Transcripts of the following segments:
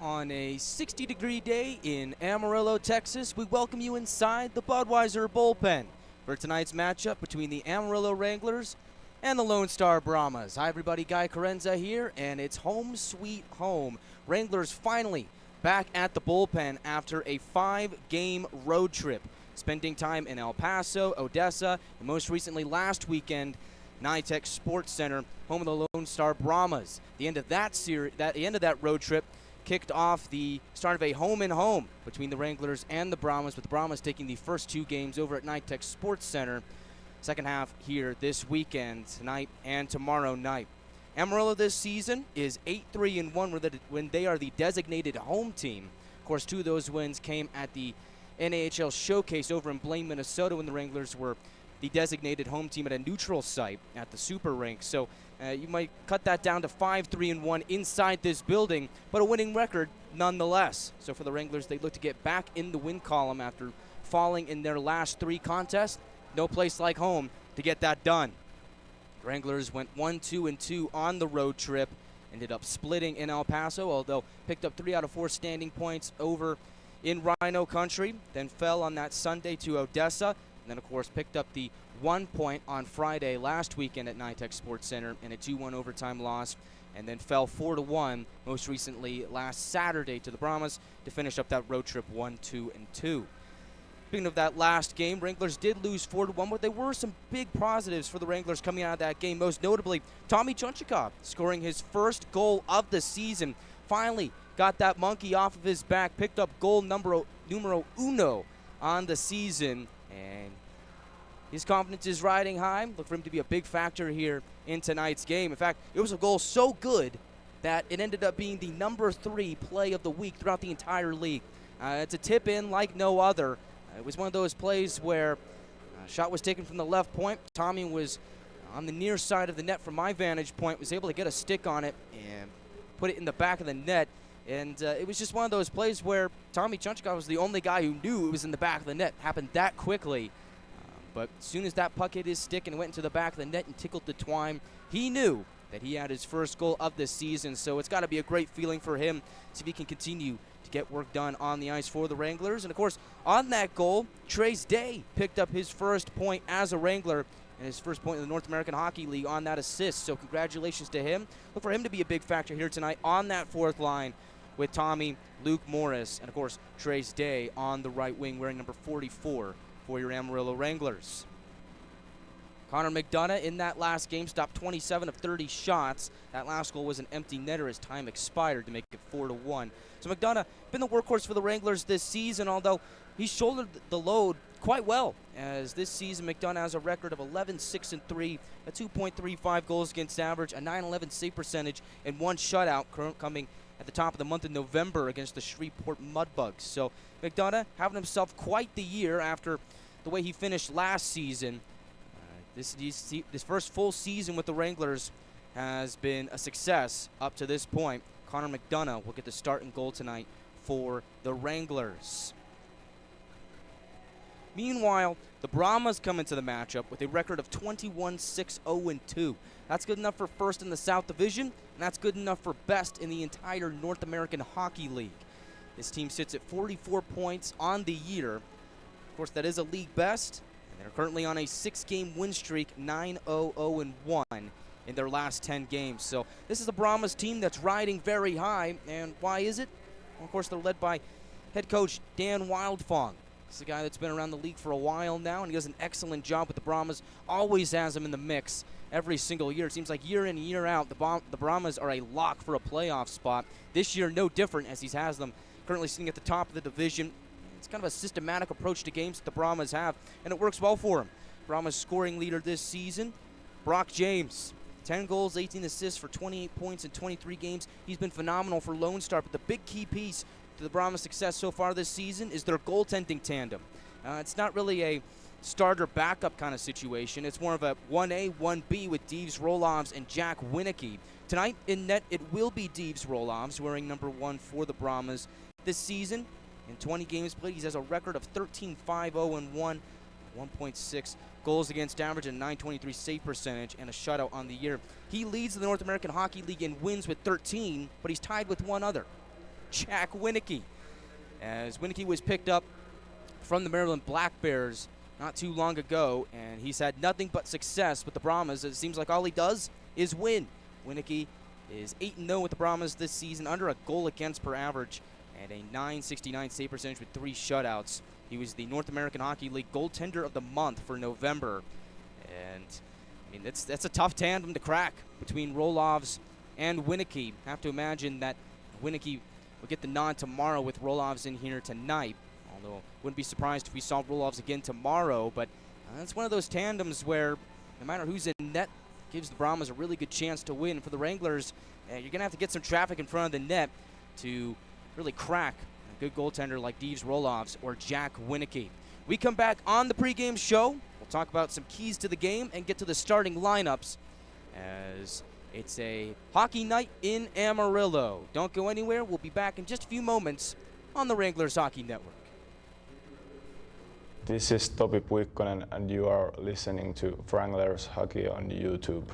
On a 60-degree day in Amarillo, Texas, we welcome you inside the Budweiser Bull Pen for tonight's matchup between the Amarillo Wranglers and the Lone Star Brahmas. Hi everybody, Chiarenza here, and it's home sweet home. Wranglers finally back at the bullpen after a 5-game road trip, spending time in El Paso, Odessa, and most recently last weekend, NYTEX Sports Centre, home of the Lone Star Brahmas. The end of that road trip kicked off the start of a home-and-home between the Wranglers and the Brahmas, with the Brahmas taking the first 2 games over at NYTEX Sports Centre. Second half here this weekend, tonight and tomorrow night. Amarillo this season is 8-3-1 when they are the designated home team. Of course, 2 of those wins came at the NAHL Showcase over in Blaine, Minnesota, when the Wranglers were the designated home team at a neutral site at the Super Rink. So you might cut that down to 5-3-1 inside this building, but a winning record nonetheless. So for the Wranglers, they look to get back in the win column after falling in their last 3 contests. No place like home to get that done. The Wranglers went 1-2-2 on the road trip, ended up splitting in El Paso, although picked up 3 out of 4 standing points over in Rhino Country, then fell on that Sunday to Odessa. And then, of course, picked up the 1 point on Friday last weekend at NYTEX Sports Centre in a 2-1 overtime loss, and then fell 4-1 most recently last Saturday to the Brahmas to finish up that road trip 1-2-2. Speaking of that last game, Wranglers did lose 4-1, but there were some big positives for the Wranglers coming out of that game. Most notably, Tommy Chunchikov scoring his first goal of the season. Finally got that monkey off of his back, picked up goal numero uno on the season, and his confidence is riding high. Look for him to be a big factor here in tonight's game. In fact, it was a goal so good that it ended up being the number 3 play of the week throughout the entire league. It's a tip-in like no other. It was one of those plays where a shot was taken from the left point. Tommy was on the near side of the net from my vantage point, was able to get a stick on it and put it in the back of the net. And it was just one of those plays where Tommy Chunchikov was the only guy who knew it was in the back of the net. It happened that quickly. But as soon as that puck hit his stick and went into the back of the net and tickled the twine, he knew that he had his first goal of the season. So it's got to be a great feeling for him, see if he can continue to get work done on the ice for the Wranglers. And, of course, on that goal, Trace Day picked up his first point as a Wrangler and his first point in the North American Hockey League on that assist. So congratulations to him. Look for him to be a big factor here tonight on that fourth line with Tommy, Luke Morris, and, of course, Trace Day on the right wing wearing number 44 for your Amarillo Wranglers. Connor McDonough in that last game stopped 27 of 30 shots. That last goal was an empty netter as time expired to make it 4-1. So McDonough been the workhorse for the Wranglers this season, although he shouldered the load quite well, as this season McDonough has a record of 11-6-3, a 2.35 goals against average, a .911 save percentage, and 1 shutout coming at the top of the month of November against the Shreveport Mudbugs. So McDonough having himself quite the year after the way he finished last season. This first full season with the Wranglers has been a success up to this point. Connor McDonough will get the start and goal tonight for the Wranglers. Meanwhile, the Brahmas come into the matchup with a record of 21-6-0-2. That's good enough for first in the South Division, and that's good enough for best in the entire North American Hockey League. This team sits at 44 points on the year. Of course, that is a league best, and they're currently on a 6-game win streak, 9-0-0-1 in their last 10 games. So this is a Brahmas team that's riding very high, and why is it? Well, of course, they're led by head coach Dan Wildfong. He's a guy that's been around the league for a while now, and he does an excellent job with the Brahmas. Always has them in the mix every single year. It seems like year in and year out, the Brahmas are a lock for a playoff spot. This year, no different, as he has them currently sitting at the top of the division. It's kind of a systematic approach to games that the Brahmas have, and it works well for him. Brahmas scoring leader this season, Brock James. 10 goals, 18 assists for 28 points in 23 games. He's been phenomenal for Lone Star, but the big key piece to the Brahmas' success so far this season is their goaltending tandem. It's not really a starter-backup kind of situation. It's more of a 1A, 1B with Deeves Rolovs and Jack Winicky. Tonight in net, it will be Deeves Rolovs, wearing number 1 for the Brahmas. This season, in 20 games played, he has a record of 13-5-0-1, 1.6 goals against average, and 923 save percentage, and a shutout on the year. He leads the North American Hockey League in wins with 13, but he's tied with one other. Jack Winicky. As Winicky was picked up from the Maryland Black Bears not too long ago, and he's had nothing but success with the Brahmas. It seems like all he does is win. Winicky is 8-0 with the Brahmas this season, under a goal against per average, and a .969 save percentage with 3 shutouts. He was the North American Hockey League Goaltender of the Month for November. And, I mean, that's a tough tandem to crack between Rolovs and Winicky. Have to imagine that Winicky will get the nod tomorrow with Rolovs in here tonight. Although, wouldn't be surprised if we saw Rolovs again tomorrow. But it's one of those tandems where no matter who's in net, gives the Brahmas a really good chance to win. For the Wranglers, you're going to have to get some traffic in front of the net to really crack a good goaltender like Deves Rolovs or Jack Winicky. We come back on the pregame show. We'll talk about some keys to the game and get to the starting lineups, as it's a hockey night in Amarillo. Don't go anywhere. We'll be back in just a few moments on the Wranglers Hockey Network. This is Topi Puikkonen, and you are listening to Wranglers Hockey on YouTube.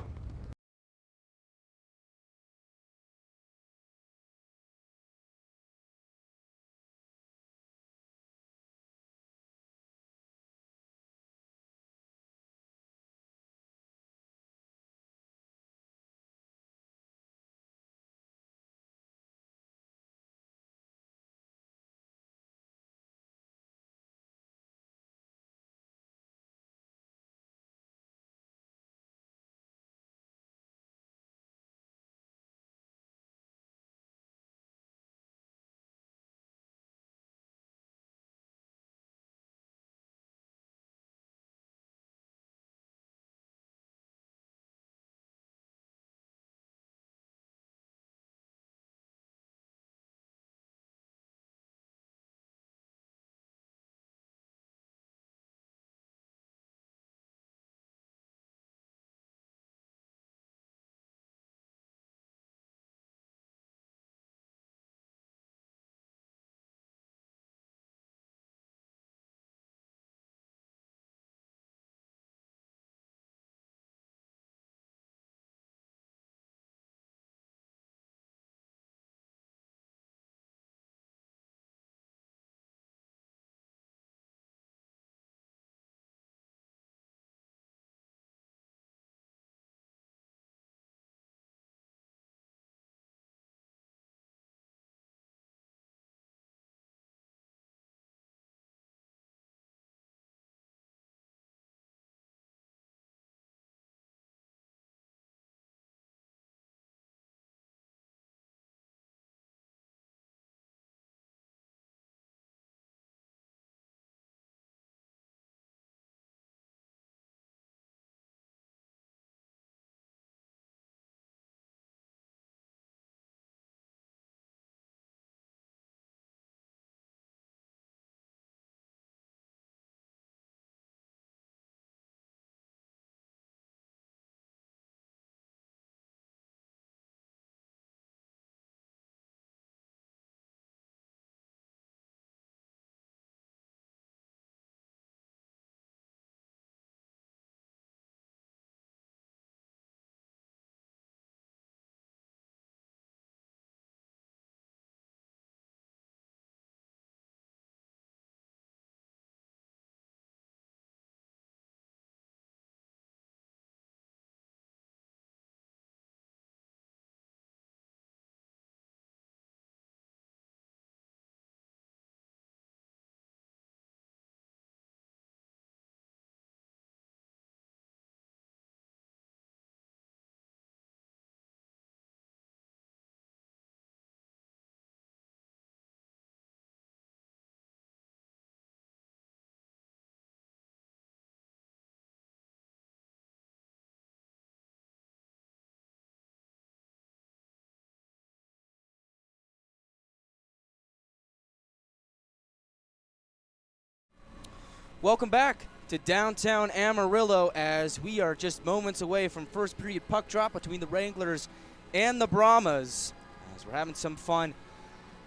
Welcome back to downtown Amarillo, as we are just moments away from first period puck drop between the Wranglers and the Brahmas, as we're having some fun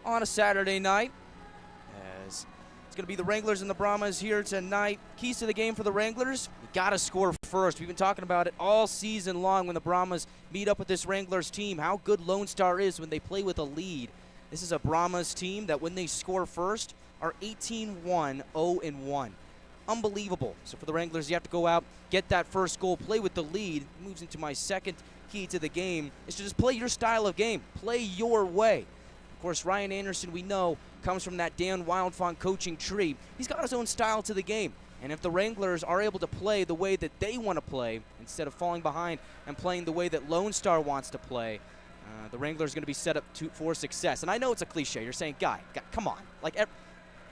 on a Saturday night, as it's going to be the Wranglers and the Brahmas here tonight. Keys to the game for the Wranglers: you got to score first. We've been talking about it all season long when the Brahmas meet up with this Wranglers team, how good Lone Star is when they play with a lead. This is a Brahmas team that when they score first are 18-1, 0-1. Unbelievable. So for the Wranglers, you have to go out, get that first goal, play with the lead. Moves into my second key to the game is to just play your style of game. Play your way. Of course, Ryan Anderson, we know, comes from that Dan Wildfont coaching tree. He's got his own style to the game. And if the Wranglers are able to play the way that they want to play, instead of falling behind and playing the way that Lone Star wants to play, the Wranglers are going to be set up for success. And I know it's a cliche. You're saying, guy, come on.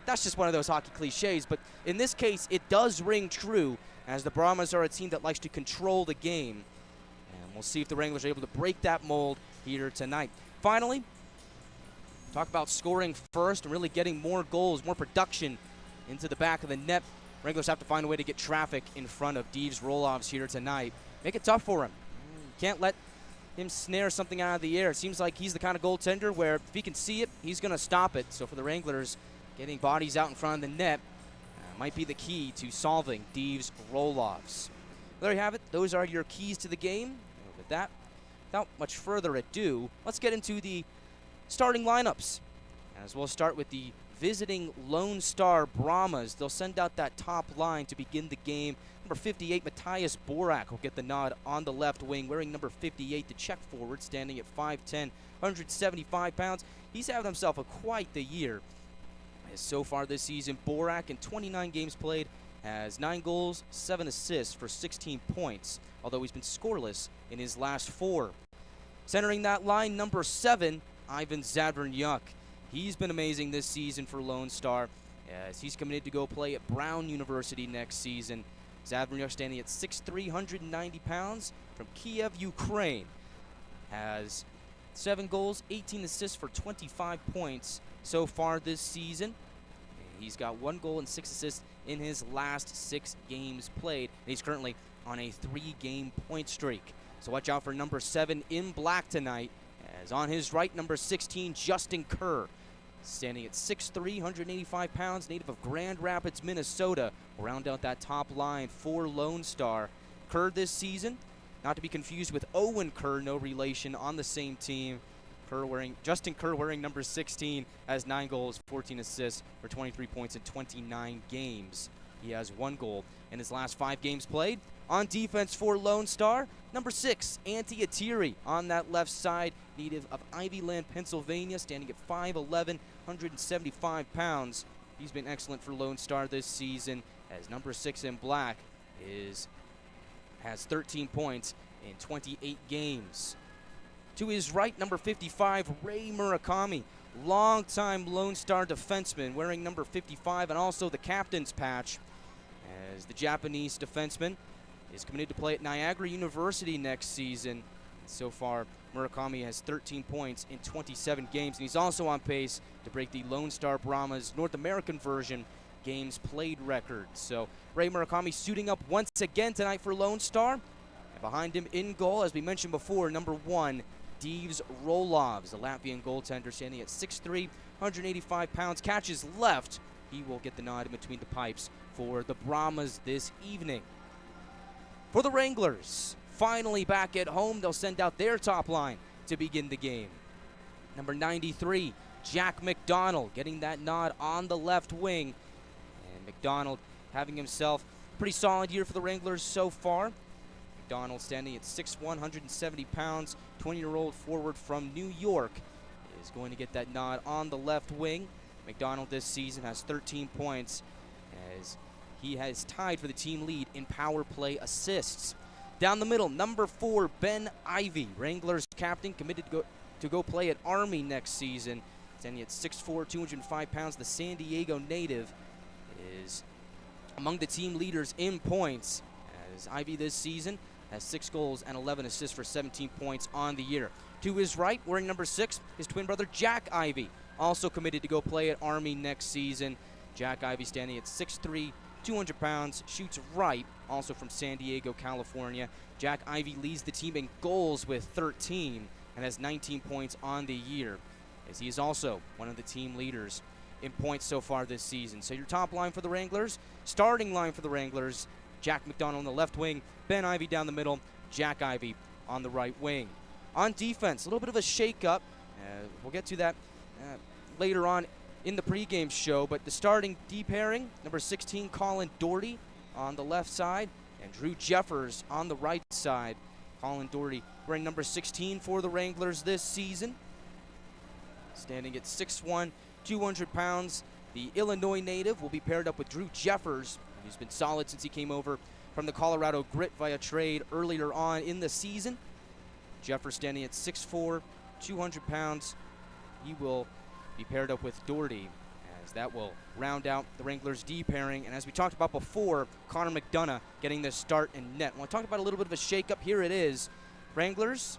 That's just one of those hockey cliches. But in this case, it does ring true, as the Brahmas are a team that likes to control the game. And we'll see if the Wranglers are able to break that mold here tonight. Finally, talk about scoring first and really getting more goals, more production into the back of the net. Wranglers have to find a way to get traffic in front of Deves Roloffs here tonight. Make it tough for him. Can't let him snare something out of the air. It seems like he's the kind of goaltender where if he can see it, he's going to stop it. So for the Wranglers, getting bodies out in front of the net might be the key to solving Deves Roloffs. There you have it. Those are your keys to the game. And with that, without much further ado, let's get into the starting lineups. As we'll start with the visiting Lone Star Brahmas. They'll send out that top line to begin the game. Number 58, Matthias Borak will get the nod on the left wing, wearing number 58, the Czech forward, standing at 5'10", 175 pounds. He's having himself quite the year. As so far this season, Borak, in 29 games played, has 9 goals, 7 assists for 16 points, although he's been scoreless in his last 4. Centering that line, number 7, Ivan Zadvernyuk. He's been amazing this season for Lone Star, as he's committed to go play at Brown University next season. Zadvernyuk, standing at 6'3", 190 pounds, from Kiev, Ukraine, has 7 goals, 18 assists for 25 points so far this season. He's got 1 goal and 6 assists in his last 6 games played. And he's currently on a 3-game point streak. So watch out for number 7 in black tonight, as on his right, number 16, Justin Kerr, standing at 6'3", 185 pounds, native of Grand Rapids, Minnesota, will round out that top line for Lone Star. Kerr this season, not to be confused with Owen Kerr, no relation, on the same team. Justin Kerr wearing number 16, has 9 goals, 14 assists for 23 points in 29 games. He has 1 goal in his last 5 games played. On defense for Lone Star, number 6, Antti Atiri on that left side, native of Ivyland, Pennsylvania, standing at 5'11", 175 pounds. He's been excellent for Lone Star this season, as number 6 in black has 13 points in 28 games. To his right, number 55, Ray Murakami, longtime Lone Star defenseman, wearing number 55 and also the captain's patch, as the Japanese defenseman is committed to play at Niagara University next season. So far, Murakami has 13 points in 27 games, and he's also on pace to break the Lone Star Brahmas North American version games played record. So Ray Murakami suiting up once again tonight for Lone Star. And behind him in goal, as we mentioned before, number 1, Deves Roloffs, the Latvian goaltender, standing at 6'3", 185 pounds, catches left. He will get the nod in between the pipes for the Brahmas this evening. For the Wranglers, finally back at home, they'll send out their top line to begin the game. Number 93, Jack McDonald, getting that nod on the left wing. And McDonald having himself a pretty solid year for the Wranglers so far. McDonald standing at 6'1", 170 pounds, 20-year-old forward from New York, is going to get that nod on the left wing. McDonald this season has 13 points, as he has tied for the team lead in power play assists. Down the middle, number 4, Ben Ivy, Wranglers captain, committed to go play at Army next season. Standing at 6'4", 205 pounds, the San Diego native is among the team leaders in points, as Ivy this season has 6 goals and 11 assists for 17 points on the year. To his right, wearing number 6, his twin brother Jack Ivy, also committed to go play at Army next season. Jack Ivy standing at 6'3", 200 pounds, shoots right, also from San Diego, California. Jack Ivy leads the team in goals with 13 and has 19 points on the year, as he is also one of the team leaders in points so far this season. So your top line for the Wranglers, starting line for the Wranglers, Jack McDonald on the left wing, Ben Ivy down the middle, Jack Ivy on the right wing. On defense, a little bit of a shake-up. We'll get to that later on in the pregame show. But the starting D pairing, number 16, Colin Doherty on the left side, and Drew Jeffers on the right side. Colin Doherty wearing number 16 for the Wranglers this season. Standing at 6'1", 200 pounds. The Illinois native will be paired up with Drew Jeffers, who's been solid since he came over from the Colorado Grit via trade earlier on in the season. Jeffers standing at 6'4", 200 pounds. He will be paired up with Doherty, as that will round out the Wranglers D pairing. And as we talked about before, Connor McDonough getting the start in net. When I talk about a little bit of a shakeup, here it is. Wranglers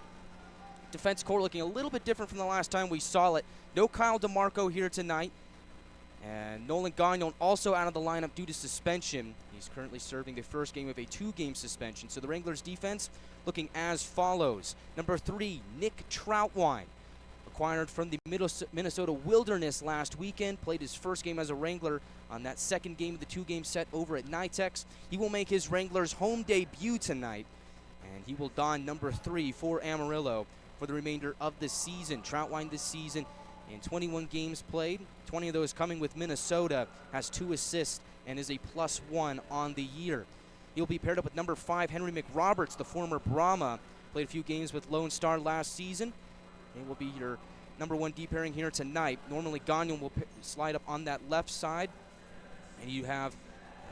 defense core looking a little bit different from the last time we saw it. No Kyle DeMarco here tonight. And Nolan Gagnon also out of the lineup due to suspension. He's currently serving the first game of a 2-game suspension. So the Wranglers defense looking as follows. Number 3, Nick Troutwine, acquired from the Minnesota Wilderness last weekend. Played his first game as a Wrangler on that second game of the 2-game set over at NYTEX. He will make his Wranglers home debut tonight, and he will don number 3 for Amarillo for the remainder of the season. Troutwine this season in 21 games played, 20 of those coming with Minnesota, has 2 assists and is a +1 on the year. He'll be paired up with number 5, Henry McRoberts, the former Brahma. Played a few games with Lone Star last season. He will be your number 1 D pairing here tonight. Normally Gagnon will slide up on that left side, and you have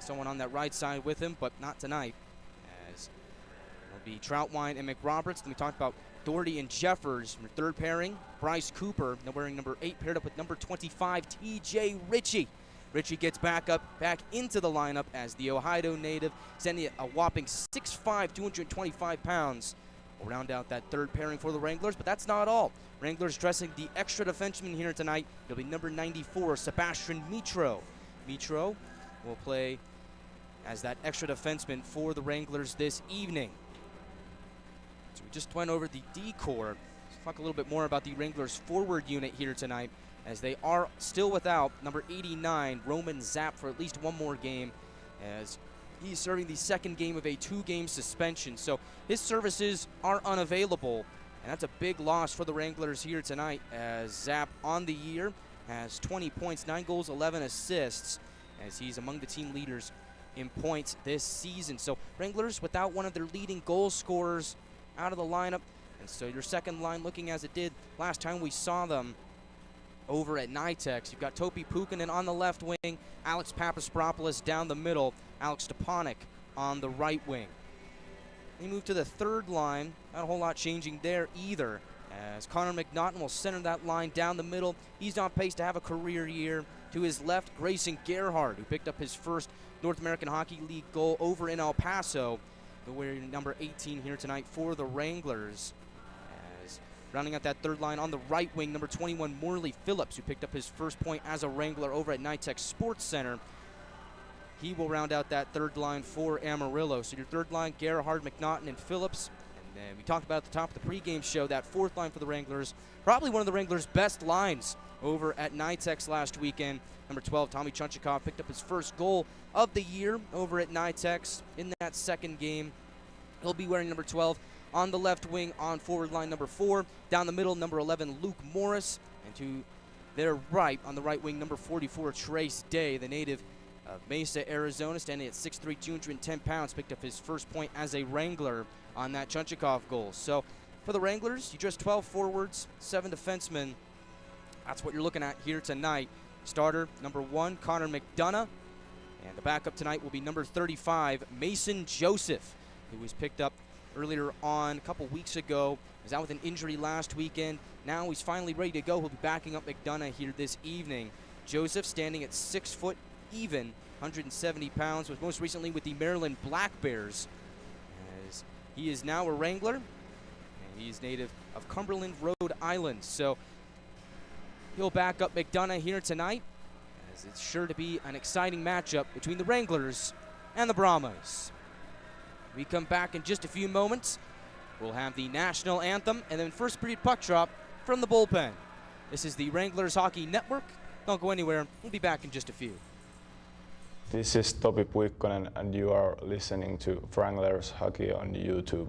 someone on that right side with him, but not tonight, as it'll be Troutwine and McRoberts. Then we talked about Doherty and Jeffers. Your third pairing, Bryce Cooper, now wearing number 8, paired up with number 25, TJ Ritchie. Ritchie gets back into the lineup as the Ohio native, sending a whopping 6'5", 225 pounds. We'll round out that third pairing for the Wranglers, but that's not all. Wranglers dressing the extra defenseman here tonight. It'll be number 94, Sebastian Mitro. Mitro will play as that extra defenseman for the Wranglers this evening. So we just went over the D core. Let's talk a little bit more about the Wranglers forward unit here tonight, as they are still without number 89, Roman Zapp, for at least one more game, as he's serving the second game of a 2-game suspension. So his services are unavailable, and that's a big loss for the Wranglers here tonight, as Zapp on the year has 20 points, 9 goals, 11 assists, as he's among the team leaders in points this season. So Wranglers without one of their leading goal scorers out of the lineup, and so your second line looking as it did last time we saw them over at NYTEX. You've got Topi Pukkanen on the left wing, Alex Papaspropoulos down the middle, Alex Stepanek on the right wing. We move to the third line, not a whole lot changing there either, as Connor McNaughton will center that line down the middle. He's on pace to have a career year. To his left, Grayson Gerhardt, who picked up his first North American Hockey League goal over in El Paso. They're wearing number 18 here tonight for the Wranglers. Rounding out that third line on the right wing, number 21, Morley Phillips, who picked up his first point as a Wrangler over at NYTEX Sports Centre. He will round out that third line for Amarillo. So your third line, Gerhard, McNaughton, and Phillips. And then we talked about at the top of the pregame show, that fourth line for the Wranglers, probably one of the Wranglers' best lines over at NYTEX last weekend. Number 12, Tommy Chunchikov, picked up his first goal of the year over at NYTEX in that second game. He'll be wearing number 12 on the left wing. On forward line, number 4. Down the middle, number 11, Luke Morris. And to their right, on the right wing, number 44, Trace Day, the native of Mesa, Arizona, standing at 6'3", 210 pounds, picked up his first point as a Wrangler on that Chunchikov goal. So for the Wranglers, you just 12 forwards, 7 defensemen. That's what you're looking at here tonight. Starter, number 1, Connor McDonough. And the backup tonight will be number 35, Mason Joseph, who was picked up earlier on a couple weeks ago. He was out with an injury last weekend. Now he's finally ready to go. He'll be backing up McDonough here this evening. Joseph standing at 6 foot even, 170 pounds, was most recently with the Maryland Black Bears, as he is now a Wrangler, and he's native of Cumberland, Rhode Island. So he'll back up McDonough here tonight, as it's sure to be an exciting matchup between the Wranglers and the Brahmas. We come back in just a few moments. We'll have the national anthem and then first period puck drop from the bullpen. This is the Wranglers Hockey Network. Don't go anywhere. We'll be back in just a few. This is Topi Puikkonen, and you are listening to Wranglers Hockey on YouTube.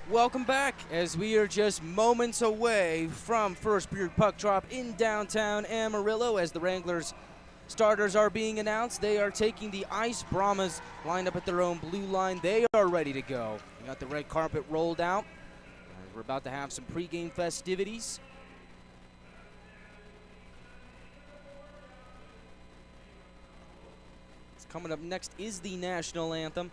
Welcome back as we are just moments away from first period puck drop in downtown Amarillo as the Wranglers starters are being announced. They are taking the ice. Brahmas lined up at their own blue line. They are ready to go. We got the red carpet rolled out. We're about to have some pregame festivities. Coming up next is the national anthem.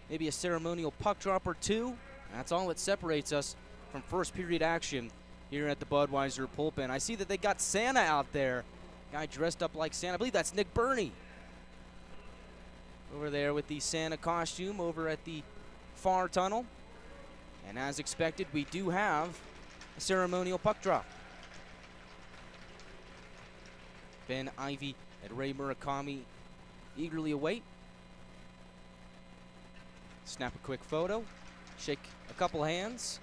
Maybe a ceremonial puck drop or two. That's all that separates us from first period action here at the Budweiser Bull Pen. I see that they got Santa out there. Guy dressed up like Santa. I believe that's Nick Burney. Over there with the Santa costume over at the far tunnel. And as expected, we do have a ceremonial puck drop. Ben Ivy and Ray Murakami eagerly await. Snap a quick photo, shake a couple hands.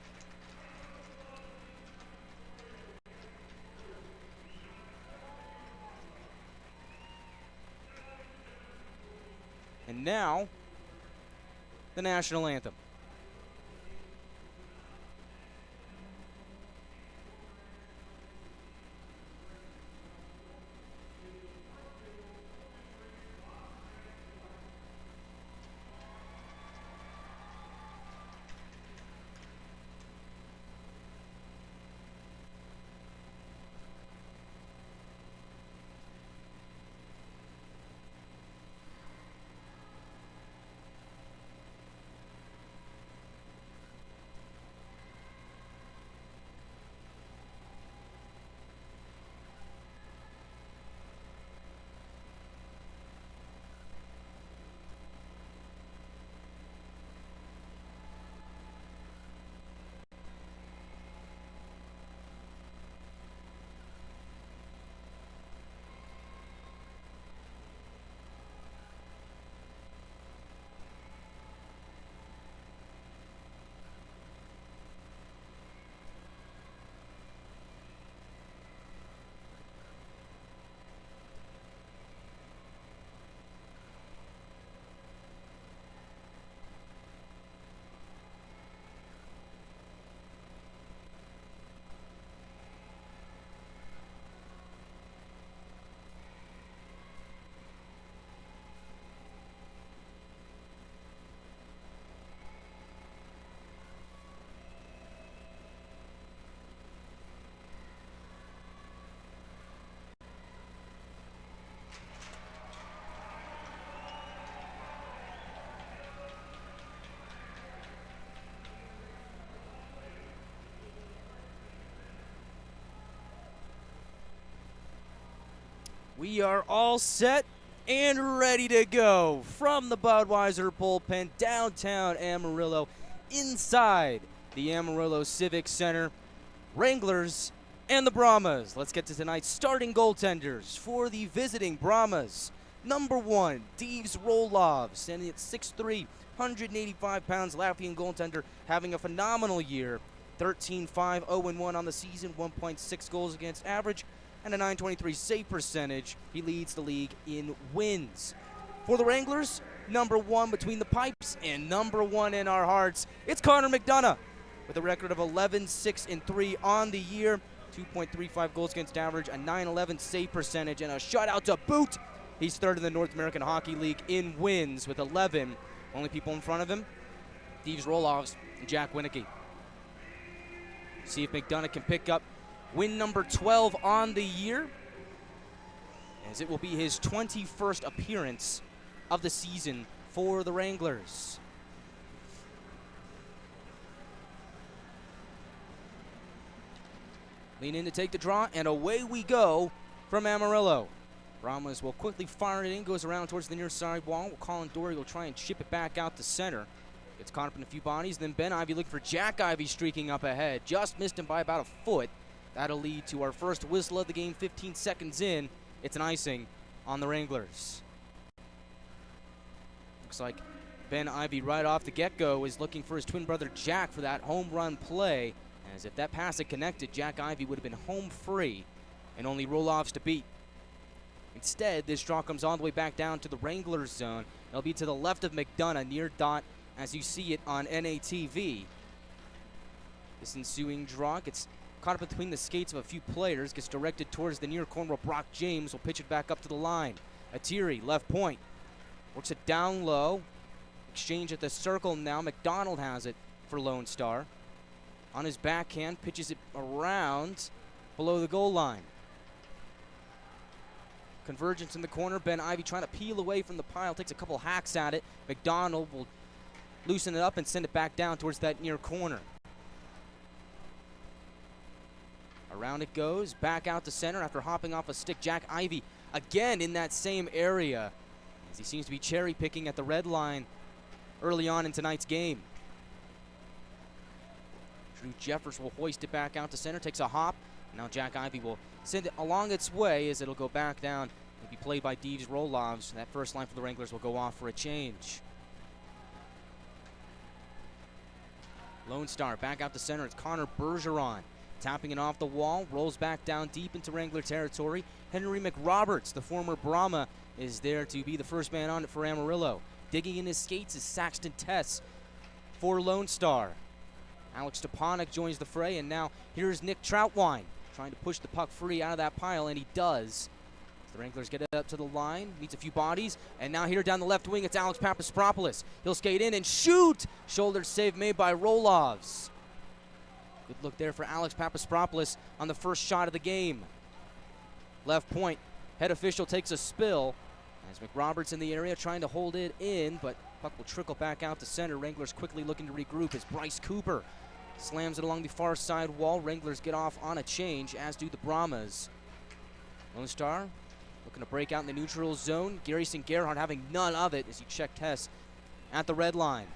And now, the national anthem. We are all set and ready to go from the Budweiser Bull Pen, downtown Amarillo, inside the Amarillo Civic Center. Wranglers and the Brahmas. Let's get to tonight's starting goaltenders for the visiting Brahmas. Number 1, Deves Rolov, standing at 6'3", 185 pounds, Latvian goaltender, having a phenomenal year. 13-5, 0-1 on the season, 1.6 goals against average, and a .923 save percentage. He leads the league in wins. For the Wranglers, number 1 between the pipes and number 1 in our hearts, it's Connor McDonough with a record of 11-6-3 on the year, 2.35 goals against average, a .911 save percentage, and a shutout to boot. He's third in the North American Hockey League in wins with 11. Only people in front of him, Deves Rolovs and Jack Winicky. See if McDonough can pick up win number 12 on the year, as it will be his 21st appearance of the season for the Wranglers. Lean in to take the draw, and away we go from Amarillo. Brahmas will quickly fire it in, goes around towards the near side wall. Colin Dory will try and chip it back out to center. Gets caught up in a few bodies, then Ben Ivy looking for Jack Ivy streaking up ahead. Just missed him by about a foot. That'll lead to our first whistle of the game 15 seconds in. It's an icing on the Wranglers. Looks like Ben Ivy right off the get-go is looking for his twin brother Jack for that home run play. As if that pass had connected, Jack Ivy would have been home free and only Rolovs to beat. Instead, this draw comes all the way back down to the Wranglers zone. It'll be to the left of McDonough, near dot, as you see it on NATV. This ensuing draw gets caught up between the skates of a few players, gets directed towards the near corner where Brock James will pitch it back up to the line. Atiri, left point, works it down low. Exchange at the circle now. McDonald has it for Lone Star. On his backhand, pitches it around below the goal line. Convergence in the corner. Ben Ivy trying to peel away from the pile, takes a couple hacks at it. McDonald will loosen it up and send it back down towards that near corner. Around it goes, back out to center after hopping off a stick. Jack Ivy again in that same area, as he seems to be cherry picking at the red line early on in tonight's game. Drew Jeffers will hoist it back out to center, takes a hop. Now Jack Ivy will send it along its way as it'll go back down and be played by Deeves Rolovs. That first line for the Wranglers will go off for a change. Lone Star back out to center. It's Connor Bergeron tapping it off the wall, rolls back down deep into Wrangler territory. Henry McRoberts, the former Brahma, is there to be the first man on it for Amarillo. Digging in his skates is Saxton Tess for Lone Star. Alex Stepanek joins the fray, and now here's Nick Troutwine trying to push the puck free out of that pile, and he does. The Wranglers get it up to the line, meets a few bodies, and now here down the left wing, it's Alex Papaspropoulos. He'll skate in and shoot! Shoulder save made by Rolovs. Good look there for Alex Papaspropoulos on the first shot of the game. Left point, head official takes a spill, as McRoberts in the area trying to hold it in, but puck will trickle back out to center. Wranglers quickly looking to regroup as Bryce Cooper slams it along the far side wall. Wranglers get off on a change, as do the Brahmas. Lone Star looking to break out in the neutral zone. Garrison Gerhardt having none of it as he checked Hess at the red line.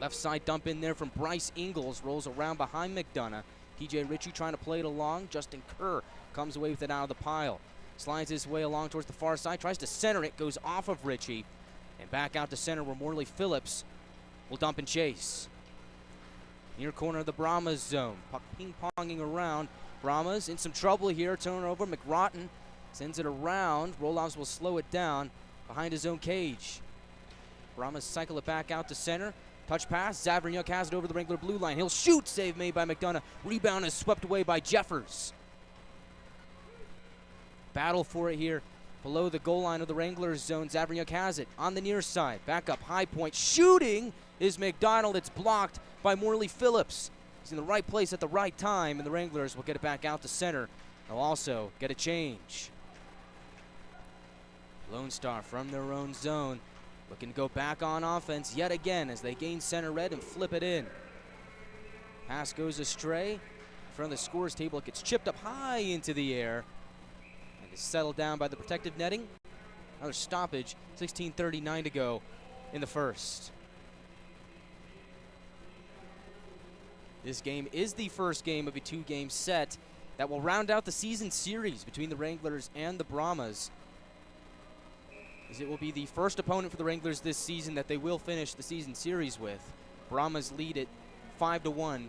Left side dump in there from Bryce Ingles, rolls around behind McDonough. TJ Ritchie trying to play it along. Justin Kerr comes away with it out of the pile. Slides his way along towards the far side, tries to center it, goes off of Ritchie, and back out to center where Morley Phillips will dump and chase. Near corner of the Brahmas zone. Puck ping-ponging around. Brahmas in some trouble here. Turnover. McRotten sends it around. Rolovs will slow it down behind his own cage. Brahmas cycle it back out to center. Touch pass. Zavrinyuk has it over the Wrangler blue line. He'll shoot. Save made by McDonough. Rebound is swept away by Jeffers. Battle for it here below the goal line of the Wranglers zone. Zavrinyuk has it on the near side. Back up, high point. Shooting is McDonald. It's blocked by Morley Phillips. He's in the right place at the right time, and the Wranglers will get it back out to center. They'll also get a change. Lone Star from their own zone, looking to go back on offense yet again as they gain center red and flip it in. Pass goes astray. In front of the scores table, it gets chipped up high into the air and is settled down by the protective netting. Another stoppage, 16:39 to go in the first. This game is the first game of a two-game set that will round out the season series between the Wranglers and the Brahmas, as it will be the first opponent for the Wranglers this season that they will finish the season series with. Brahmas lead it 5-1.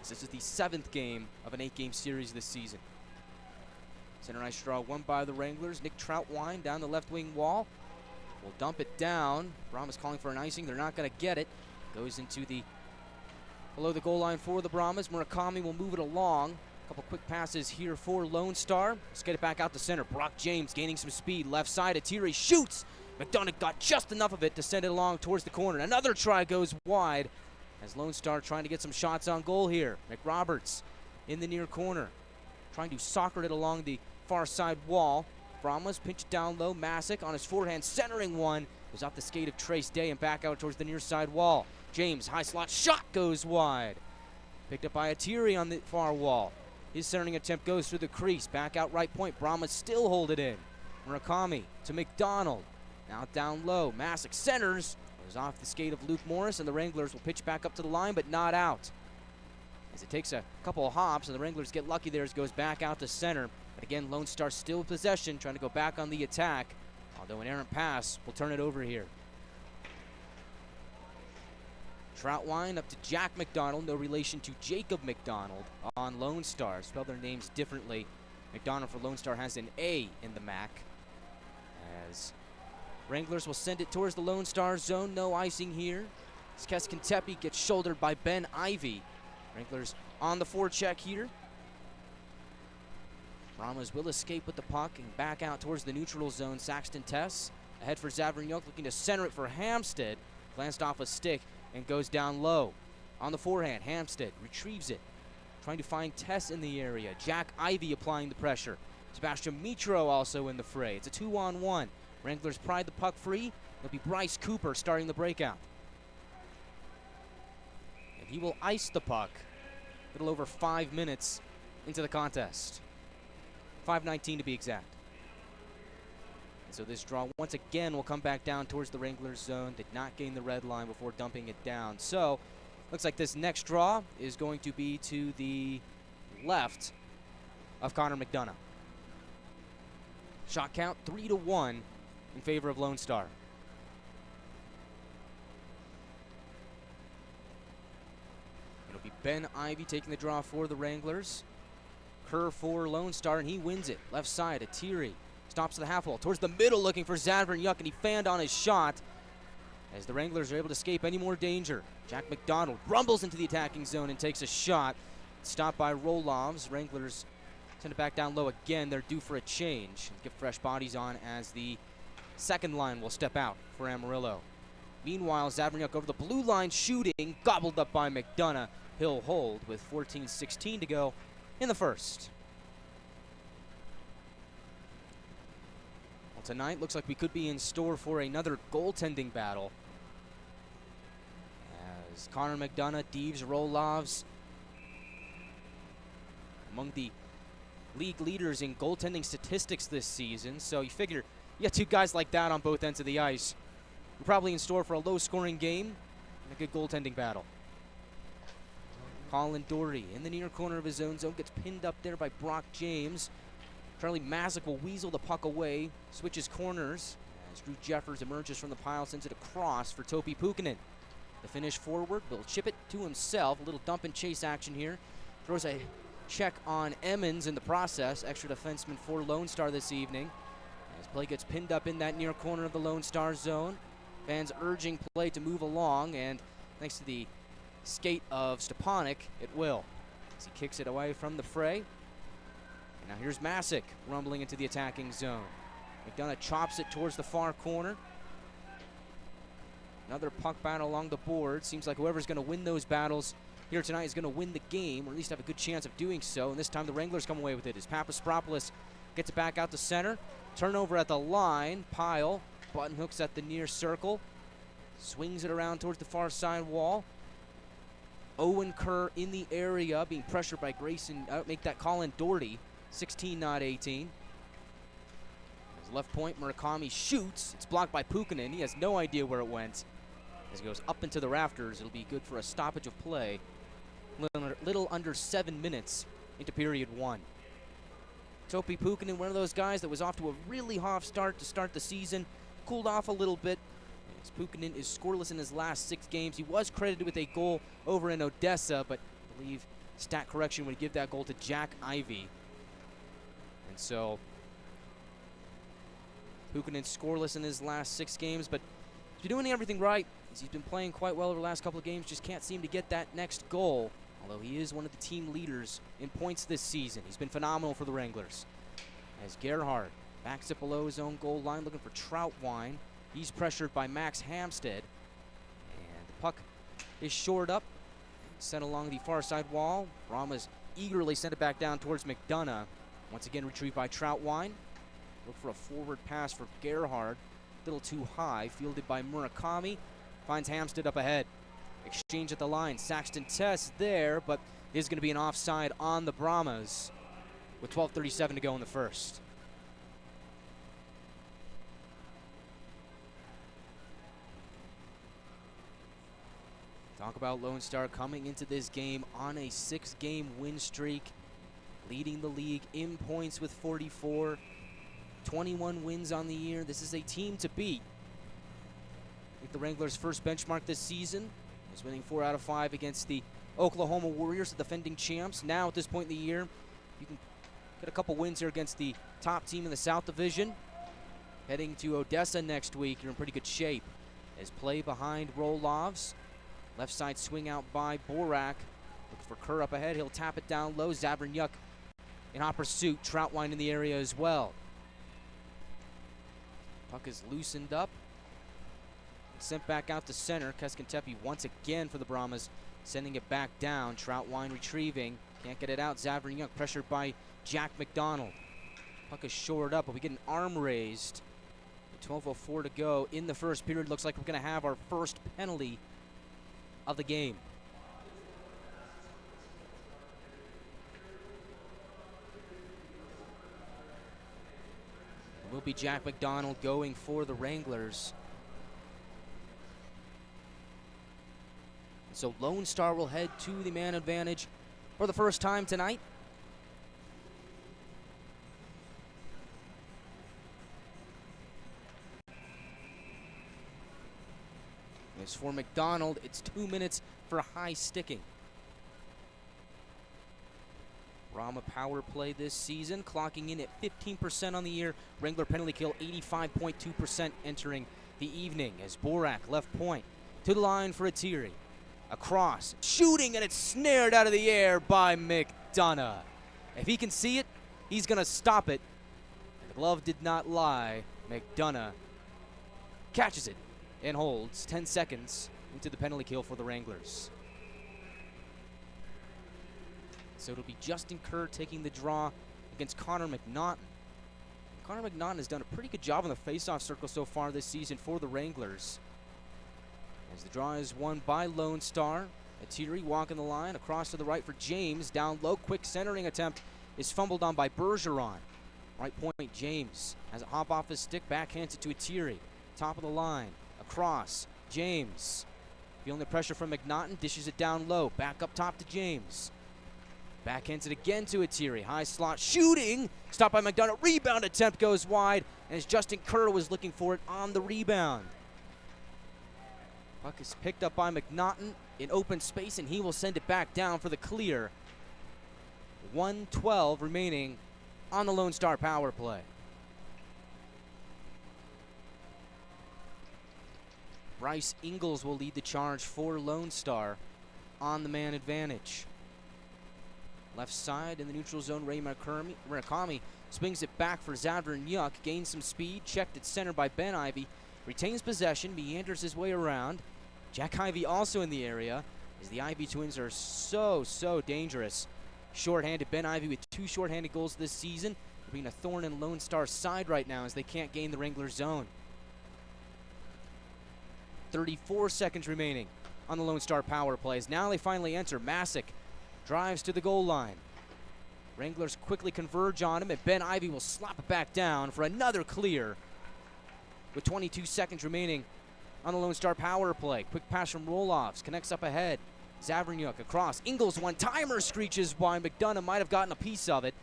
This is the 7th game of an 8-game series this season. Center ice draw won by the Wranglers. Nick Troutwine down the left wing wall. Will dump it down. Brahmas calling for an icing. They're not going to get it. Goes into the below the goal line for the Brahmas. Murakami will move it along. A couple quick passes here for Lone Star. Let's get it back out to center. Brock James gaining some speed. Left side, Atiri shoots. McDonough got just enough of it to send it along towards the corner. Another try goes wide as Lone Star trying to get some shots on goal here. McRoberts in the near corner, trying to soccer it along the far side wall. Brahmas pinch it down low. Masick on his forehand, centering one. Goes off the skate of Trace Day and back out towards the near side wall. James, high slot shot goes wide. Picked up by Atiri on the far wall. His centering attempt goes through the crease. Back out right point. Brahmas still hold it in. Murakami to McDonald. Now down low. Masick centers. Goes off the skate of Luke Morris, and the Wranglers will pitch back up to the line, but not out. As it takes a couple of hops, and the Wranglers get lucky there as it goes back out to center. But again, Lone Star still in possession, trying to go back on the attack. Although an errant pass will turn it over here. Troutwine up to Jack McDonald, no relation to Jacob McDonald on Lone Star. Spell their names differently. McDonald for Lone Star has an A in the MAC. As Wranglers will send it towards the Lone Star zone. No icing here. Keskin Tepe gets shouldered by Ben Ivy. Wranglers on the forecheck here. Brahmas will escape with the puck and back out towards the neutral zone. Saxton Tess ahead for Zavranyuk, looking to center it for Hamstead. Glanced off a stick and goes down low. On the forehand, Hamstead retrieves it, trying to find Tess in the area. Jack Ivey applying the pressure. Sebastian Mitro also in the fray. It's a 2-on-1. Wranglers pride the puck free. It'll be Bryce Cooper starting the breakout. And he will ice the puck a little over 5 minutes into the contest. 5:19 to be exact. And so this draw once again will come back down towards the Wranglers zone. Did not gain the red line before dumping it down. So looks like this next draw is going to be to the left of Connor McDonough. Shot count 3-1 in favor of Lone Star. It'll be Ben Ivey taking the draw for the Wranglers. Kerr for Lone Star, and he wins it. Left side, Atiri stops to the half wall, towards the middle, looking for Zavranyuk, and he fanned on his shot as the Wranglers are able to escape any more danger. Jack McDonald rumbles into the attacking zone and takes a shot. Stopped by Rolovs. Wranglers send it back down low again. They're due for a change. Get fresh bodies on as the second line will step out for Amarillo. Meanwhile, Zavranyuk over the blue line shooting, gobbled up by McDonough. He'll hold with 14:16 to go in the first. Well, tonight looks like we could be in store for another goaltending battle, as Connor McDonough, Deeves, Rolovs, among the league leaders in goaltending statistics this season. So you figure you got two guys like that on both ends of the ice. We're probably in store for a low-scoring game and a good goaltending battle. Colin Doherty in the near corner of his own zone, gets pinned up there by Brock James. Charlie Mazik will weasel the puck away, switches corners as Drew Jeffers emerges from the pile, sends it across for Topi Pukkanen. The Finnish forward will chip it to himself. A little dump and chase action here. Throws a check on Emmons in the process. Extra defenseman for Lone Star this evening. As play gets pinned up in that near corner of the Lone Star zone. Fans urging play to move along, and thanks to the skate of Stepanek, it will, as he kicks it away from the fray. And now here's Masick rumbling into the attacking zone. McDonough chops it towards the far corner. Another puck battle along the board. Seems like whoever's going to win those battles here tonight is going to win the game, or at least have a good chance of doing so. And this time the Wranglers come away with it as Papaspropoulos gets it back out to center. Turnover at the line. Pyle button hooks at the near circle. Swings it around towards the far side wall. Owen Kerr in the area, being pressured by Grayson. Make that Colin Doherty. 16, not 18. His left point, Murakami shoots. It's blocked by Pukkanen. He has no idea where it went. As it goes up into the rafters, it'll be good for a stoppage of play. Little under 7 minutes into period one. Topi Pukkanen, one of those guys that was off to a really hot start to start the season. Cooled off a little bit. As Pukkanen is scoreless in his last 6 games. He was credited with a goal over in Odessa, but I believe stat correction would give that goal to Jack Ivey. And so Pukkanen scoreless in his last 6 games, but he's been doing everything right. He's been playing quite well over the last couple of games, just can't seem to get that next goal, although he is one of the team leaders in points this season. He's been phenomenal for the Wranglers. As Gerhard backs it below his own goal line, looking for Troutwine. He's pressured by Max Hamstead. And the puck is shored up, sent along the far side wall. Brahmas eagerly sent it back down towards McDonough. Once again retrieved by Troutwine. Look for a forward pass for Gerhard. A little too high, fielded by Murakami. Finds Hamstead up ahead. Exchange at the line. Saxton Tess there, but is going to be an offside on the Brahmas with 12:37 to go in the first. Talk about Lone Star coming into this game on a 6-game win streak, leading the league in points with 44, 21 wins on the year. This is a team to beat. I think the Wranglers' first benchmark this season is winning 4 out of 5 against the Oklahoma Warriors, the defending champs. Now at this point in the year, you can get a couple wins here against the top team in the South Division. Heading to Odessa next week, you're in pretty good shape. As play behind Rolovs. Left side swing out by Borak. Looking for Kerr up ahead. He'll tap it down low. Zavernyuk in hot pursuit. Troutwine in the area as well. Puck is loosened up. Sent back out to center. Keskentepe once again for the Brahmas, sending it back down. Troutwine retrieving. Can't get it out. Zavernyuk pressured by Jack McDonald. Puck is shored up, but we get an arm raised. 12:04 to go in the first period. Looks like we're going to have our first penalty of the game. It will be Jack McDonald going for the Wranglers. So Lone Star will head to the man advantage for the first time tonight. As for McDonald, it's 2 minutes for high sticking. Brahma power play this season, clocking in at 15% on the year. Wrangler penalty kill 85.2% entering the evening as Borak left point to the line for Atiri. Across, shooting, and it's snared out of the air by McDonough. If he can see it, he's going to stop it. The glove did not lie. McDonough catches it and holds 10 seconds into the penalty kill for the Wranglers. So it'll be Justin Kerr taking the draw against Connor McNaughton. Connor McNaughton has done a pretty good job on the faceoff circle so far this season for the Wranglers. As the draw is won by Lone Star. Atiri walking the line across to the right for James. Down low, quick centering attempt is fumbled on by Bergeron. Right point, James has it hop off his stick, backhands it to Atiri. Top of the line, across, James. Feeling the pressure from McNaughton, dishes it down low, back up top to James. Backhands it again to Atiri. High slot shooting. Stopped by McDonough. Rebound attempt goes wide. And as Justin Kerr was looking for it on the rebound. Puck is picked up by McNaughton in open space, and he will send it back down for the clear. 1:12 remaining on the Lone Star power play. Bryce Ingles will lead the charge for Lone Star on the man advantage. Left side in the neutral zone, Ray Murakami swings it back for Zavernyuk, gains some speed, checked at center by Ben Ivy, retains possession, meanders his way around. Jack Ivy also in the area, as the Ivy twins are so dangerous. Short-handed Ben Ivy with 2 short-handed goals this season, being a thorn in Lone Star's side right now as they can't gain the Wrangler zone. 34 seconds remaining on the Lone Star power plays. Now they finally enter. Masick drives to the goal line. Wranglers quickly converge on him, and Ben Ivy will slap it back down for another clear with 22 seconds remaining on the Lone Star power play. Quick pass from Roloffs, connects up ahead. Zavernyuk across. Ingles one-timer screeches wide. McDonough might have gotten a piece of it.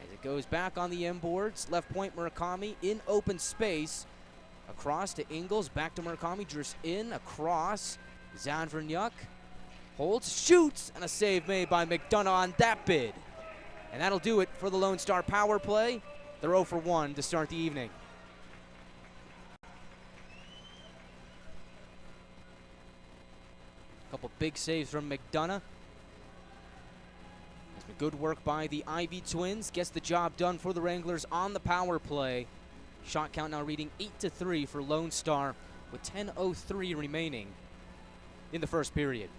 As it goes back on the end boards, left point Murakami in open space. Across to Ingles, back to Murakami, drifts in, across. Zavernyuk holds, shoots, and a save made by McDonough on that bid. And that'll do it for the Lone Star power play. They're 0 for 1 to start the evening. Couple big saves from McDonough. It's been good work by the Ivy twins. Gets the job done for the Wranglers on the power play. Shot count now reading 8-3 for Lone Star with 10:03 remaining in the first period.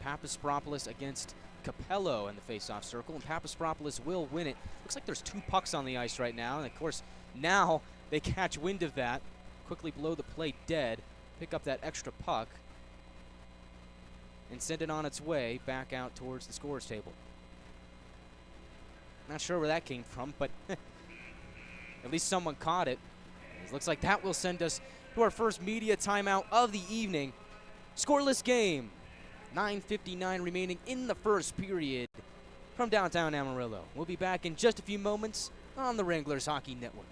Papaspropoulos against Capello in the face-off circle, and Papaspropoulos will win it. Looks like there's 2 pucks on the ice right now, and of course now they catch wind of that, quickly blow the play dead, pick up that extra puck, and send it on its way back out towards the scorer's table. Not sure where that came from, but at least someone caught it. It looks like that will send us to our first media timeout of the evening. Scoreless game. 9:59 remaining in the first period from downtown Amarillo. We'll be back in just a few moments on the Wranglers Hockey Network.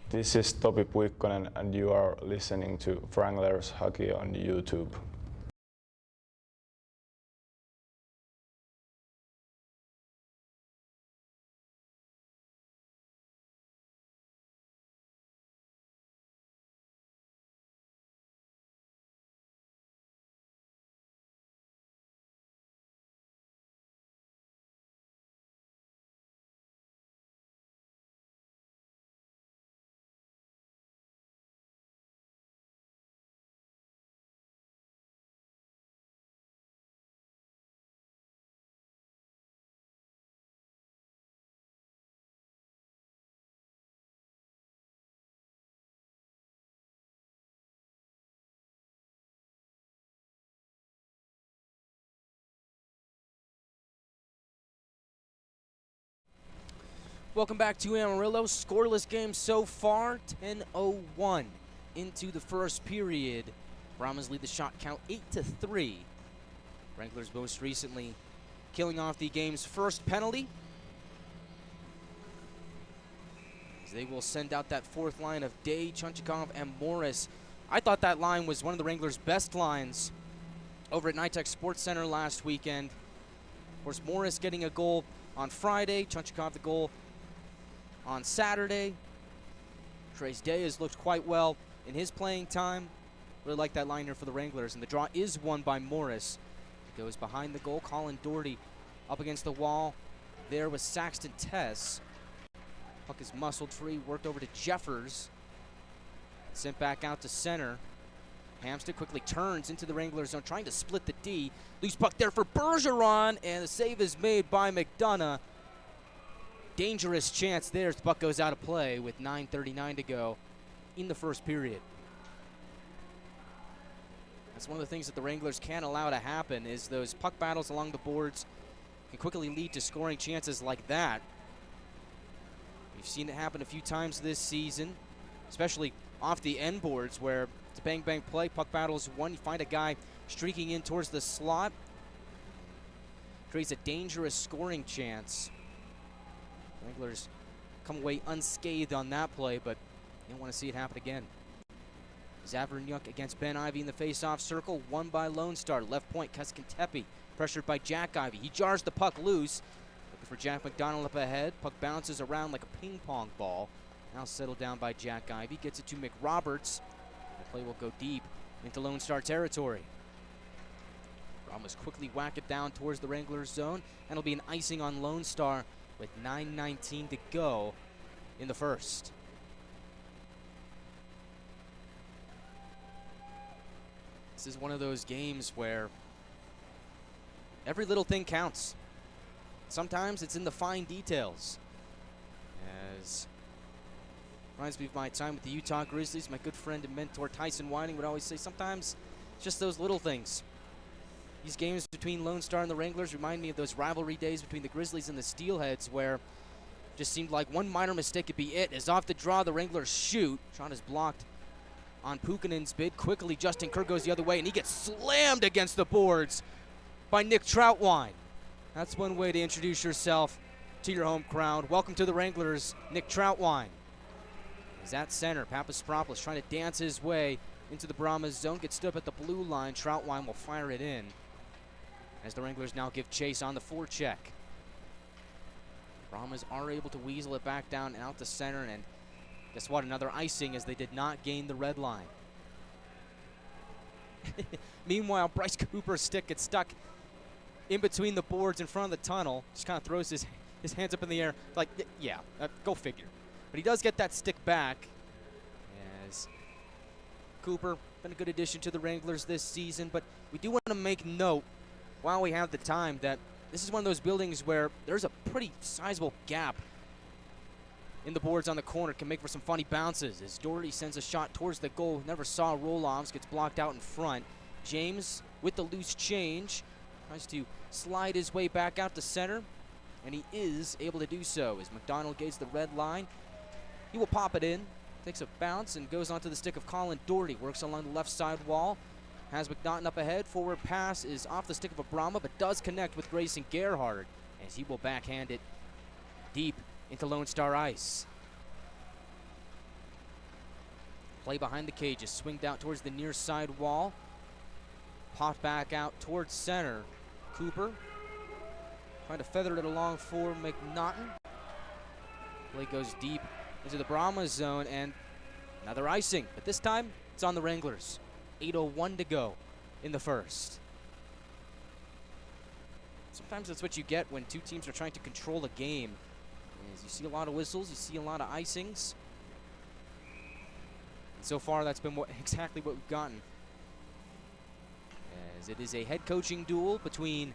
This is Topi Puikkonen, and you are listening to Wranglers Hockey on YouTube. Welcome back to Amarillo. Scoreless game so far, 10:01 into the first period. Brahmas lead the shot count 8-3. Wranglers most recently killing off the game's first penalty, as they will send out that fourth line of Day, Chunchikov, and Morris. I thought that line was one of the Wranglers' best lines over at NYTEX Sports Centre last weekend. Of course, Morris getting a goal on Friday, Chunchikov the goal on Saturday. Trace Day has looked quite well in his playing time. Really like that line here for the Wranglers, and the draw is won by Morris. It goes behind the goal. Colin Doherty up against the wall there with Saxton Tess. Puck is muscled free, worked over to Jeffers. Sent back out to center. Hamsted quickly turns into the Wranglers zone, trying to split the D. Loose puck there for Bergeron, and the save is made by McDonough. Dangerous chance there as the puck goes out of play with 9:39 to go in the first period. That's one of the things that the Wranglers can't allow to happen, is those puck battles along the boards can quickly lead to scoring chances like that. We've seen it happen a few times this season, especially off the end boards where it's a bang-bang play, puck battles one, you find a guy streaking in towards the slot, creates a dangerous scoring chance. Wranglers come away unscathed on that play, but you don't want to see it happen again. Zavernyuk against Ben Ivy in the face-off circle, won by Lone Star. Left point, Keskintepe, pressured by Jack Ivy. He jars the puck loose. Looking for Jack McDonald up ahead. Puck bounces around like a ping-pong ball. Now settled down by Jack Ivy. Gets it to McRoberts. The play will go deep into Lone Star territory. Brahmas quickly whack it down towards the Wranglers zone, and it'll be an icing on Lone Star with 9:19 to go in the first. This is one of those games where every little thing counts. Sometimes it's in the fine details. As reminds me of my time with the Utah Grizzlies, my good friend and mentor Tyson Whiting would always say sometimes it's just those little things. These games between Lone Star and the Wranglers remind me of those rivalry days between the Grizzlies and the Steelheads, where it just seemed like one minor mistake could be it. As off the draw, the Wranglers shoot. Shot is blocked on Pukinen's bid. Quickly, Justin Kerr goes the other way, and he gets slammed against the boards by Nick Troutwine. That's one way to introduce yourself to your home crowd. Welcome to the Wranglers, Nick Troutwine. He's at center. Papaspropoulos trying to dance his way into the Brahmas zone. Gets stood up at the blue line. Troutwine will fire it in, as the Wranglers now give chase on the forecheck. Brahmas are able to weasel it back down and out the center, and guess what? Another icing, as they did not gain the red line. Meanwhile, Bryce Cooper's stick gets stuck in between the boards in front of the tunnel. Just kind of throws his hands up in the air like, yeah, go figure. But he does get that stick back, as Cooper been a good addition to the Wranglers this season. But we do want to make note, while we have the time, that this is one of those buildings where there's a pretty sizable gap in the boards on the corner. Can make for some funny bounces, as Doherty sends a shot towards the goal. Never saw roll-offs, gets blocked out in front. James with the loose change tries to slide his way back out to center, and he is able to do so as McDonald gains the red line. He will pop it in, takes a bounce, and goes onto the stick of Colin Doherty. Works along the left side wall, has McNaughton up ahead. Forward pass is off the stick of a Brahma, but does connect with Grayson Gerhardt, as he will backhand it deep into Lone Star ice. Play behind the cages, swinged out towards the near side wall. Popped back out towards center. Cooper trying to feather it along for McNaughton. Play goes deep into the Brahma zone, and another icing, but this time it's on the Wranglers. 8:01 to go in the first. Sometimes that's what you get when two teams are trying to control a game. Is you see a lot of whistles, you see a lot of icings. And so far that's been exactly what we've gotten. As it is a head coaching duel between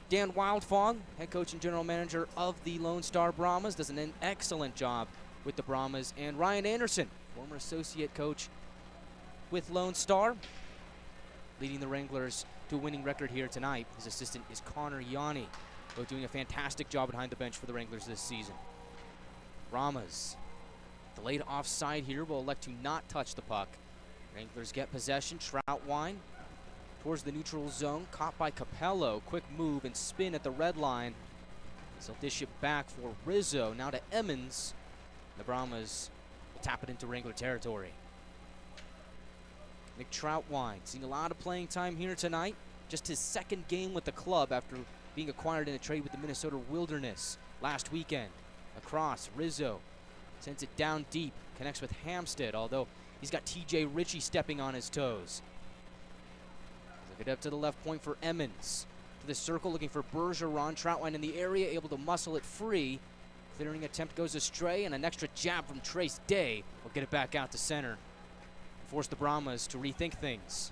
Dan Wildfong, head coach and general manager of the Lone Star Brahmas, does an excellent job with the Brahmas, and Ryan Anderson, former associate coach with Lone Star, leading the Wranglers to a winning record here tonight. His assistant is Connor Yanni, both doing a fantastic job behind the bench for the Wranglers this season. Brahmas, delayed offside here, will elect to not touch the puck. Wranglers get possession. Troutwine towards the neutral zone, caught by Capello. Quick move and spin at the red line. They'll dish it back for Rizzo. Now to Emmons. The Brahmas will tap it into Wrangler territory. Nick Troutwine, seen a lot of playing time here tonight. Just his second game with the club after being acquired in a trade with the Minnesota Wilderness last weekend. Across, Rizzo sends it down deep, connects with Hampstead, although he's got TJ Ritchie stepping on his toes. Look it up to the left point for Emmons. To the circle, looking for Bergeron. Troutwine in the area, able to muscle it free. Clearing attempt goes astray, and an extra jab from Trace Day will get it back out to center. Force the Brahmas to rethink things.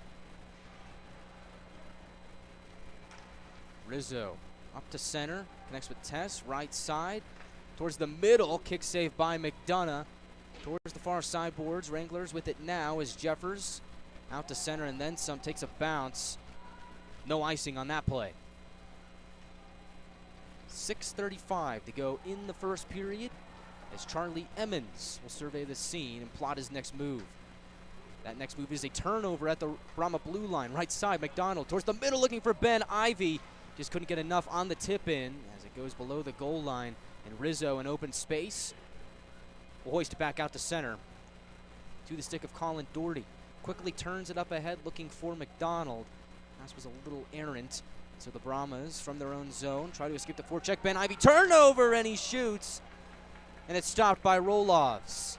Rizzo up to center, connects with Tess, right side. Towards the middle, kick save by McDonough. Towards the far sideboards, Wranglers with it now as Jeffers out to center and then some, takes a bounce. No icing on that play. 6:35 to go in the first period as Charlie Emmons will survey the scene and plot his next move. That next move is a turnover at the Brahma blue line. Right side, McDonald towards the middle looking for Ben Ivy. Just couldn't get enough on the tip in as it goes below the goal line. And Rizzo in open space will hoist it back out to center. To the stick of Colin Doherty. Quickly turns it up ahead looking for McDonald. Pass was a little errant. So the Brahmas from their own zone try to escape the forecheck. Ben Ivy turnover and he shoots. And it's stopped by Rolovs.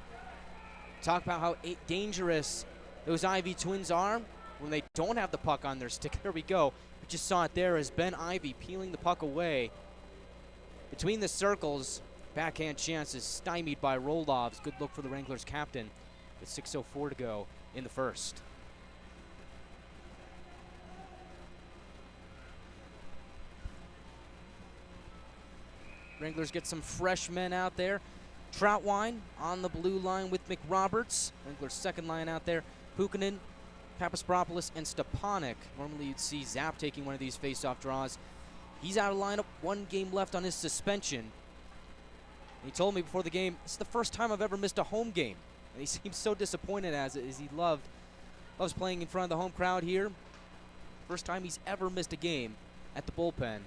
Talk about how dangerous those Ivy twins are when they don't have the puck on their stick. There we go. We just saw it there as Ben Ivy peeling the puck away. Between the circles, backhand chance is stymied by Rolovs. Good look for the Wranglers captain with 6:04 to go in the first. Wranglers get some fresh men out there. Troutwine on the blue line with McRoberts. Wranglers second line out there. Pukinen, Papaspropoulos, and Stepanek. Normally you'd see Zapp taking one of these face-off draws. He's out of lineup, 1 game left on his suspension. And he told me before the game, it's the first time I've ever missed a home game. And he seems so disappointed as he loves playing in front of the home crowd here. First time he's ever missed a game at the bullpen.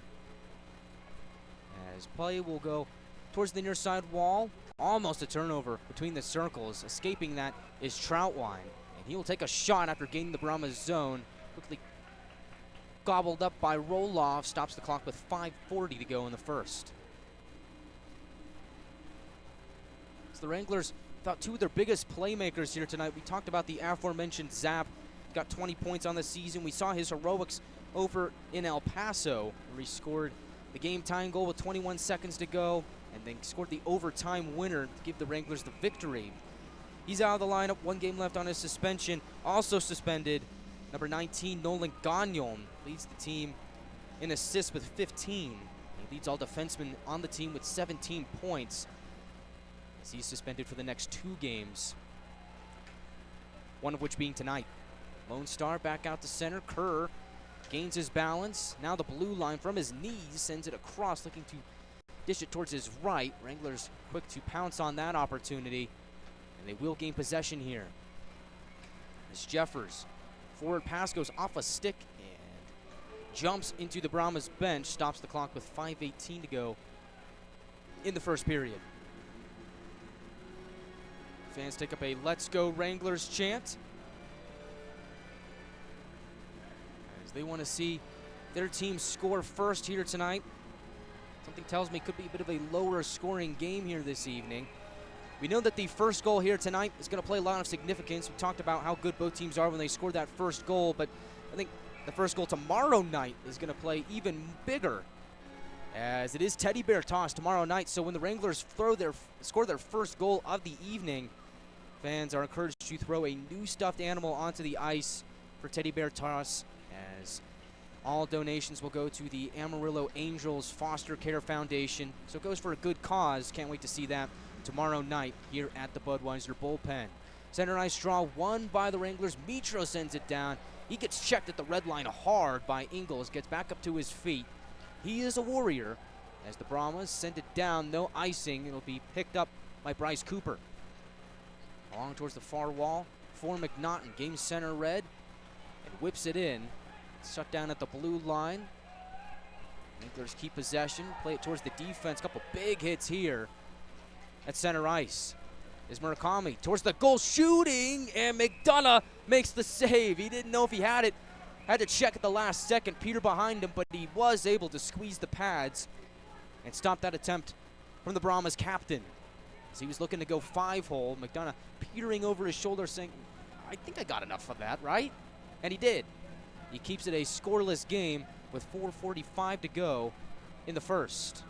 As play will go towards the near side wall. Almost a turnover between the circles. Escaping that is Troutwine. And he will take a shot after gaining the Brahmas zone. Quickly gobbled up by Roloff. Stops the clock with 5:40 to go in the first. So the Wranglers without 2 of their biggest playmakers here tonight. We talked about the aforementioned Zapp. Got 20 points on the season. We saw his heroics over in El Paso, where he scored the game-tying goal with 21 seconds to go, and then scored the overtime winner to give the Wranglers the victory. He's out of the lineup, 1 game left on his suspension. Also suspended, number 19, Nolan Gagnon, leads the team in assists with 15. He leads all defensemen on the team with 17 points, as he's suspended for the next 2 games, one of which being tonight. Lone Star back out to center. Kerr gains his balance. Now the blue line from his knees sends it across, looking to dish it towards his right. Wranglers quick to pounce on that opportunity, and they will gain possession here. As Jeffers, forward pass goes off a stick and jumps into the Brahmas bench, stops the clock with 5:18 to go in the first period. Fans take up a "Let's Go Wranglers" chant, as they want to see their team score first here tonight. Something tells me it could be a bit of a lower scoring game here this evening. We know that the first goal here tonight is going to play a lot of significance. We talked about how good both teams are when they score that first goal, but I think the first goal tomorrow night is going to play even bigger, as it is Teddy Bear toss tomorrow night. So when the Wranglers score their first goal of the evening, fans are encouraged to throw a new stuffed animal onto the ice for Teddy Bear toss, as all donations will go to the Amarillo Angels Foster Care Foundation. So it goes for a good cause. Can't wait to see that tomorrow night here at the Budweiser Bull Pen. Center ice draw won by the Wranglers. Mitro sends it down. He gets checked at the red line hard by Ingles. Gets back up to his feet. He is a warrior, as the Brahmas send it down. No icing. It'll be picked up by Bryce Cooper. Along towards the far wall for McNaughton. Game center red. And whips it in. Shut down at the blue line. Wranglers keep possession. Play it towards the defense. Couple big hits here at center ice. Is Murakami towards the goal, shooting, and McDonough makes the save. He didn't know if he had it. Had to check at the last second. Peter behind him, but he was able to squeeze the pads and stop that attempt from the Brahmas captain. As he was looking to go 5-hole, McDonough petering over his shoulder saying, I think I got enough of that, right? And he did. He keeps it a scoreless game with 4:45 to go in the first.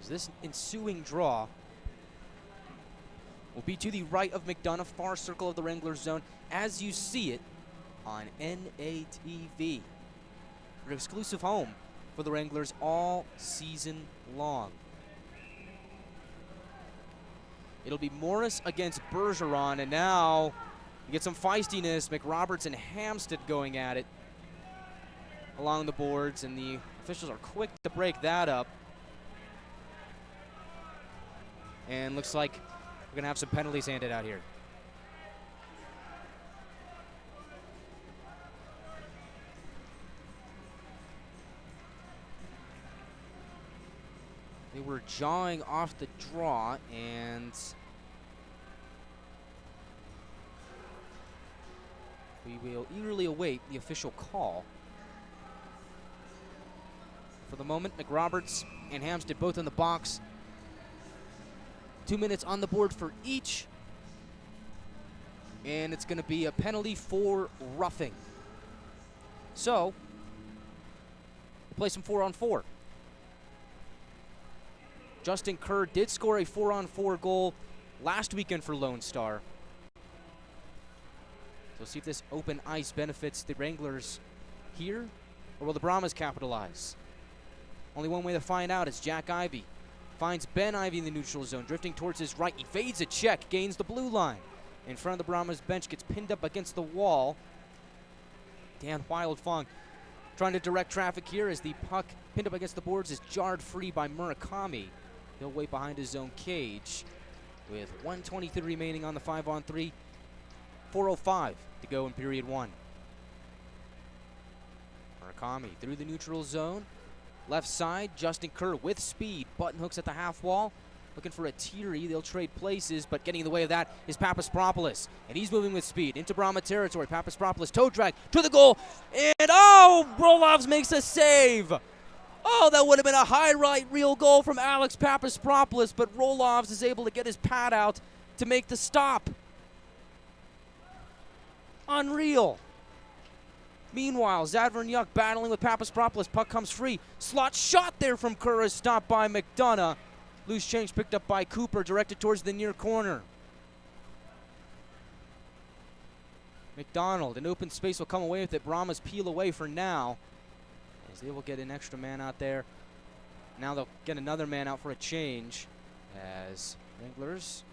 As this ensuing draw will be to the right of McDonough, far circle of the Wranglers zone, as you see it on NATV. Your exclusive home for the Wranglers all season long. It'll be Morris against Bergeron, and now you get some feistiness. McRoberts and Hampstead going at it along the boards, and the officials are quick to break that up. And looks like we're going to have some penalties handed out here. They were jawing off the draw, and we will eagerly await the official call. For the moment, McRoberts and Hampstead both in the box. 2 minutes on the board for each. And it's going to be a penalty for roughing. So, we'll play some 4-on-4. Justin Kerr did score a 4-on-4 goal last weekend for Lone Star. So we'll see if this open ice benefits the Wranglers here, or will the Brahmas capitalize? Only one way to find out is Jack Ivey finds Ben Ivey in the neutral zone, drifting towards his right. He fades a check, gains the blue line. In front of the Brahmas bench, gets pinned up against the wall. Dan Wildfong trying to direct traffic here as the puck pinned up against the boards is jarred free by Murakami. He'll wait behind his own cage with 1:23 remaining on the 5-on-3. 4:05 to go in period one. Murakami through the neutral zone. Left side, Justin Kerr with speed. Button hooks at the half wall. Looking for a teery. They'll trade places, but getting in the way of that is Papaspropoulos. And he's moving with speed into Brahma territory. Papaspropoulos toe drag to the goal. And Rolovs makes a save. Oh, that would have been a highlight reel goal from Alex Papaspropoulos, but Rolovs is able to get his pad out to make the stop. Unreal. Meanwhile, Zadvernyuk battling with Papaspropoulos. Puck comes free. Slot shot there from Kerr is stopped by McDonough. Loose change picked up by Cooper, directed towards the near corner. McDonald, an open space, will come away with it. Brahmas peel away for now, as they will get an extra man out there. Now they'll get another man out for a change, as Wranglers,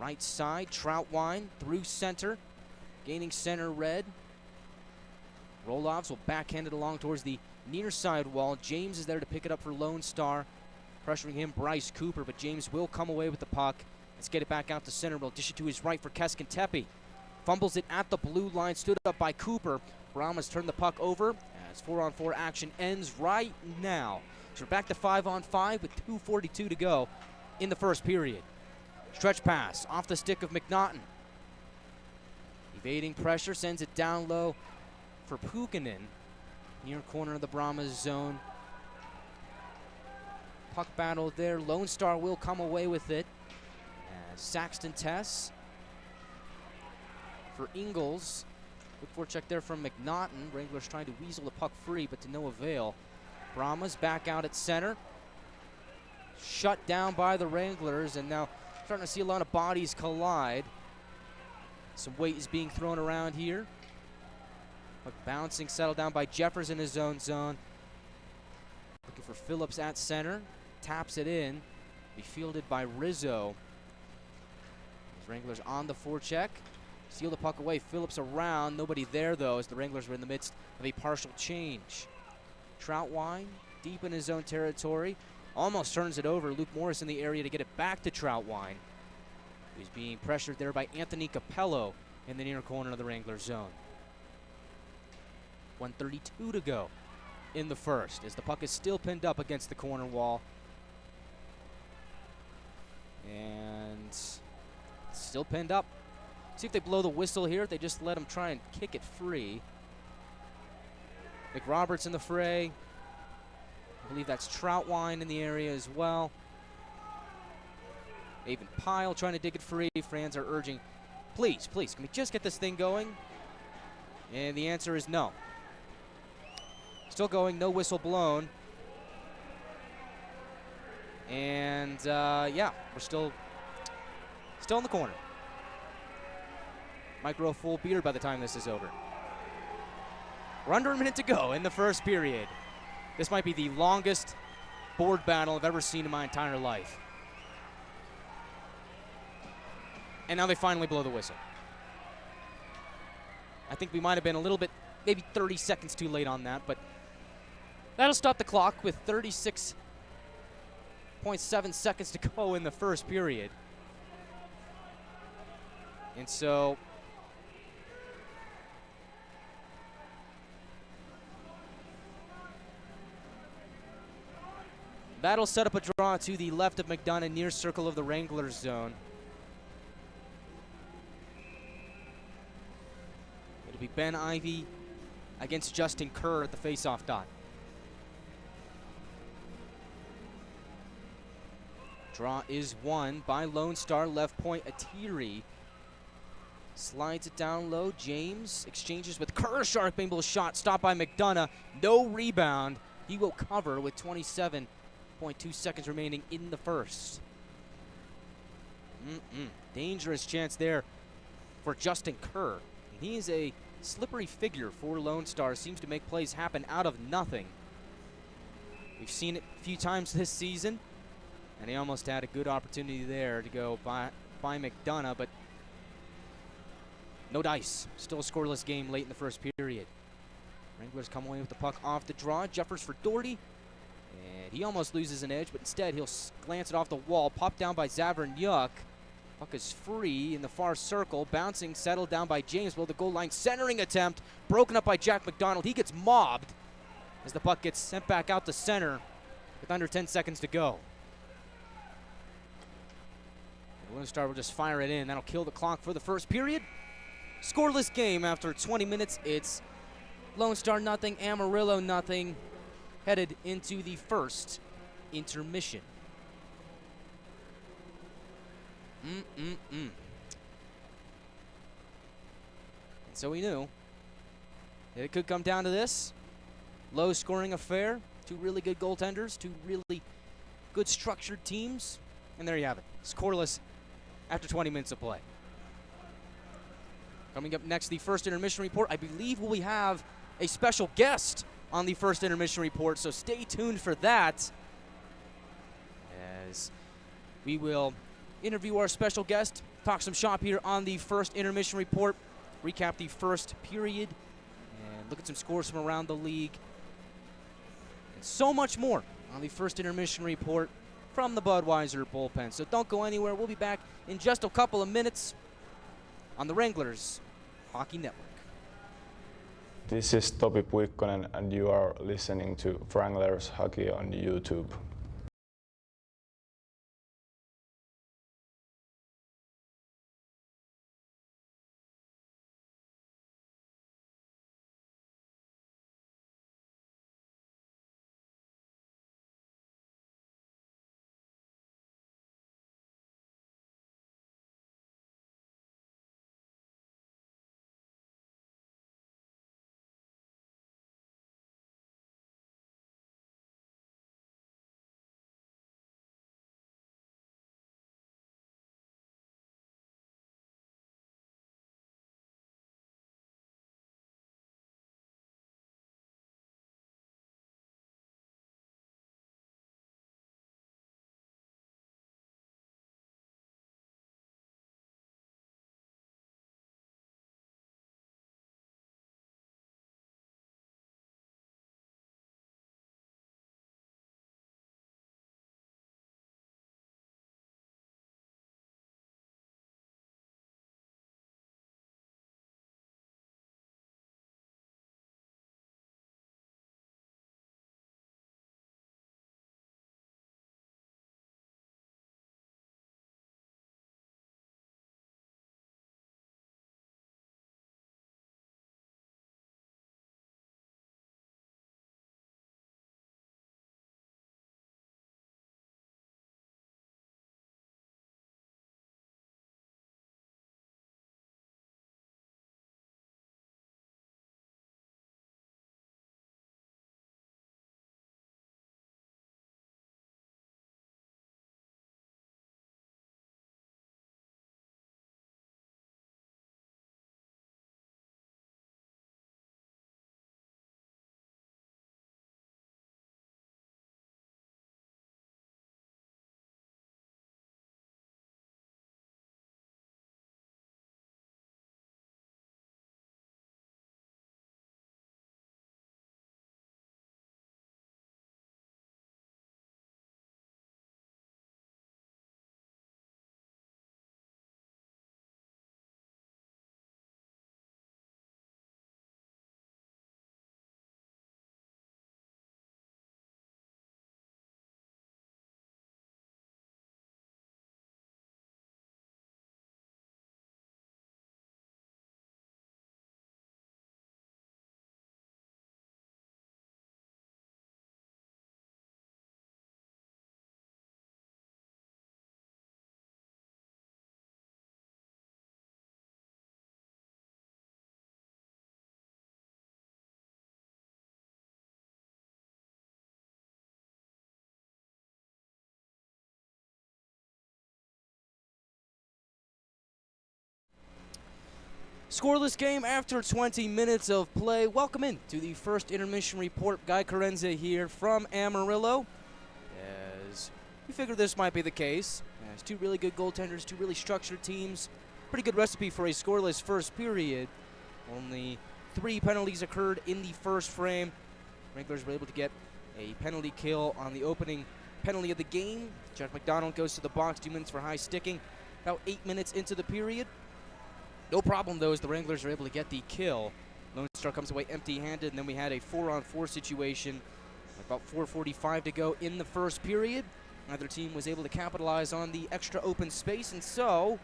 right side, Troutwine through center, gaining center red. Rolovs will backhand it along towards the near side wall. James is there to pick it up for Lone Star. Pressuring him, Bryce Cooper, but James will come away with the puck. Let's get it back out to center. We'll dish it to his right for Keskentepe. Fumbles it at the blue line, stood up by Cooper. Brahmas turned the puck over as 4-on-4 action ends right now. So we're back to 5-on-5 with 2:42 to go in the first period. Stretch pass off the stick of McNaughton. Evading pressure, sends it down low for Pukinen. Near corner of the Brahmas zone. Puck battle there. Lone Star will come away with it. As Saxton Tess for Ingles. Good forecheck there from McNaughton. Wranglers trying to weasel the puck free, but to no avail. Brahmas back out at center. Shut down by the Wranglers, and now starting to see a lot of bodies collide. Some weight is being thrown around here. Puck bouncing, settled down by Jeffers in his own zone. Looking for Phillips at center. Taps it in. Be fielded by Rizzo. As Wranglers on the forecheck. Steal the puck away. Phillips around. Nobody there, though, as the Wranglers were in the midst of a partial change. Troutwine deep in his own territory. Almost turns it over. Luke Morris in the area to get it back to Troutwine. He's being pressured there by Anthony Capello in the near corner of the Wranglers zone. 1:32 to go in the first as the puck is still pinned up against the corner wall. And still pinned up. See if they blow the whistle here. They just let him try and kick it free. McRoberts in the fray. I believe that's Troutwine in the area as well. Avon Pyle trying to dig it free. Fans are urging, please, please, can we just get this thing going? And the answer is no. Still going, no whistle blown. And yeah, we're still in the corner. Might grow a full beard by the time this is over. We're under a minute to go in the first period. This might be the longest board battle I've ever seen in my entire life. And now they finally blow the whistle. I think we might have been a little bit, maybe 30 seconds too late on that, but that'll stop the clock with 36.7 seconds to go in the first period. And so that'll set up a draw to the left of McDonough, near circle of the Wranglers zone. It'll be Ben Ivey against Justin Kerr at the face-off dot. Draw is won by Lone Star. Left point, Atiri slides it down low. James exchanges with Kerr. Sharp angle shot stopped by McDonough. No rebound. He will cover with 27.2 seconds remaining in the first. Dangerous chance there for Justin Kerr. He is a slippery figure for Lone Star. Seems to make plays happen out of nothing. We've seen it a few times this season. And he almost had a good opportunity there to go by McDonough, but no dice. Still a scoreless game late in the first period. Wranglers come away with the puck off the draw. Jeffers for Doherty. And he almost loses an edge, but instead he'll glance it off the wall. Popped down by Zavernyuk. Puck is free in the far circle. Bouncing, settled down by James below the goal line. Centering attempt. Broken up by Jack McDonald. He gets mobbed as the puck gets sent back out to center with under 10 seconds to go. Lone Star will just fire it in. That'll kill the clock for the first period. Scoreless game after 20 minutes. It's Lone Star nothing, Amarillo nothing. Headed into the first intermission. And so we knew that it could come down to this. Low scoring affair. Two really good goaltenders. Two really good structured teams. And there you have it. Scoreless after 20 minutes of play. Coming up next, the first intermission report. I believe we have a special guest on the first intermission report, so stay tuned for that, as we will interview our special guest, talk some shop here on the first intermission report, recap the first period, and look at some scores from around the league, and so much more on the first intermission report from the Budweiser Bull Pen. So don't go anywhere. We'll be back in just a couple of minutes on the Wranglers Hockey Network. This is Topi Puikkonen and you are listening to Wranglers Hockey on YouTube. Scoreless game after 20 minutes of play. Welcome in to the first intermission report. Guy Chiarenza here from Amarillo. As we figured this might be the case. As two really good goaltenders, two really structured teams. Pretty good recipe for a scoreless first period. Only 3 penalties occurred in the first frame. Wranglers were able to get a penalty kill on the opening penalty of the game. Jack McDonald goes to the box, 2 minutes for high sticking. About 8 minutes into the period. No problem, though, as the Wranglers are able to get the kill. Lone Star comes away empty-handed, and then we had a 4-on-4 situation. About 4:45 to go in the first period. Neither team was able to capitalize on the extra open space, and so,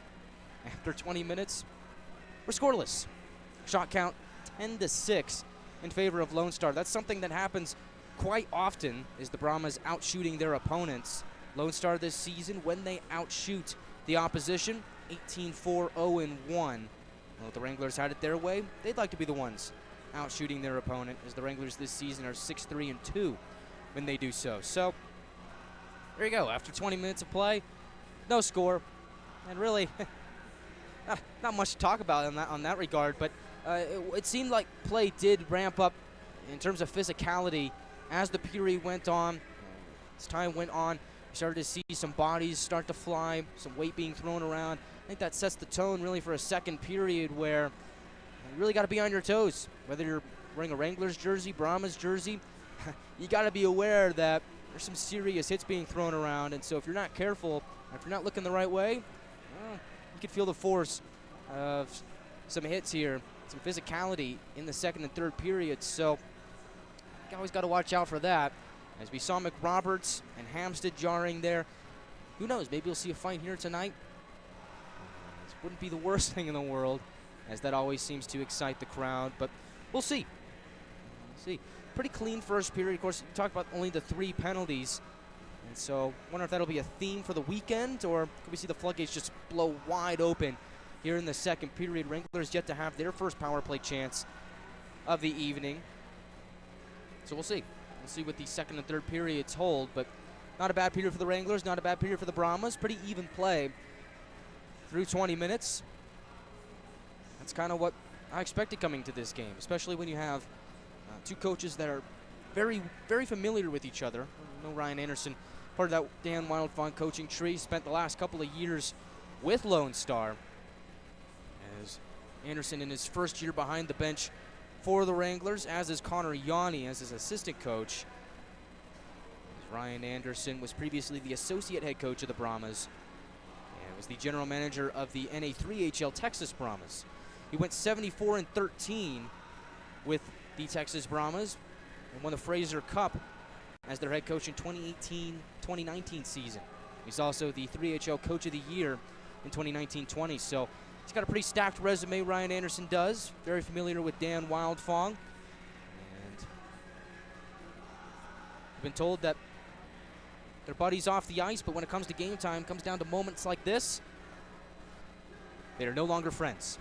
after 20 minutes, we're scoreless. Shot count 10-6 in favor of Lone Star. That's something that happens quite often, is the Brahmas outshooting their opponents. Lone Star this season, when they outshoot the opposition, 18-4-0-1. Well, if the Wranglers had it their way, they'd like to be the ones outshooting their opponent, as the Wranglers this season are 6-3-2 when they do so. So, there you go. After 20 minutes of play, no score, and really not much to talk about on that regard, but it seemed like play did ramp up in terms of physicality as the period went on. As time went on, we started to see some bodies start to fly, some weight being thrown around. I think that sets the tone really for a second period where you really got to be on your toes. Whether you're wearing a Wranglers jersey, Brahmas jersey, you got to be aware that there's some serious hits being thrown around. And so if you're not careful, if you're not looking the right way, you could feel the force of some hits here, some physicality in the second and third periods. So you always got to watch out for that. As we saw McRoberts and Hamstead jarring there, who knows, maybe you'll see a fight here tonight. This wouldn't be the worst thing in the world, as that always seems to excite the crowd, but we'll see. Pretty clean first period. Of course, you talked about only the 3 penalties, and so I wonder if that'll be a theme for the weekend, or could we see the floodgates just blow wide open here in the second period. Wranglers yet to have their first power play chance of the evening, so we'll see. We'll see what the second and third periods hold, but not a bad period for the Wranglers, not a bad period for the Brahmas. Pretty even play through 20 minutes. That's kind of what I expected coming to this game, especially when you have two coaches that are very, very familiar with each other. I know Ryan Anderson, part of that Dan Wildfont coaching tree, spent the last couple of years with Lone Star. As Anderson in his first year behind the bench for the Wranglers, as is Connor Yanni as his assistant coach. As Ryan Anderson was previously the associate head coach of the Brahmas and was the general manager of the NA3HL Texas Brahmas. He went 74-13 with the Texas Brahmas and won the Fraser Cup as their head coach in 2018-2019 season. He's also the 3HL Coach of the Year in 2019-20, so he's got a pretty stacked resume, Ryan Anderson does. Very familiar with Dan Wildfong. And I've been told that their buddies off the ice, but when it comes to game time, comes down to moments like this, they are no longer friends.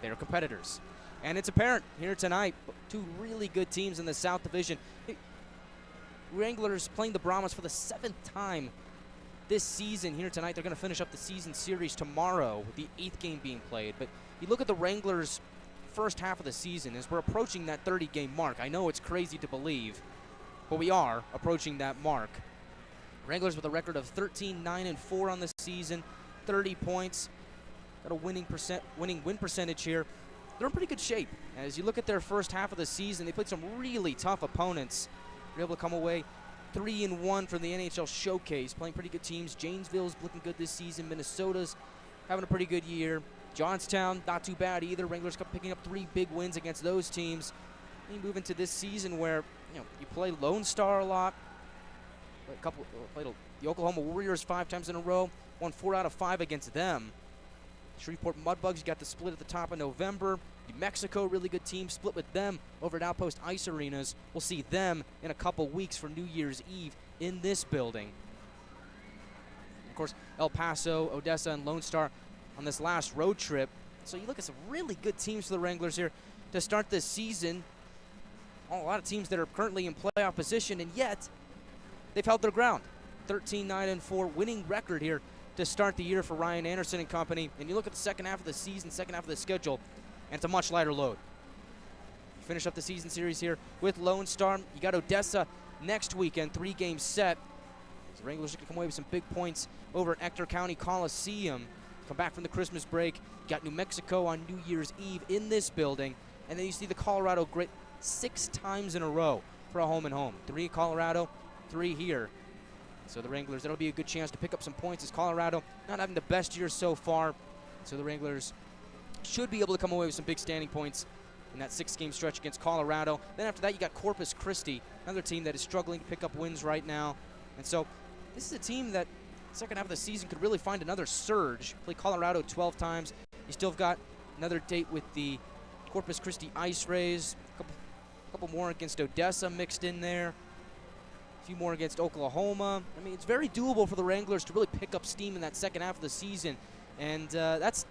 They are competitors. And it's apparent here tonight, 2 really good teams in the South Division. Wranglers playing the Brahmas for the 7th time this season here tonight. They're going to finish up the season series tomorrow with the 8th game being played. But you look at the Wranglers' first half of the season as we're approaching that 30-game mark. I know it's crazy to believe, but we are approaching that mark. Wranglers with a record of 13-9-4 on the season, 30 points, got a winning win percentage here. They're in pretty good shape. As you look at their first half of the season, they played some really tough opponents. They're able to come away 3-1 from the NHL Showcase, playing pretty good teams. Janesville's looking good this season. Minnesota's having a pretty good year. Johnstown, not too bad either. Wranglers picking up 3 big wins against those teams. And you move into this season where you play Lone Star a lot. Played the Oklahoma Warriors 5 times in a row. Won 4 out of 5 against them. Shreveport Mudbugs, you got the split at the top of November. New Mexico, really good team, split with them over at Outpost Ice Arenas. We'll see them in a couple weeks for New Year's Eve in this building. Of course, El Paso, Odessa, and Lone Star on this last road trip. So you look at some really good teams for the Wranglers here to start this season. A lot of teams that are currently in playoff position, and yet they've held their ground. 13-9-4 winning record here to start the year for Ryan Anderson and company. And you look at the second half of the season, second half of the schedule, and it's a much lighter load. You finish up the season series here with Lone Star. You got Odessa next weekend, 3-game set. The Wranglers can come away with some big points over at Ector County Coliseum. Come back from the Christmas break. You got New Mexico on New Year's Eve in this building. And then you see the Colorado Grit 6 times in a row for a home and home. 3 at Colorado, 3 here. So the Wranglers, that'll be a good chance to pick up some points as Colorado not having the best year so far. So the Wranglers should be able to come away with some big standing points in that 6-game stretch against Colorado. Then after that, you got Corpus Christi, another team that is struggling to pick up wins right now. And so this is a team that second half of the season could really find another surge. Play Colorado 12 times. You still have got another date with the Corpus Christi Ice Rays. A couple more against Odessa mixed in there. A few more against Oklahoma. I mean, it's very doable for the Wranglers to really pick up steam in that second half of the season. And that's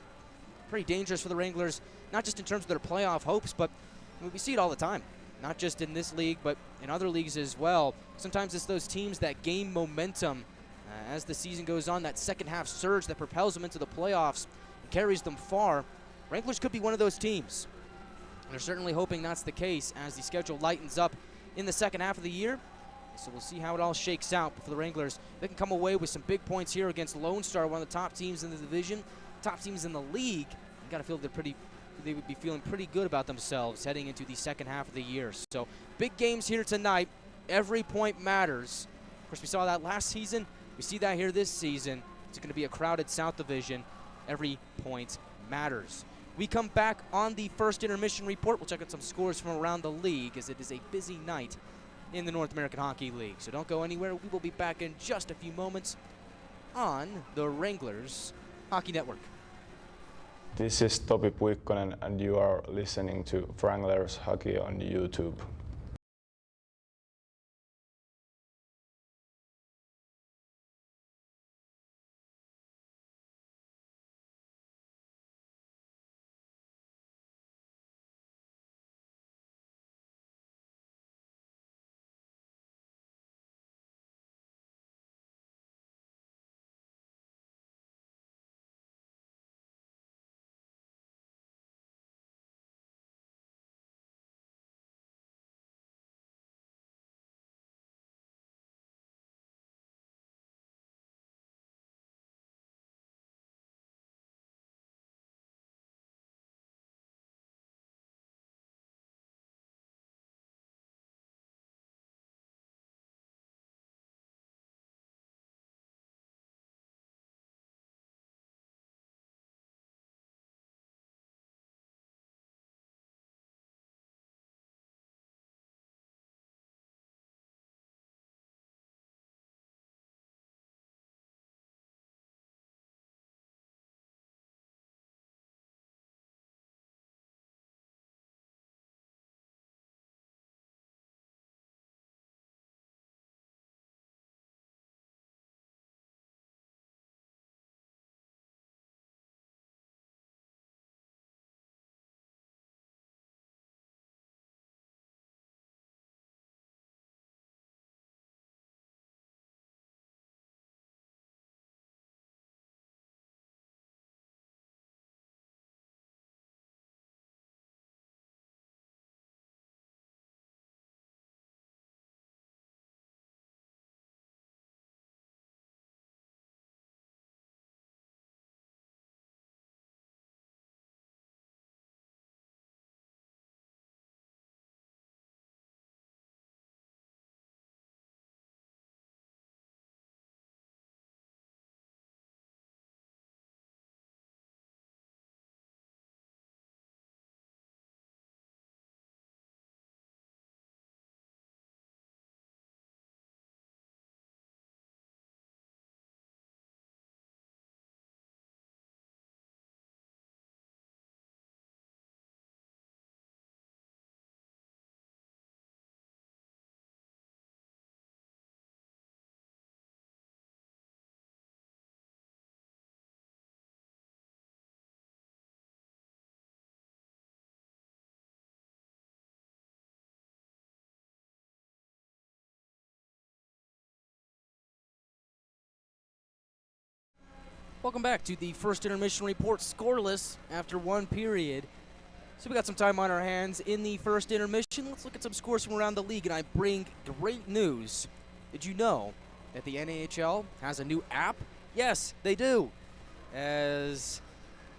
pretty dangerous for the Wranglers, not just in terms of their playoff hopes, but I mean, we see it all the time. Not just in this league, but in other leagues as well. Sometimes it's those teams that gain momentum as the season goes on, that second half surge that propels them into the playoffs and carries them far. Wranglers could be one of those teams. And they're certainly hoping that's the case as the schedule lightens up in the second half of the year. So we'll see how it all shakes out. But for the Wranglers, they can come away with some big points here against Lone Star, one of the top teams in the division, top teams in the league. You got to feel they would be feeling pretty good about themselves heading into the second half of the year. So big games here tonight. Every point matters. Of course, we saw that last season. We see that here this season. It's going to be a crowded South Division. Every point matters. We come back on the first intermission report. We'll check out some scores from around the league as it is a busy night in the North American Hockey League. So don't go anywhere. We will be back in just a few moments on the Wranglers Hockey Network. This is Topi Puikkonen and you are listening to Wranglers Hockey on YouTube. Welcome back to the first intermission report, scoreless after one period. So we got some time on our hands in the first intermission. Let's look at some scores from around the league, and I bring great news. Did you know that the NHL has a new app? Yes, they do. As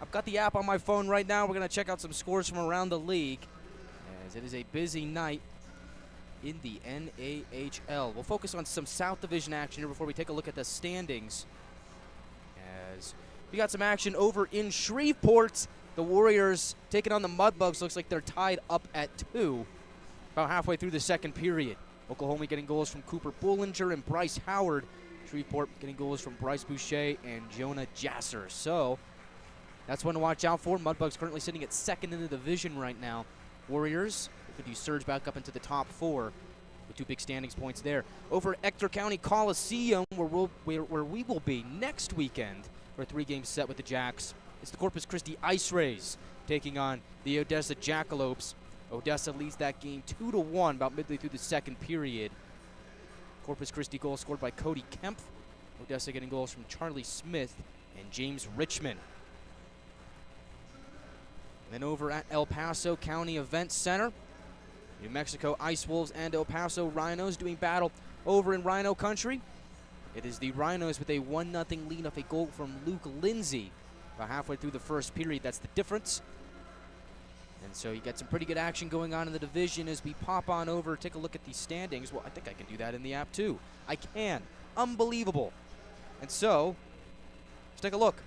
I've got the app on my phone right now, we're going to check out some scores from around the league, as it is a busy night in the NAHL. We'll focus on some South Division action here before we take a look at the standings. As we got some action over in Shreveport. The Warriors taking on the Mudbugs. Looks like they're tied up at 2 about halfway through the second period. Oklahoma getting goals from Cooper Bullinger and Bryce Howard. Shreveport getting goals from Bryce Boucher and Jonah Jasser. So that's one to watch out for. Mudbugs currently sitting at second in the division right now. Warriors could you surge back up into the top 4 with 2 big standings points there. Over at Ector County Coliseum, where we will be next weekend for a 3-game set with the Jacks. It's the Corpus Christi Ice Rays taking on the Odessa Jackalopes. Odessa leads that game 2-1 about midway through the second period. Corpus Christi goal scored by Cody Kemp. Odessa getting goals from Charlie Smith and James Richmond. And then over at El Paso County Event Center, New Mexico Ice Wolves and El Paso Rhinos doing battle over in Rhino Country. It is the Rhinos with a 1-0 lead off a goal from Luke Lindsay. About halfway through the first period, that's the difference. And so you get some pretty good action going on in the division as we pop on over, take a look at the standings. Well, I think I can do that in the app too. I can. Unbelievable. And so, let's take a look.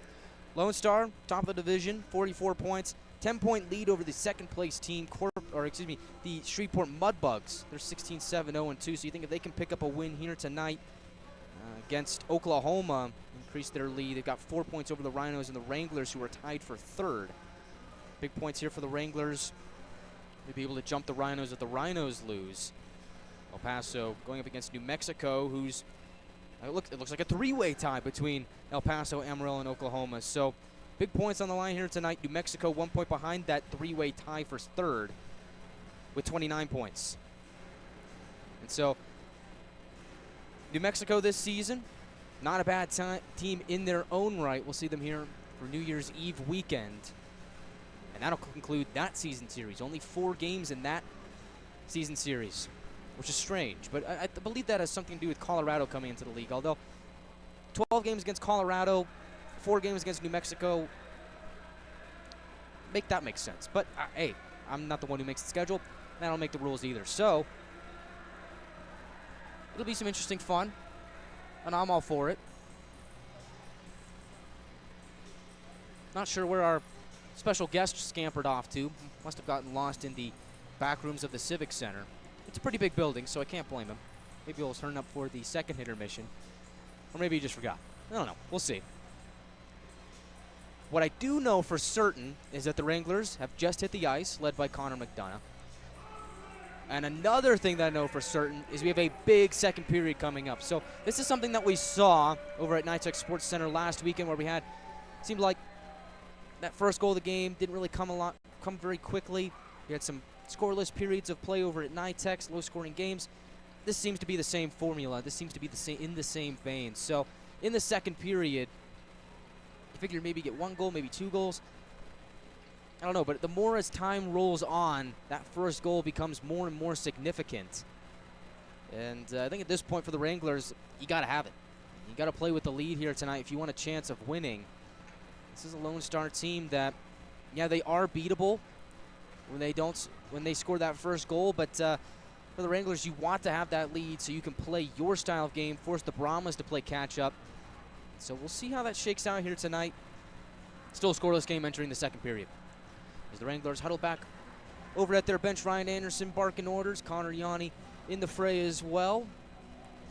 Lone Star, top of the division, 44 points. 10-point lead over the second-place team, the Shreveport Mudbugs. They're 16-7-0-2, so you think if they can pick up a win here tonight against Oklahoma, increase their lead. They've got 4 points over the Rhinos and the Wranglers, who are tied for 3rd. Big points here for the Wranglers. They'll be able to jump the Rhinos if the Rhinos lose. El Paso going up against New Mexico, who's it looks like a 3-way tie between El Paso, Amarillo, and Oklahoma. So big points on the line here tonight. New Mexico 1 point behind that 3-way tie for 3rd with 29 points. And so New Mexico this season, not a bad team in their own right. We'll see them here for New Year's Eve weekend. And that'll conclude that season series. Only 4 games in that season series, which is strange. But I believe that has something to do with Colorado coming into the league. Although 12 games against Colorado, 4 games against New Mexico, that makes sense. But hey, I'm not the one who makes the schedule, and I don't make the rules either. So it'll be some interesting fun, and I'm all for it. Not sure where our special guest scampered off to. Must have gotten lost in the back rooms of the Civic Center. It's a pretty big building, so I can't blame him. Maybe he'll turn up for the second intermission. Or maybe he just forgot. I don't know. We'll see. What I do know for certain is that the Wranglers have just hit the ice, led by Connor McDonough. And another thing that I know for certain is we have a big second period coming up. So this is something that we saw over at NYTEX Sports Centre last weekend, where we had, seemed like that first goal of the game didn't really come very quickly. We had some scoreless periods of play over at NYTEX, low-scoring games. This seems to be the same formula. This seems to be in the same vein. So in the second period, you figure maybe get 1 goal, maybe 2 goals. I don't know, but the more as time rolls on, that first goal becomes more and more significant. And I think at this point for the Wranglers, you got to have it. You got to play with the lead here tonight if you want a chance of winning. This is a Lone Star team that, yeah, they are beatable when they score that first goal, but for the Wranglers, you want to have that lead so you can play your style of game, force the Brahmas to play catch-up. So we'll see how that shakes out here tonight. Still a scoreless game entering the second period. As the Wranglers huddle back over at their bench, Ryan Anderson barking orders, Connor Yanni in the fray as well.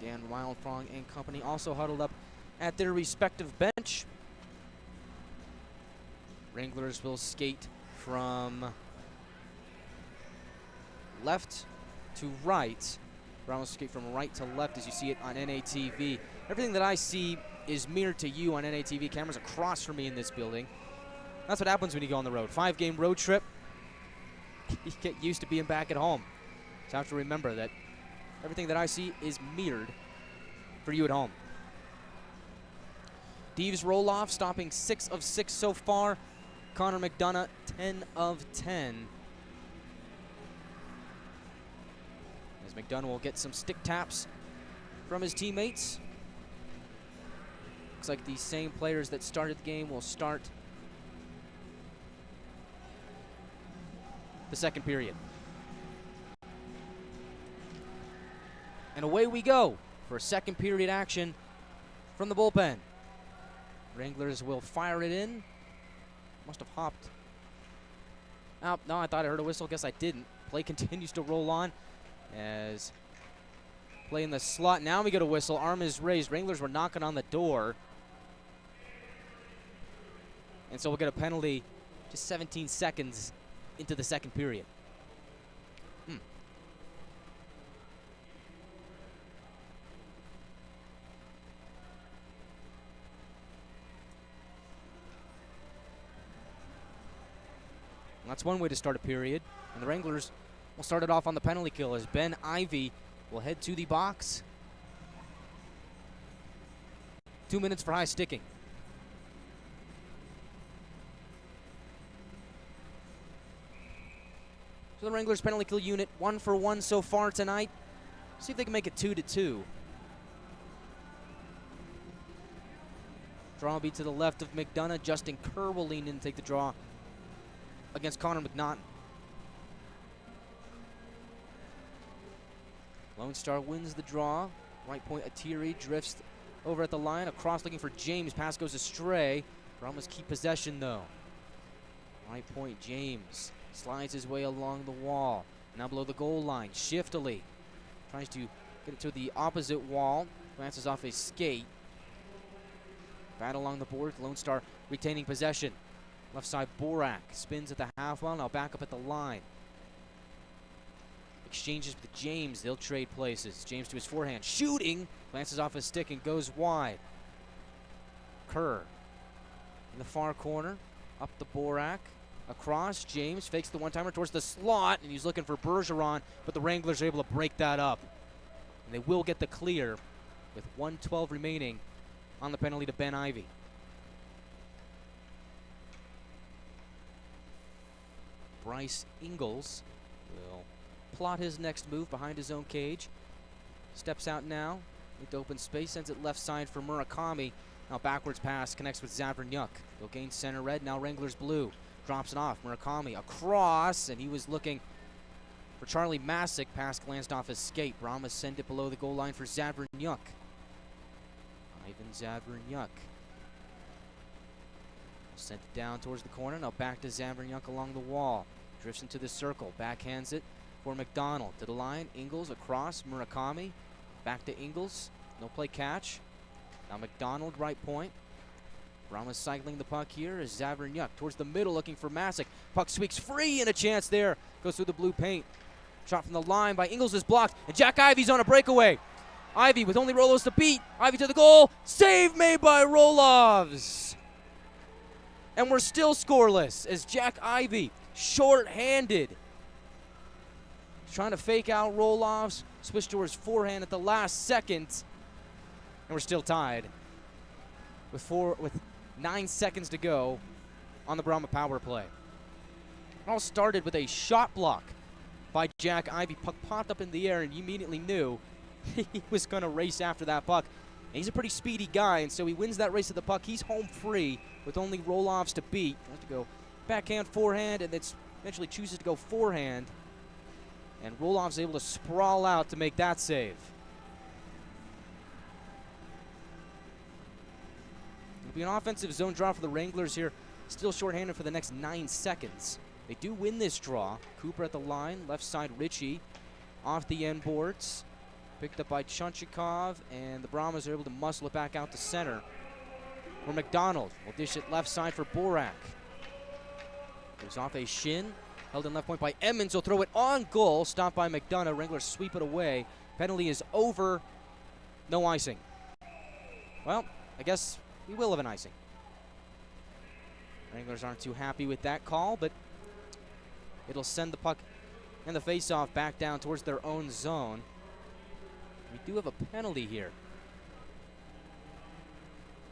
Dan Wildfrong and company also huddled up at their respective bench. Wranglers will skate from left to right. Brahmas skate from right to left as you see it on NATV. Everything that I see is mirrored to you on NATV. Cameras across from me in this building. That's what happens when you go on the road. 5-game road trip. You get used to being back at home. So I have to remember that everything that I see is mirrored for you at home. Deves roll-off, stopping 6 of 6 so far. Connor McDonough, 10 of 10. As McDonough will get some stick taps from his teammates. Looks like the same players that started the game will start the second period. And away we go for second period action from the bullpen. Wranglers will fire it in. Must have hopped. Oh, no, I thought I heard a whistle. Guess I didn't. Play continues to roll on as play in the slot. Now we get a whistle. Arm is raised. Wranglers were knocking on the door. And so we'll get a penalty just 17 seconds into the second period. That's one way to start a period. And the Wranglers will start it off on the penalty kill as Ben Ivy will head to the box. 2 minutes for high sticking. So the Wranglers penalty kill unit 1 for 1 so far tonight. See if they can make it 2-2. Draw will be to the left of McDonough. Justin Kerr will lean in and take the draw against Connor McNaughton. Lone Star wins the draw. Right point, Atiri drifts over at the line. Across looking for James. Pass goes astray. Brahmas keep possession though. Right point, James slides his way along the wall. Now below the goal line, shiftily. Tries to get it to the opposite wall. Glances off his skate. Bat along the board. Lone Star retaining possession. Left side, Borak spins at the half wall, now back up at the line. Exchanges with James, they'll trade places. James to his forehand, shooting, glances off his stick and goes wide. Kerr in the far corner, up the Borak, across, James fakes the one-timer towards the slot, and he's looking for Bergeron, but the Wranglers are able to break that up. And they will get the clear with 1:12 remaining on the penalty to Ben Ivy. Bryce Ingles will plot his next move behind his own cage. Steps out now into open space, sends it left side for Murakami. Now backwards pass connects with Zavernyuk. They'll gain center red, now Wranglers blue. Drops it off, Murakami across, and he was looking for Charlie Masick. Pass glanced off his skate. Brahmas send it below the goal line for Zavernyuk. Ivan Zavernyuk. Sent it down towards the corner. Now back to Zavernyuk along the wall. Drifts into the circle. Backhands it for McDonald. To the line. Ingles across. Murakami. Back to Ingles. No play catch. Now McDonald right point. Brahmas cycling the puck here as Zavernyuk towards the middle looking for Masick. Puck sweeps free and a chance there. Goes through the blue paint. Shot from the line by Ingles is blocked. And Jack Ivy's on a breakaway. Ivy with only Rolos to beat. Ivy to the goal. Save made by Rolovs. And we're still scoreless as Jack Ivy, short-handed, trying to fake out roll-offs, switch to his forehand at the last second, and we're still tied with 9 seconds to go on the Brahma power play. It all started with a shot block by Jack Ivy. Puck popped up in the air, and you immediately knew he was going to race after that puck. And he's a pretty speedy guy, and so he wins that race to the puck. He's home free with only roll-offs to beat. Tries to go backhand, forehand, and then eventually chooses to go forehand. And Roloff's able to sprawl out to make that save. It'll be an offensive zone draw for the Wranglers here. Still shorthanded for the next 9 seconds. They do win this draw. Cooper at the line, left side Ritchie off the end boards. Picked up by Chunchikov, and the Brahmas are able to muscle it back out to center. Where McDonald will dish it left side for Borak. Goes off a shin, held in left point by Emmons. Will throw it on goal, stopped by McDonough. Wranglers sweep it away. Penalty is over. No icing. Well, I guess we will have an icing. Wranglers aren't too happy with that call, but it'll send the puck and the face-off back down towards their own zone. We do have a penalty here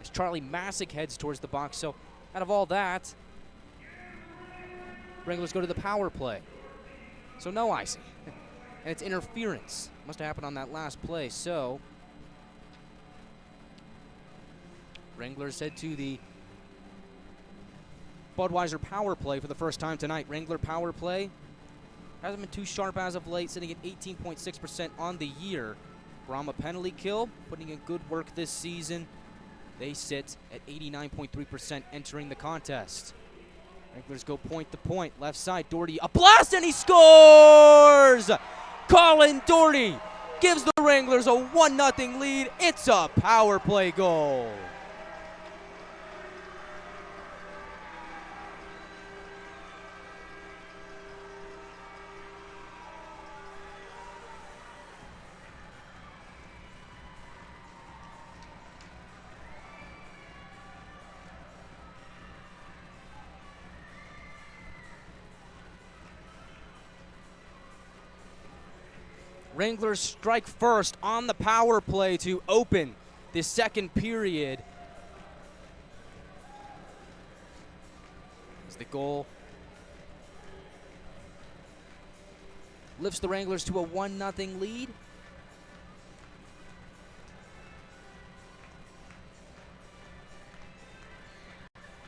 as Charlie Masick heads towards the box. So out of all that, Wranglers go to the power play. So no icing. And it's interference. Must have happened on that last play. So Wranglers head to the Budweiser power play for the first time tonight. Wrangler power play hasn't been too sharp as of late, sitting at 18.6% on the year. Brahma penalty kill, putting in good work this season. They sit at 89.3% entering the contest. Wranglers go point to point, left side, Doherty, a blast, and he scores! Colin Doherty gives the Wranglers a 1-0 lead. It's a power play goal. Wranglers strike first on the power play to open the second period. As the goal lifts the Wranglers to a 1-0 lead.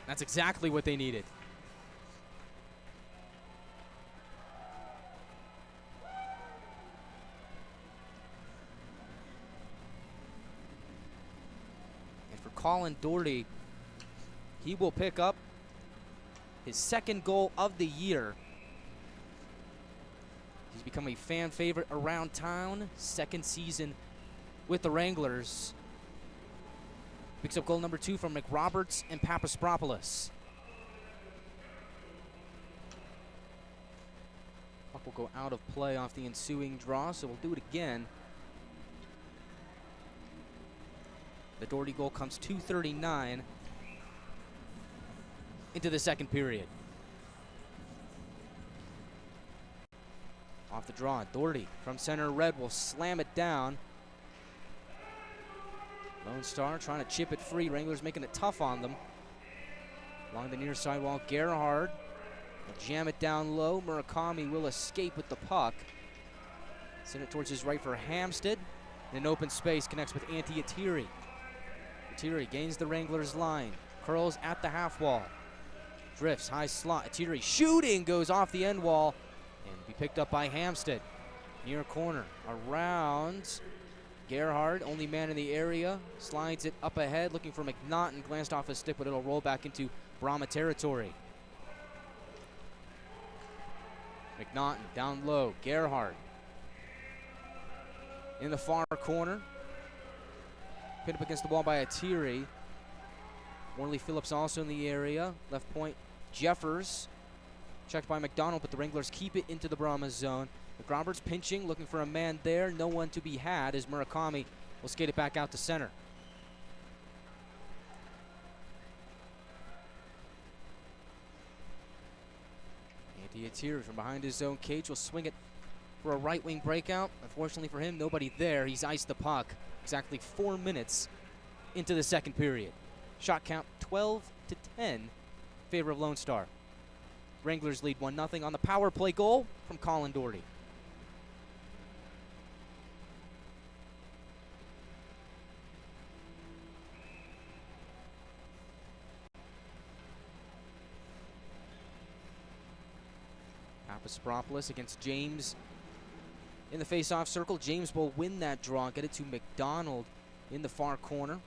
That's exactly what they needed. Colin Doherty, he will pick up his second goal of the year. He's become a fan favorite around town, second season with the Wranglers. Picks up goal number 2 from McRoberts and Papaspropoulos. Puck will go out of play off the ensuing draw, so we'll do it again. The Doherty goal comes 2:39 into the second period. Off the draw, Doherty from center red will slam it down. Lone Star trying to chip it free. Wranglers making it tough on them. Along the near sidewall, Gerhard will jam it down low. Murakami will escape with the puck. Send it towards his right for Hamstead. In an open space, connects with Antti Atiri. Atiri gains the Wranglers line, curls at the half wall, drifts high slot. Atiri shooting, goes off the end wall and be picked up by Hamstead. Near corner, around Gerhard, only man in the area, slides it up ahead, looking for McNaughton, glanced off his stick, but it'll roll back into Brahma territory. McNaughton down low, Gerhard in the far corner. Pinned up against the wall by Atiri. Morley Phillips also in the area. Left point, Jeffers. Checked by McDonald, but the Wranglers keep it into the Brahmas zone. McRoberts pinching, looking for a man there. No one to be had as Murakami will skate it back out to center. Antti Atiri from behind his own cage will swing it for a right wing breakout. Unfortunately for him, nobody there. He's iced the puck. Exactly 4 minutes into the second period. Shot count 12-10 in favor of Lone Star. Wranglers lead 1-0 on the power play goal from Colin Doherty. Papaspropoulos against James in the face-off circle. James will win that draw, get it to McDonald in the far corner.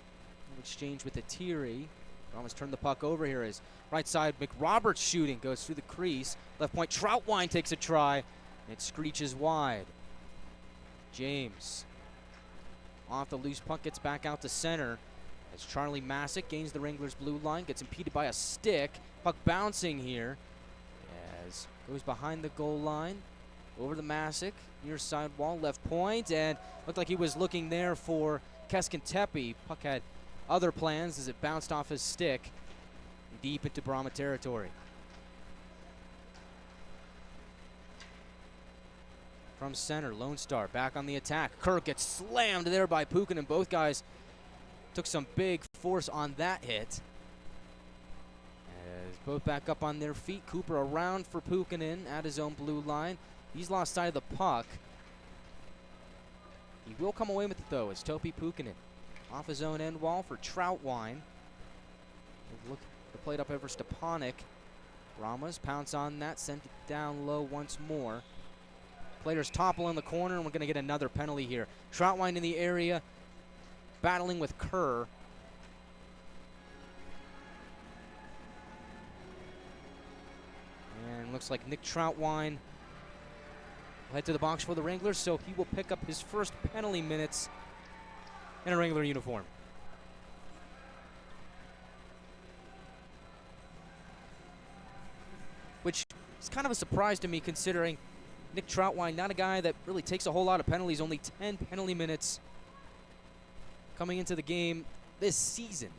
Exchange with Atiri. Almost turned the puck over here as right side McRoberts shooting, goes through the crease. Left point, Troutwine takes a try, and it screeches wide. James off the loose puck, gets back out to center as Charlie Masick gains the Wranglers blue line, gets impeded by a stick. Puck bouncing here as goes behind the goal line. Over the Masick, near side wall, left point, and looked like he was looking there for Keskintepi. Puck had other plans as it bounced off his stick deep into Brahma territory. From center, Lone Star back on the attack. Kirk gets slammed there by Pukin, and both guys took some big force on that hit. As Both back up on their feet. Cooper around for Puukkonen at his own blue line. He's lost sight of the puck. He will come away with it, though, as Topi Puukkonen off his own end wall for Troutwine. Look, the plate up over Stepanek. Brahmas pounce on that, sent it down low once more. Players topple in the corner, and we're going to get another penalty here. Troutwine in the area, battling with Kerr. And looks like Nick Troutwine will head to the box for the Wranglers, so he will pick up his first penalty minutes in a Wrangler uniform. Which is kind of a surprise to me, considering Nick Troutwine, not a guy that really takes a whole lot of penalties, only 10 penalty minutes coming into the game this season.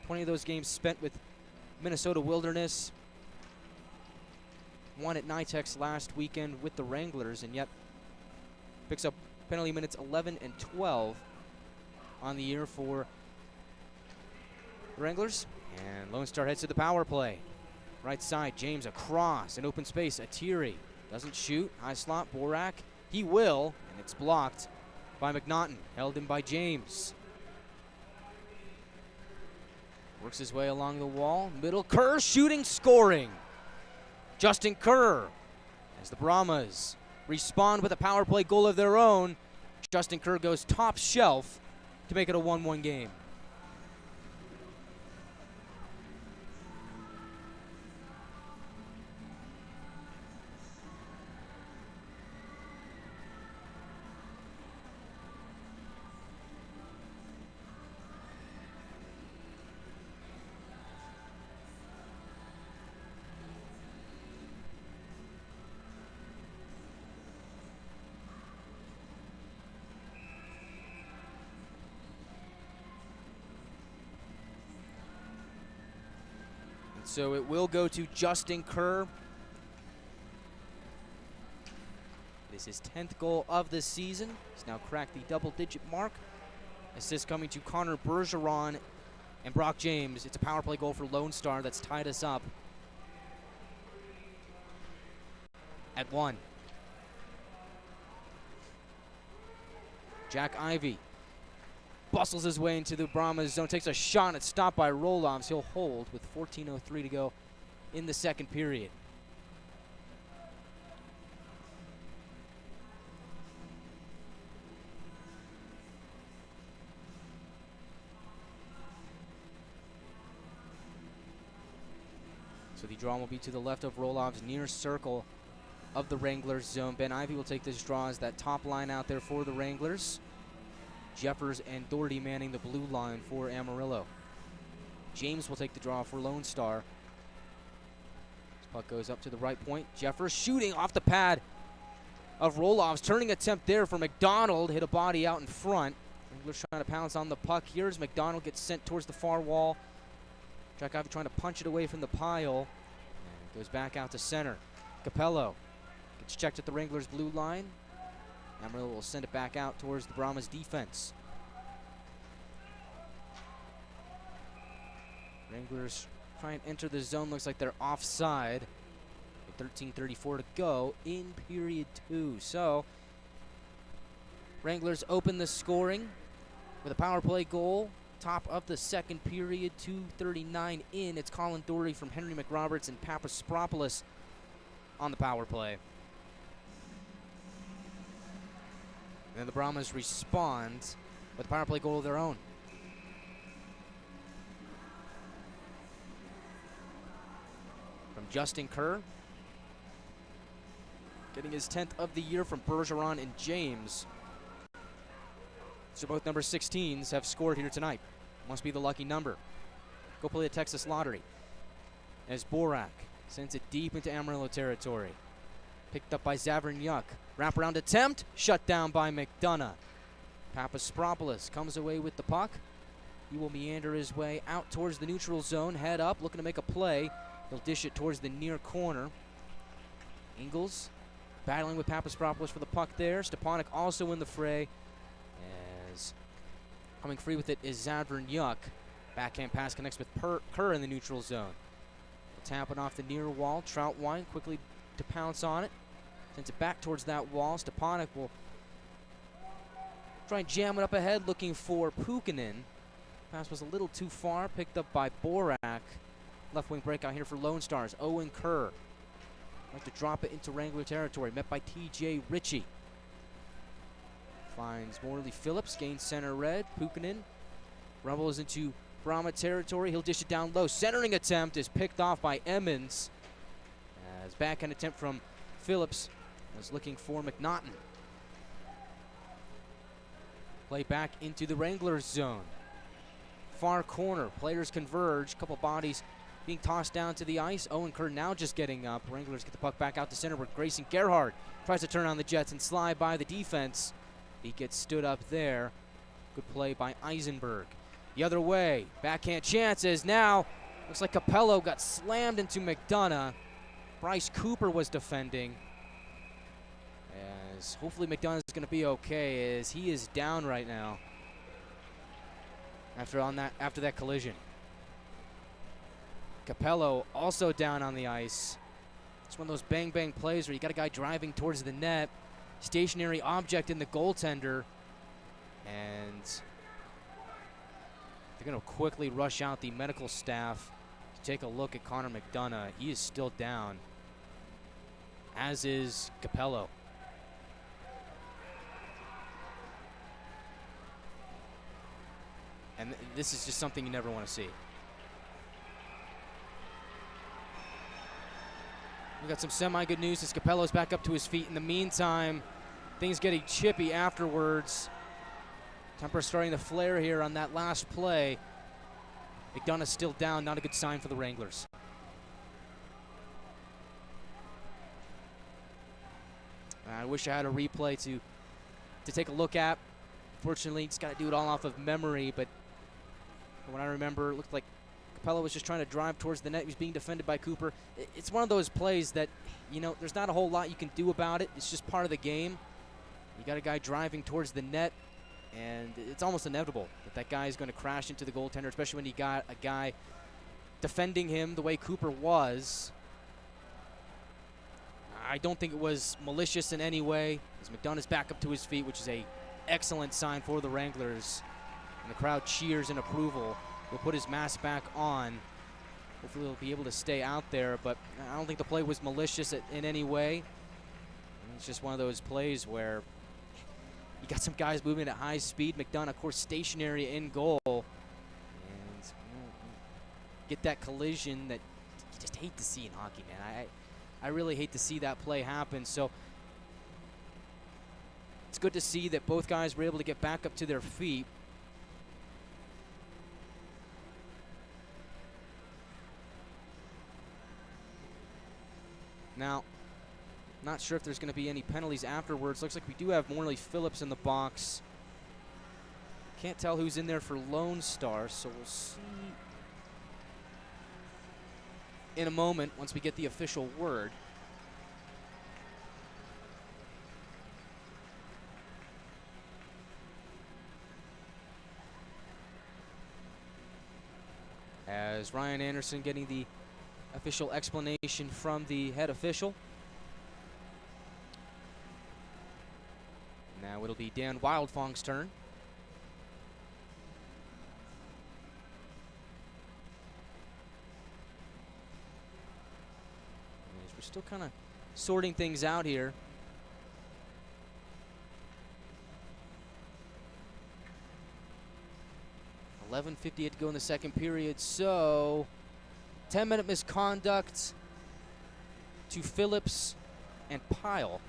20 of those games spent with Minnesota Wilderness. One at NYTEX last weekend with the Wranglers, and yet picks up penalty minutes 11 and 12 on the year for the Wranglers. And Lone Star heads to the power play. Right side, James across, in open space, Atiri doesn't shoot, high slot, Borak, he will, and it's blocked by McNaughton, held in by James. Works his way along the wall, middle, Kerr shooting, scoring. Justin Kerr, as the Brahmas respond with a power play goal of their own. Justin Kerr goes top shelf to make it a 1-1 game. So it will go to Justin Kerr. This is his 10th goal of the season. He's now cracked the double-digit mark. Assist coming to Connor Bergeron and Brock James. It's a power play goal for Lone Star that's tied us up at 1. Jack Ivey bustles his way into the Brahmas zone, takes a shot, and it's stopped by Rolovs. He'll hold with 14:03 to go in the second period. So the draw will be to the left of Rolovs, near circle of the Wranglers zone. Ben Ivey will take this draw as that top line out there for the Wranglers. Jeffers and Doherty manning the blue line for Amarillo. James will take the draw for Lone Star. This puck goes up to the right point. Jeffers shooting off the pad of Rolovs. Turning attempt there for McDonald. Hit a body out in front. Wranglers trying to pounce on the puck here as McDonald gets sent towards the far wall. Jack Ivey trying to punch it away from the pile. And it goes back out to center. Capello gets checked at the Wranglers blue line. Amarillo will send it back out towards the Brahmas defense. Wranglers try and enter the zone. Looks like they're offside. With 13:34 to go in period 2. So Wranglers open the scoring with a power play goal. Top of the second period, 2:39 in. It's Colin Doherty from Henry McRoberts and Papaspropoulos on the power play. And then the Brahmas respond with a power play goal of their own. From Justin Kerr. Getting his 10th of the year from Bergeron and James. So both number 16s have scored here tonight. Must be the lucky number. Go play the Texas Lottery. As Borak sends it deep into Amarillo territory. Picked up by Zavernyuk. Wraparound attempt, shut down by McDonough. Papaspropoulos comes away with the puck. He will meander his way out towards the neutral zone, head up, looking to make a play. He'll dish it towards the near corner. Ingles battling with Papaspropoulos for the puck there. Stepanek also in the fray. As coming free with it is Zavernyuk. Backhand pass connects with Kerr in the neutral zone. tap it off the near wall. Troutwine quickly to pounce on it. Sends it back towards that wall. Stepanek will try and jam it up ahead, looking for Pukkanen. Pass was a little too far, picked up by Borak. Left wing breakout here for Lone Stars. Owen Kerr. Like to drop it into Wrangler territory, met by TJ Ritchie. Finds Morley Phillips, gains center red. Pukkanen rumbles into Brahma territory. He'll dish it down low. Centering attempt is picked off by Emmons. As backhand attempt from Phillips was looking for McNaughton. Play back into the Wranglers zone. Far corner, players converge. Couple bodies being tossed down to the ice. Owen Kerr now just getting up. Wranglers get the puck back out to center where Grayson Gerhardt tries to turn on the Jets and slide by the defense. He gets stood up there. Good play by Eisenberg. The other way, backhand chances. Now, looks like Capello got slammed into McDonough. Bryce Cooper was defending. As hopefully McDonough is going to be okay, as he is down right now after that collision. Capello also down on the ice. It's one of those bang-bang plays where you got a guy driving towards the net, stationary object in the goaltender, and they're going to quickly rush out the medical staff to take a look at Connor McDonough. He is still down, as is Capello. And this is just something you never want to see. We got some semi-good news as Capello's back up to his feet. In the meantime, things getting chippy afterwards. Temper starting to flare here on that last play. McDonough's still down, not a good sign for the Wranglers. I wish I had a replay to take a look at. Fortunately, just got to do it all off of memory, but when I remember, it looked like Capello was just trying to drive towards the net. He was being defended by Cooper. It's one of those plays that, you know, there's not a whole lot you can do about it. It's just part of the game. You got a guy driving towards the net, and it's almost inevitable that guy is going to crash into the goaltender, especially when you got a guy defending him the way Cooper was. I don't think it was malicious in any way, as McDonough's back up to his feet, which is a excellent sign for the Wranglers. And the crowd cheers in approval. He'll put his mask back on. Hopefully he'll be able to stay out there, but I don't think the play was malicious in any way. It's just one of those plays where you got some guys moving at high speed. McDonough, of course, stationary in goal. And get that collision that you just hate to see in hockey, man. I really hate to see that play happen. So it's good to see that both guys were able to get back up to their feet. Now, not sure if there's going to be any penalties afterwards. Looks like we do have Morley Phillips in the box. Can't tell who's in there for Lone Star, so we'll see in a moment once we get the official word. As Ryan Anderson getting the official explanation from the head official. Now it'll be Dan Wildfong's turn. We're still kind of sorting things out here. .11:58 to go in the second period, so 10-minute misconduct to Phillips and Pyle.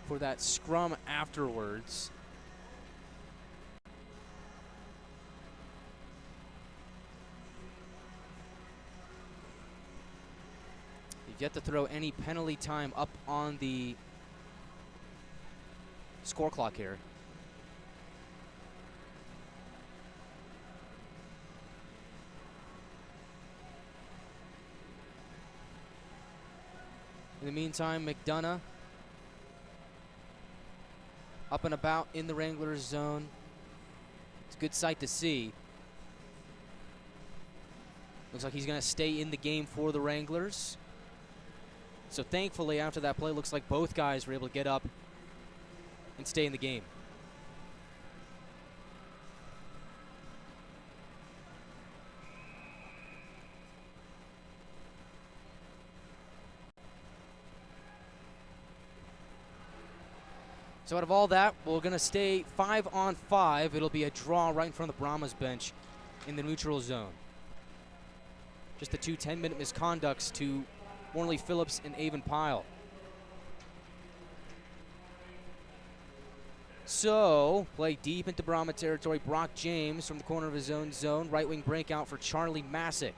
For that scrum afterwards. You've yet to throw any penalty time up on the score clock here. In the meantime, McDonough up and about in the Wranglers zone. It's a good sight to see. Looks like he's going to stay in the game for the Wranglers. So thankfully, after that play, looks like both guys were able to get up and stay in the game. So out of all that, we're going to stay 5-on-5. It'll be a draw right in front of the Brahmas bench in the neutral zone. Just the two 10-minute misconducts to Morley Phillips and Avon Pyle. So, play deep into Brahma territory. Brock James from the corner of his own zone. Right wing breakout for Charlie Masick.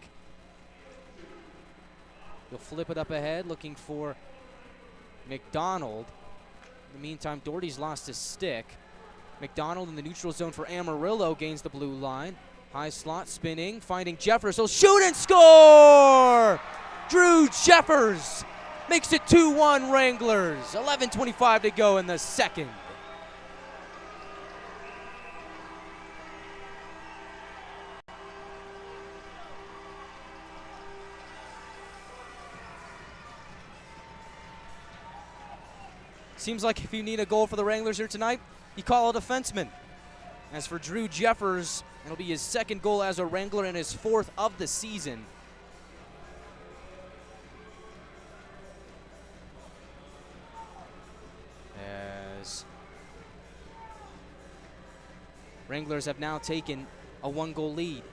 He'll flip it up ahead, looking for McDonald. In the meantime, Doherty's lost his stick. McDonald in the neutral zone for Amarillo gains the blue line. High slot spinning, finding Jeffers. He'll shoot and score! Drew Jeffers makes it 2-1 Wranglers. 11:25 to go in the second. Seems like if you need a goal for the Wranglers here tonight, you call a defenseman. As for Drew Jeffers, it'll be his second goal as a Wrangler and his fourth of the season. As Wranglers have now taken a 1-goal lead.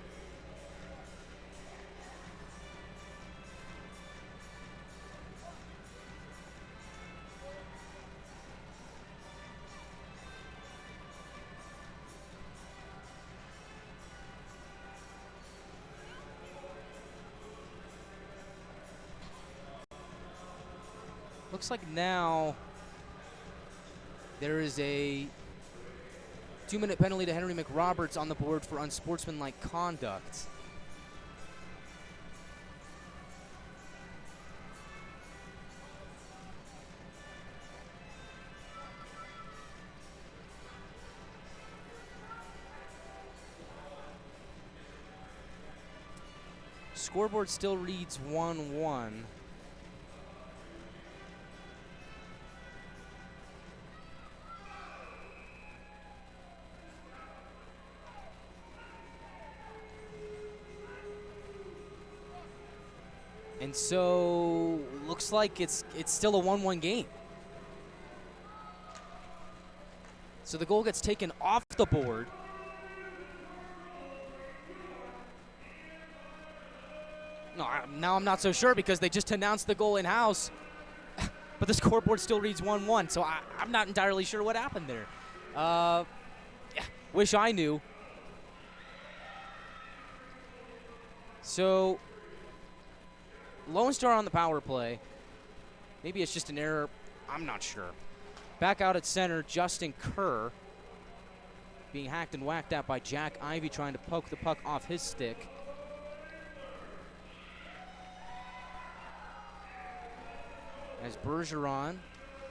Looks like now there is a 2-minute penalty to Henry McRoberts on the board for unsportsmanlike conduct. Scoreboard still reads 1-1. And so, looks like it's still a 1-1 game. So the goal gets taken off the board. No, now I'm not so sure because they just announced the goal in-house. But the scoreboard still reads 1-1, so I'm not entirely sure what happened there. Yeah, wish I knew. So, Lone Star on the power play. Maybe it's just an error. I'm not sure. Back out at center, Justin Kerr being hacked and whacked at by Jack Ivey, trying to poke the puck off his stick. As Bergeron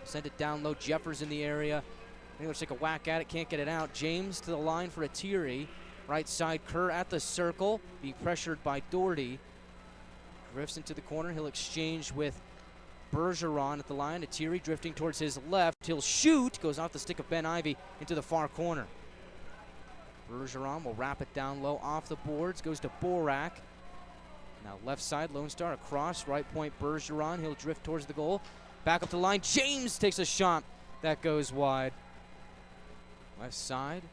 sent it down low, Jeffers in the area. I think let's take a whack at it, can't get it out. James to the line for Atiri. Right side, Kerr at the circle, being pressured by Doherty. Drifts into the corner. He'll exchange with Bergeron at the line. Atiri drifting towards his left. He'll shoot. Goes off the stick of Ben Ivey into the far corner. Bergeron will wrap it down low off the boards. Goes to Borak. Now left side, Lone Star across. Right point, Bergeron. He'll drift towards the goal. Back up the line. James takes a shot. That goes wide. Left side.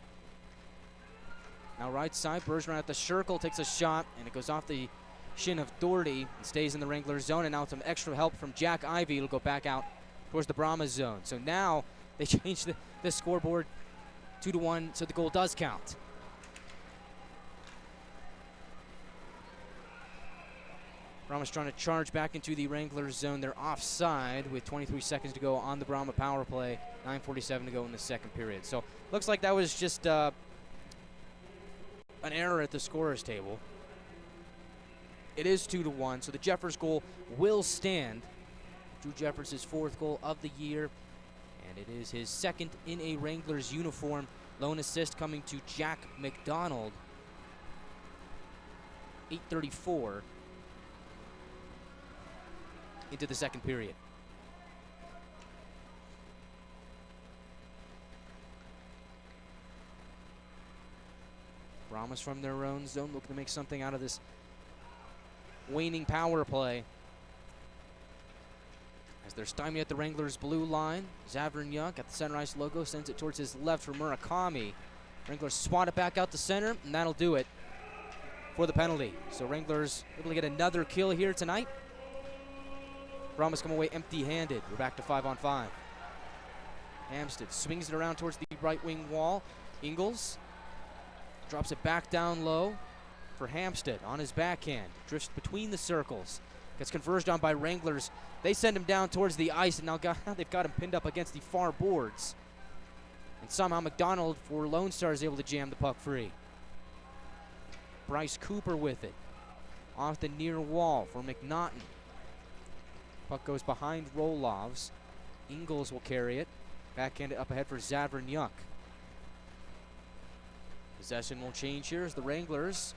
Now right side, Bergeron at the circle. Takes a shot, and it goes off the shin of Doherty and stays in the Wranglers zone, and now with some extra help from Jack Ivey, it'll go back out towards the Brahmas zone. So now they change the scoreboard 2-1, so the goal does count. Brahmas trying to charge back into the Wranglers zone. They're offside with 23 seconds to go on the Brahma power play. 9:47 to go in the second period. So looks like that was just an error at the scorer's table. It is 2-1, so the Jeffers goal will stand. Drew Jeffers' 4th goal of the year, and it is his 2nd in a Wranglers uniform. Lone assist coming to Jack McDonald. 8:34 into the 2nd period. Brahmas from their own zone looking to make something out of this waning power play. As they're stymied at the Wranglers' blue line, Zavernyuk at the center ice logo sends it towards his left for Murakami. Wranglers swat it back out to center, and that'll do it for the penalty. So Wranglers able to get another kill here tonight. Brahmas come away empty-handed. We're back to 5-on-5. Hampstead swings it around towards the right wing wall. Ingles drops it back down low for Hampstead on his backhand. Drifts between the circles. Gets converged on by Wranglers. They send him down towards the ice, and now they've got him pinned up against the far boards. And somehow McDonald for Lone Star is able to jam the puck free. Bryce Cooper with it. Off the near wall for McNaughton. Puck goes behind Rolovs. Ingles will carry it. Backhanded up ahead for Zavernyuk. Possession will change here as the Wranglers.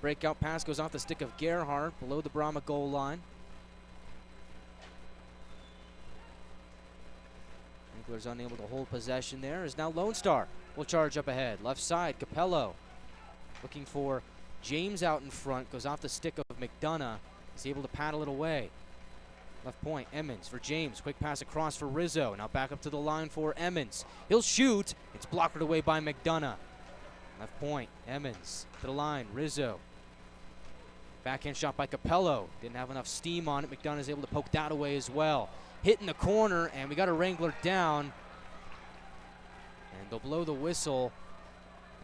Breakout pass goes off the stick of Gerhardt below the Brahma goal line. Wranglers unable to hold possession there as now Lone Star will charge up ahead. Left side, Capello looking for James out in front. Goes off the stick of McDonough. He's able to paddle it away. Left point, Emmons for James. Quick pass across for Rizzo. Now back up to the line for Emmons. He'll shoot. It's blocked away by McDonough. Left point, Emmons to the line, Rizzo. Backhand shot by Capello. Didn't have enough steam on it. McDonough is able to poke that away as well. Hit in the corner, and we got a Wrangler down. And they'll blow the whistle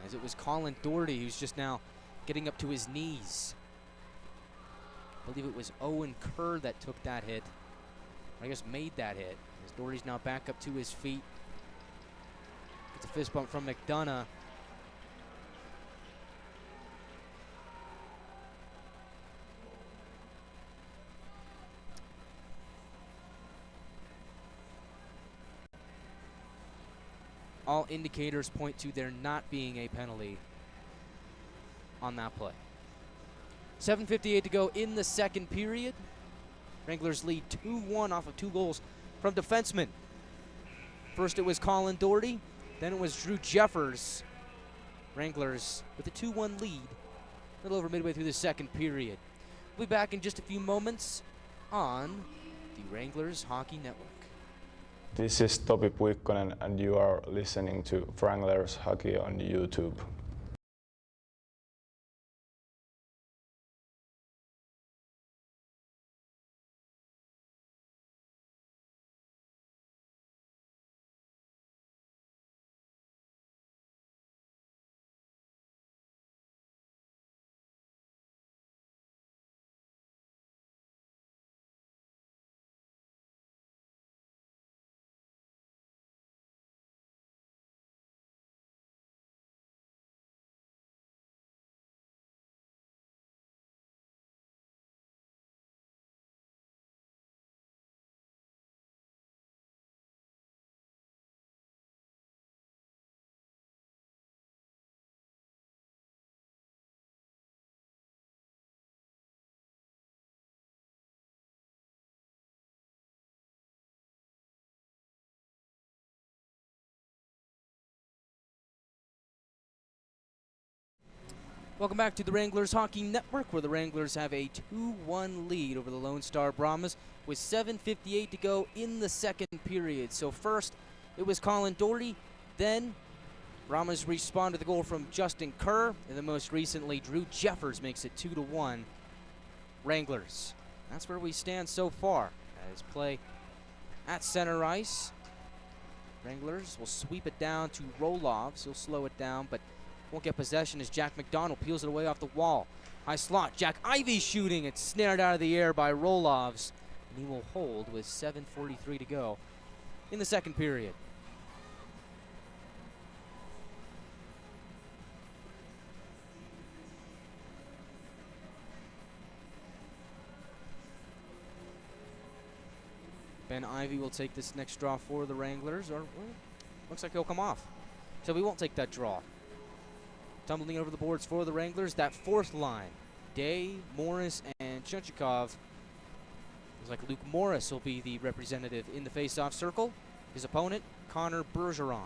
as it was Colin Doherty who's just now getting up to his knees. I believe it was Owen Kerr that took that hit. I guess made that hit. As Doherty's now back up to his feet. Gets a fist bump from McDonough. All indicators point to there not being a penalty on that play. 7:58 to go in the 2nd period. Wranglers lead 2-1 off of 2 goals from defensemen. First it was Colin Doherty, then it was Drew Jeffers. Wranglers with a 2-1 lead, a little over midway through the 2nd period. We'll be back in just a few moments on the Wranglers Hockey Network. This is Topi Puikkonen, and you are listening to Wranglers Hockey on YouTube. Welcome back to the Wranglers Hockey Network, where the Wranglers have a 2-1 lead over the Lone Star Brahmas with 7:58 to go in the 2nd period. So first, it was Colin Doherty, then Brahmas respond to the goal from Justin Kerr, and then most recently, Drew Jeffers makes it 2-1 Wranglers. That's where we stand so far as play at center ice. Wranglers will sweep it down to Rolovs. He'll slow it down, but won't get possession as Jack McDonald peels it away off the wall. High slot, Jack Ivey shooting. It's snared out of the air by Rolovs, and he will hold with 7:43 to go in the 2nd period. Ben Ivy will take this next draw for the Wranglers, or well, looks like he'll come off. So we won't take that draw. Tumbling over the boards for the Wranglers, that fourth line. Day, Morris, and Chunchikov. Looks like Luke Morris will be the representative in the face-off circle. His opponent, Connor Bergeron.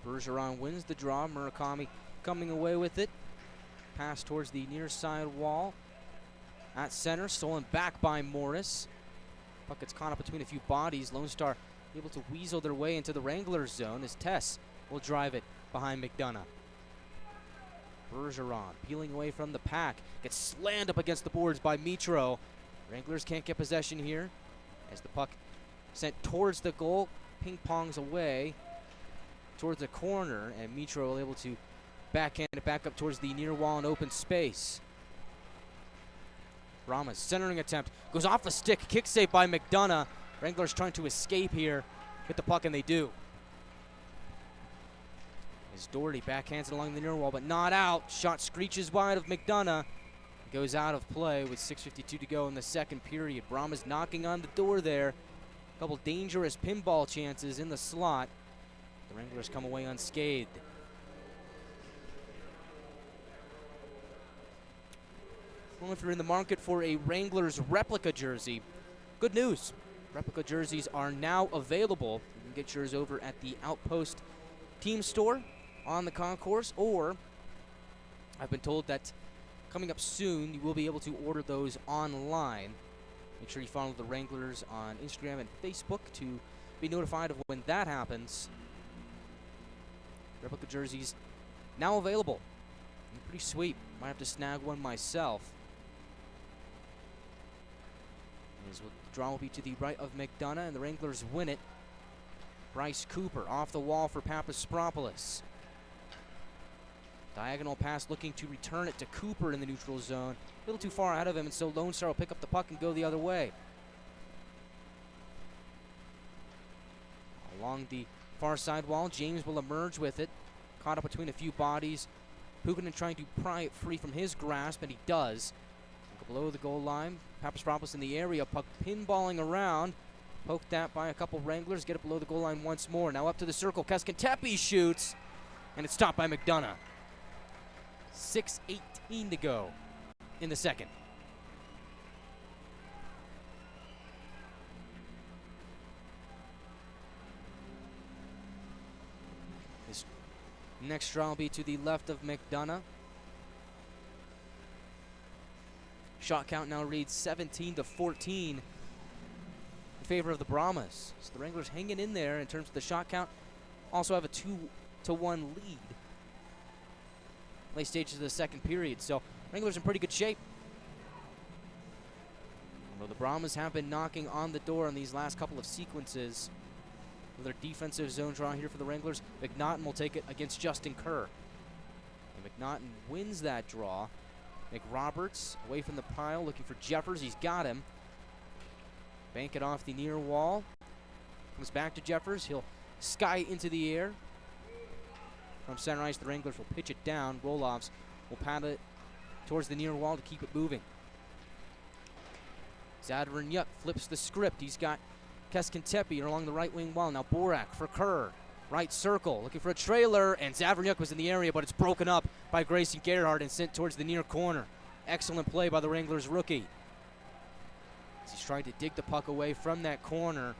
Bergeron wins the draw. Murakami coming away with it. Pass towards the near side wall. At center, stolen back by Morris. Puck gets caught up between a few bodies. Lone Star able to weasel their way into the Wranglers zone as Tess will drive it behind McDonough. Bergeron peeling away from the pack. Gets slammed up against the boards by Mitro. Wranglers can't get possession here as the puck sent towards the goal. Ping-pongs away towards the corner, and Mitro able to backhand it back up towards the near wall and open space. Brahmas centering attempt goes off the stick, kick save by McDonough. Wranglers trying to escape here, hit the puck, and they do. As Doherty backhands it along the near wall, but not out. Shot screeches wide of McDonough. Goes out of play with 6:52 to go in the second period. Brahmas knocking on the door there. A couple dangerous pinball chances in the slot. The Wranglers come away unscathed. Well, if you're in the market for a Wranglers replica jersey, good news. Replica jerseys are now available. You can get yours over at the Outpost team store on the concourse, or I've been told that coming up soon, you will be able to order those online. Make sure you follow the Wranglers on Instagram and Facebook to be notified of when that happens. Replica jerseys now available. Pretty sweet. Might have to snag one myself. As the draw will be to the right of McDonough, and the Wranglers win it. Bryce Cooper off the wall for Papaspropoulos. Diagonal pass looking to return it to Cooper in the neutral zone. A little too far ahead of him, and so Lone Star will pick up the puck and go the other way. Along the far side wall, James will emerge with it. Caught up between a few bodies. Puganen trying to pry it free from his grasp, and he does. Below the goal line, Papaspropoulos in the area, puck pinballing around. Poked at by a couple Wranglers, get it below the goal line once more. Now up to the circle, Keskentepe shoots, and it's stopped by McDonough. 6:18 to go in the second. This next draw will be to the left of McDonough. Shot count now reads 17-14 in favor of the Brahmas. So the Wranglers hanging in there in terms of the shot count. Also have a 2-1 lead. Late stages of the second period. So Wranglers in pretty good shape. Although the Brahmas have been knocking on the door in these last couple of sequences. With their defensive zone draw here for the Wranglers, McNaughton will take it against Justin Kerr. And McNaughton wins that draw. McRoberts away from the pile, looking for Jeffers. He's got him. Bank it off the near wall. Comes back to Jeffers. He'll sky into the air. From center ice, the Wranglers will pitch it down. Roloffs will paddle it towards the near wall to keep it moving. Zadvernyuk flips the script. He's got Keskentepe along the right wing wall. Now Borak for Kerr. Right circle, looking for a trailer, and Zadvernyuk was in the area, but it's broken up by Grayson Gerhardt and sent towards the near corner. Excellent play by the Wranglers rookie. As he's trying to dig the puck away from that corner.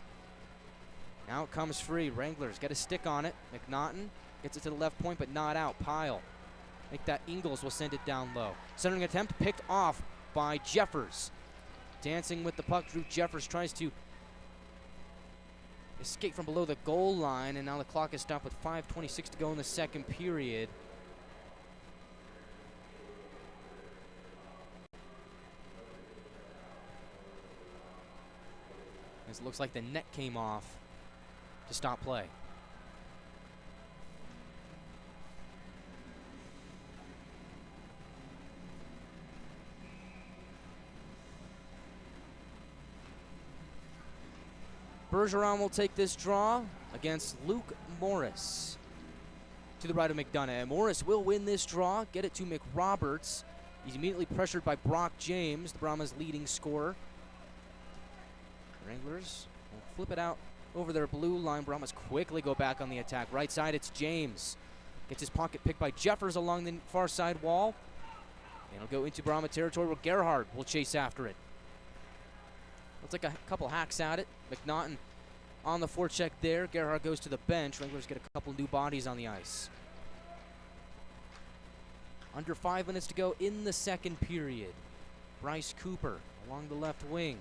Now it comes free. Wranglers get a stick on it. McNaughton gets it to the left point, but not out. Pile. I think that Ingles will send it down low. Centering attempt picked off by Jeffers. Dancing with the puck, Drew Jeffers tries to escape from below the goal line, and now the clock is stopped with 5:26 to go in the second period. As it looks like the net came off to stop play. Bergeron will take this draw against Luke Morris. to the right of McDonough. And Morris will win this draw, get it to McRoberts. He's immediately pressured by Brock James, the Brahmas' leading scorer. Wranglers will flip it out over their blue line. Brahmas quickly go back on the attack. Right side, it's James. Gets his pocket picked by Jeffers along the far side wall. And it'll go into Brahma territory where Gerhard will chase after it. Looks like a couple hacks at it. McNaughton on the forecheck there. Gerhard goes to the bench. Wranglers get a couple new bodies on the ice. Under 5 minutes to go in the second period. Bryce Cooper along the left wing.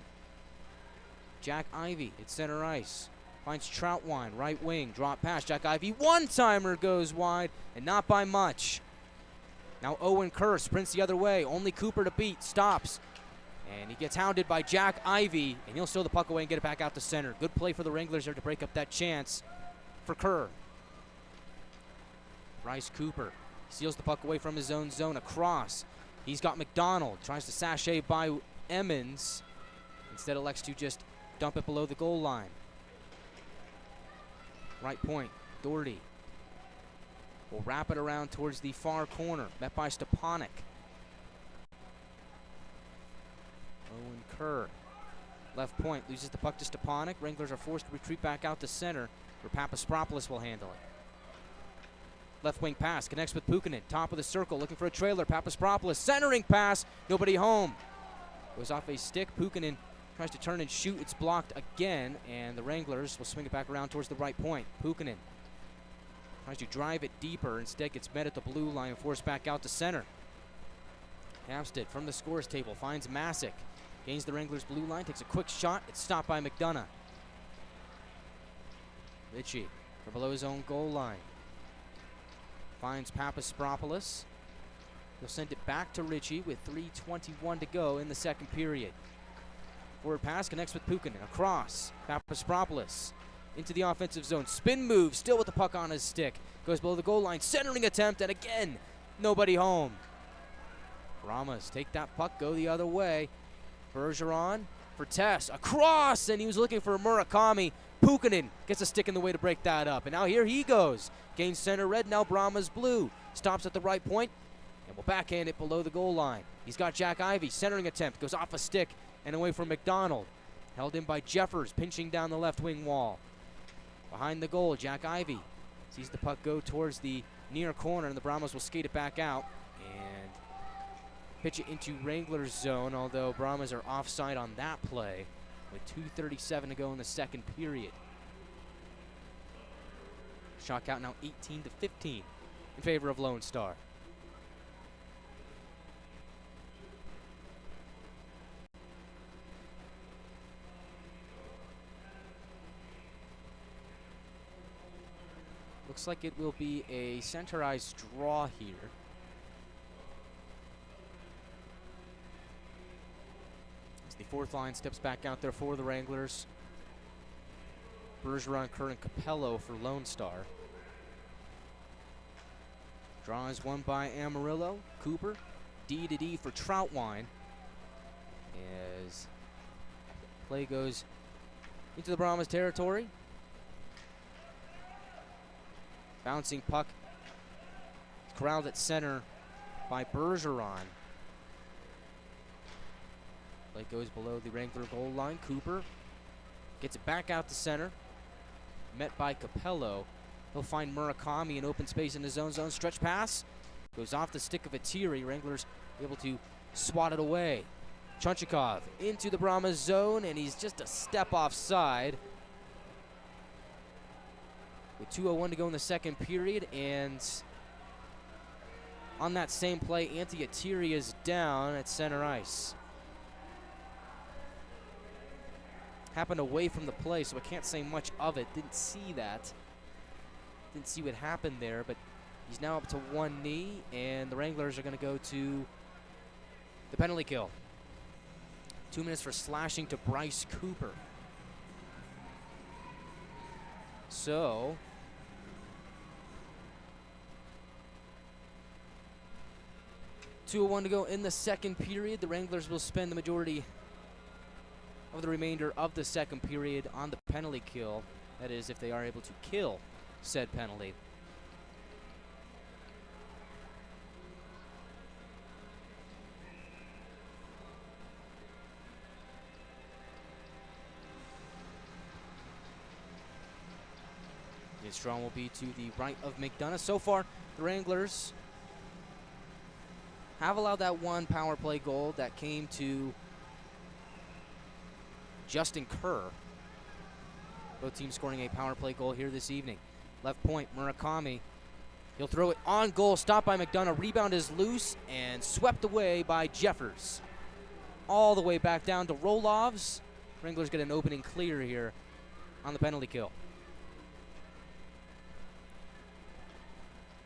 Jack Ivey at center ice. Finds Troutwine, right wing. Drop pass. Jack Ivey, one-timer goes wide, and not by much. Now Owen Kerr sprints the other way. Only Cooper to beat. Stops. And he gets hounded by Jack Ivey, and he'll stow the puck away and get it back out to center. Good play for the Wranglers there to break up that chance for Kerr. Bryce Cooper seals the puck away from his own zone. Across. He's got McDonald. Tries to sachet by Emmons. Instead elects to just dump it below the goal line. Right point. Doherty will wrap it around towards the far corner. Met by Stepanek. Owen Kerr. Left point. Loses the puck to Stepanek. Wranglers are forced to retreat back out to center where Papaspropoulos will handle it. Left wing pass, connects with Puukkonen. Top of the circle, looking for a trailer. Papaspropoulos, centering pass, nobody home. Goes off a stick. Puukkonen tries to turn and shoot. It's blocked again, and the Wranglers will swing it back around towards the right point. Puukkonen tries to drive it deeper. Instead gets met at the blue line and forced back out to center. Hampstead from the scores table finds Masick. Gains the Wranglers' blue line, takes a quick shot. It's stopped by McDonough. Ritchie for below his own goal line. Finds Papaspropoulos. He'll send it back to Ritchie with 3:21 to go in the second period. Forward pass connects with Puukkonen. Across. Papaspropoulos into the offensive zone. Spin move, still with the puck on his stick. Goes below the goal line. Centering attempt, and again, nobody home. Brahmas take that puck, go the other way. Bergeron for Tess. Across, and he was looking for Murakami. Puukkonen gets a stick in the way to break that up. And now here he goes. Gains center red, now Brahmas blue. Stops at the right point and will backhand it below the goal line. He's got Jack Ivey. Centering attempt. Goes off a stick and away from McDonald. Held in by Jeffers, pinching down the left wing wall. Behind the goal, Jack Ivey sees the puck go towards the near corner, and the Brahmas will skate it back out and pitch it into Wranglers zone, although Brahmas are offside on that play with 2:37 to go in the second period. Shot count now 18-15 in favor of Lone Star. Looks like it will be a center ice draw here. As the fourth line steps back out there for the Wranglers. Bergeron, Kerr, and Capello for Lone Star. Draw is won by Amarillo. Cooper, D for Troutwine. As play goes into the Brahmas territory. Bouncing puck corralled at center by Bergeron. Play goes below the Wrangler goal line. Cooper gets it back out to center. Met by Capello. He'll find Murakami in open space in his own zone. Stretch pass. Goes off the stick of Atiri. Wranglers able to swat it away. Chunchikov into the Brahmas zone, and he's just a step offside. With 2:01 to go in the second period, and on that same play, Antti Atiri is down at center ice. Happened away from the play, so I can't say much of it. Didn't see that. Didn't see what happened there, but he's now up to one knee, and the Wranglers are going to go to the penalty kill. 2 minutes for slashing to Bryce Cooper. So, .201 to go in the second period. The Wranglers will spend the majority of the remainder of the second period on the penalty kill. That is, if they are able to kill said penalty. Strong will be to the right of McDonough. So far, the Wranglers have allowed that one power play goal that came to Justin Kerr. Both teams scoring a power play goal here this evening. Left point, Murakami. He'll throw it on goal, stopped by McDonough. Rebound is loose and swept away by Jeffers. All the way back down to Rolovs. Wranglers get an opening clear here on the penalty kill.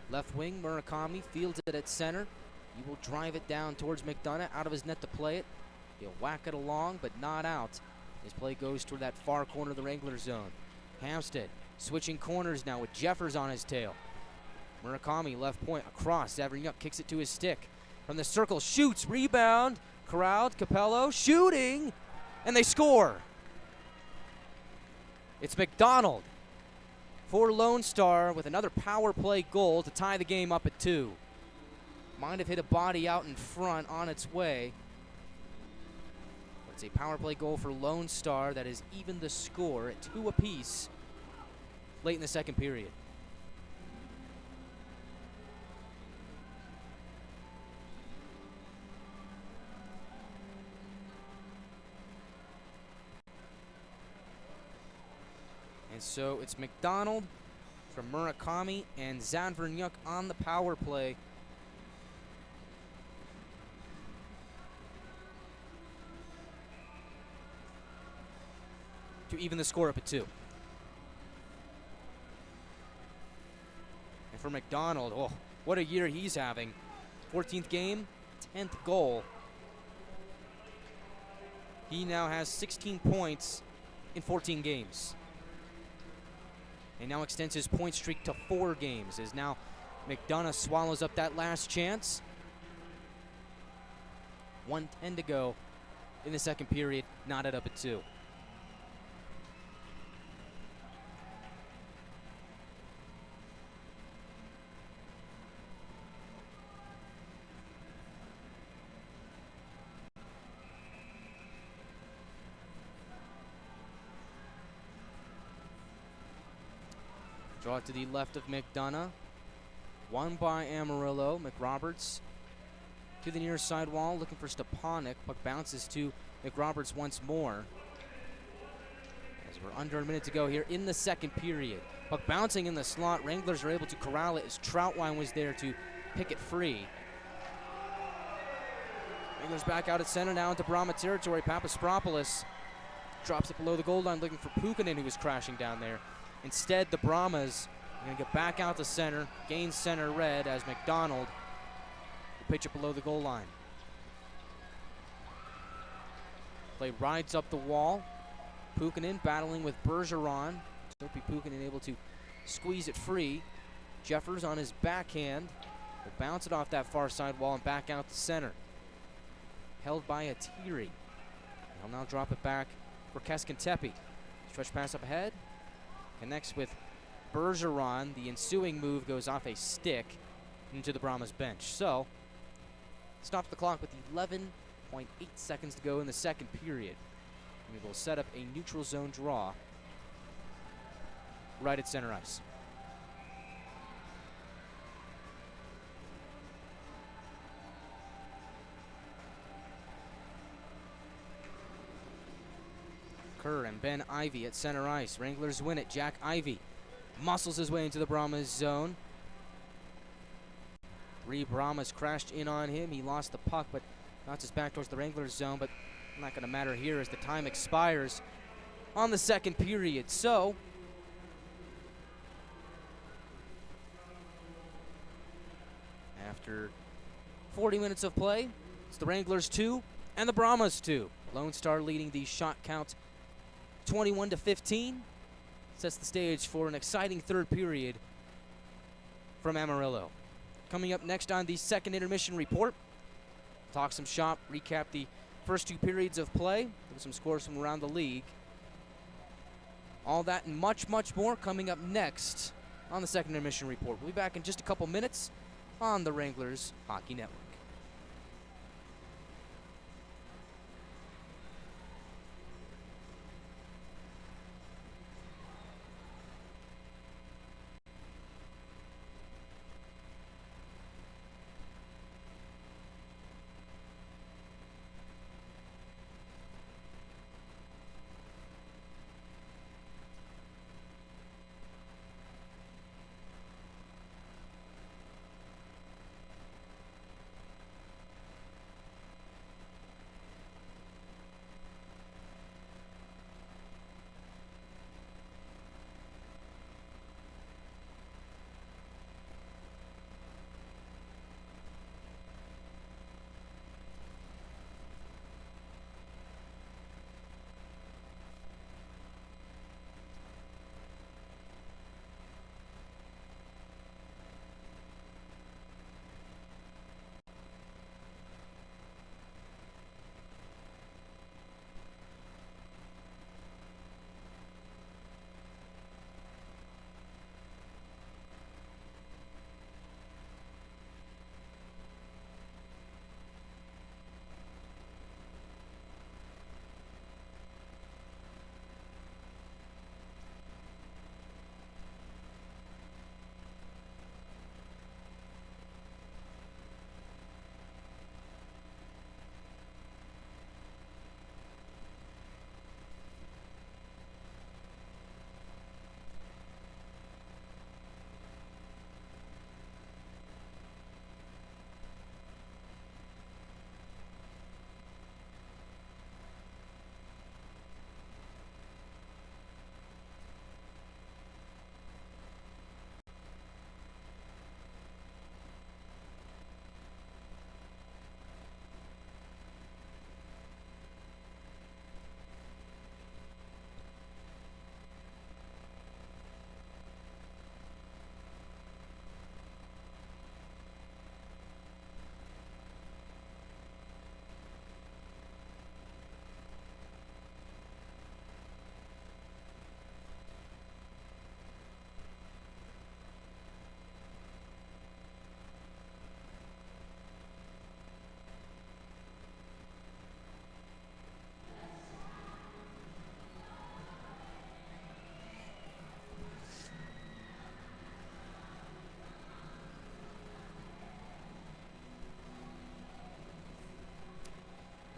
Left wing, Murakami fields it at center. He will drive it down towards McDonough, out of his net to play it. He'll whack it along, but not out. His play goes toward that far corner of the Wrangler zone. Hampstead switching corners now with Jeffers on his tail. Murakami left point across. Zavernyuk kicks it to his stick. From the circle, shoots, rebound. Corralled, Capello shooting, and they score. It's McDonald for Lone Star with another power play goal to tie the game up at 2. Might have hit a body out in front on its way. It's a power play goal for Lone Star that is even the score at 2 apiece late in the second period. And so it's McDonald from Murakami and Zavernyuk on the power play. To even the score up at 2. And for McDonald, oh, what a year he's having. 14th game, 10th goal. He now has 16 points in 14 games. And now extends his point streak to 4 games as now McDonough swallows up that last chance. 1:10 to go in the second period, knotted up at 2. Draw it to the left of McDonough. Won by Amarillo. McRoberts to the near side wall, looking for Stepanek. Puck bounces to McRoberts once more. As we're under a minute to go here in the second period. Puck bouncing in the slot. Wranglers are able to corral it as Troutwine was there to pick it free. Wranglers back out at center now into Brahma territory. Papaspropoulos drops it below the goal line, looking for Pukkanen, who was crashing down there. Instead, the Brahmas are going to get back out to center, gain center red as McDonald will pitch it below the goal line. Play rides up the wall. Pukkanen battling with Bergeron. Sophie Pukkanen able to squeeze it free. Jeffers on his backhand will bounce it off that far side wall and back out to center. Held by Atiri. He'll now drop it back for Keskintepi. Stretch pass up ahead. Connects with Bergeron. The ensuing move goes off a stick into the Brahmas bench. So, stop the clock with 11.8 seconds to go in the second period. We will set up a neutral zone draw right at center ice. Kerr and Ben Ivey at center ice. Wranglers win it. Jack Ivey muscles his way into the Brahmas zone. 3 Brahmas crashed in on him. He lost the puck, but bounces back towards the Wranglers zone, but not going to matter here as the time expires on the second period. So, after 40 minutes of play, it's the Wranglers 2 and the Brahmas 2. Lone Star leading the shot count 21-15. Sets the stage for an exciting third period from Amarillo. Coming up next on the second intermission report, talk some shop, recap the first 2 periods of play, give some scores from around the league. All that and much, much more coming up next on the second intermission report. We'll be back in just a couple minutes on the Wranglers Hockey Network.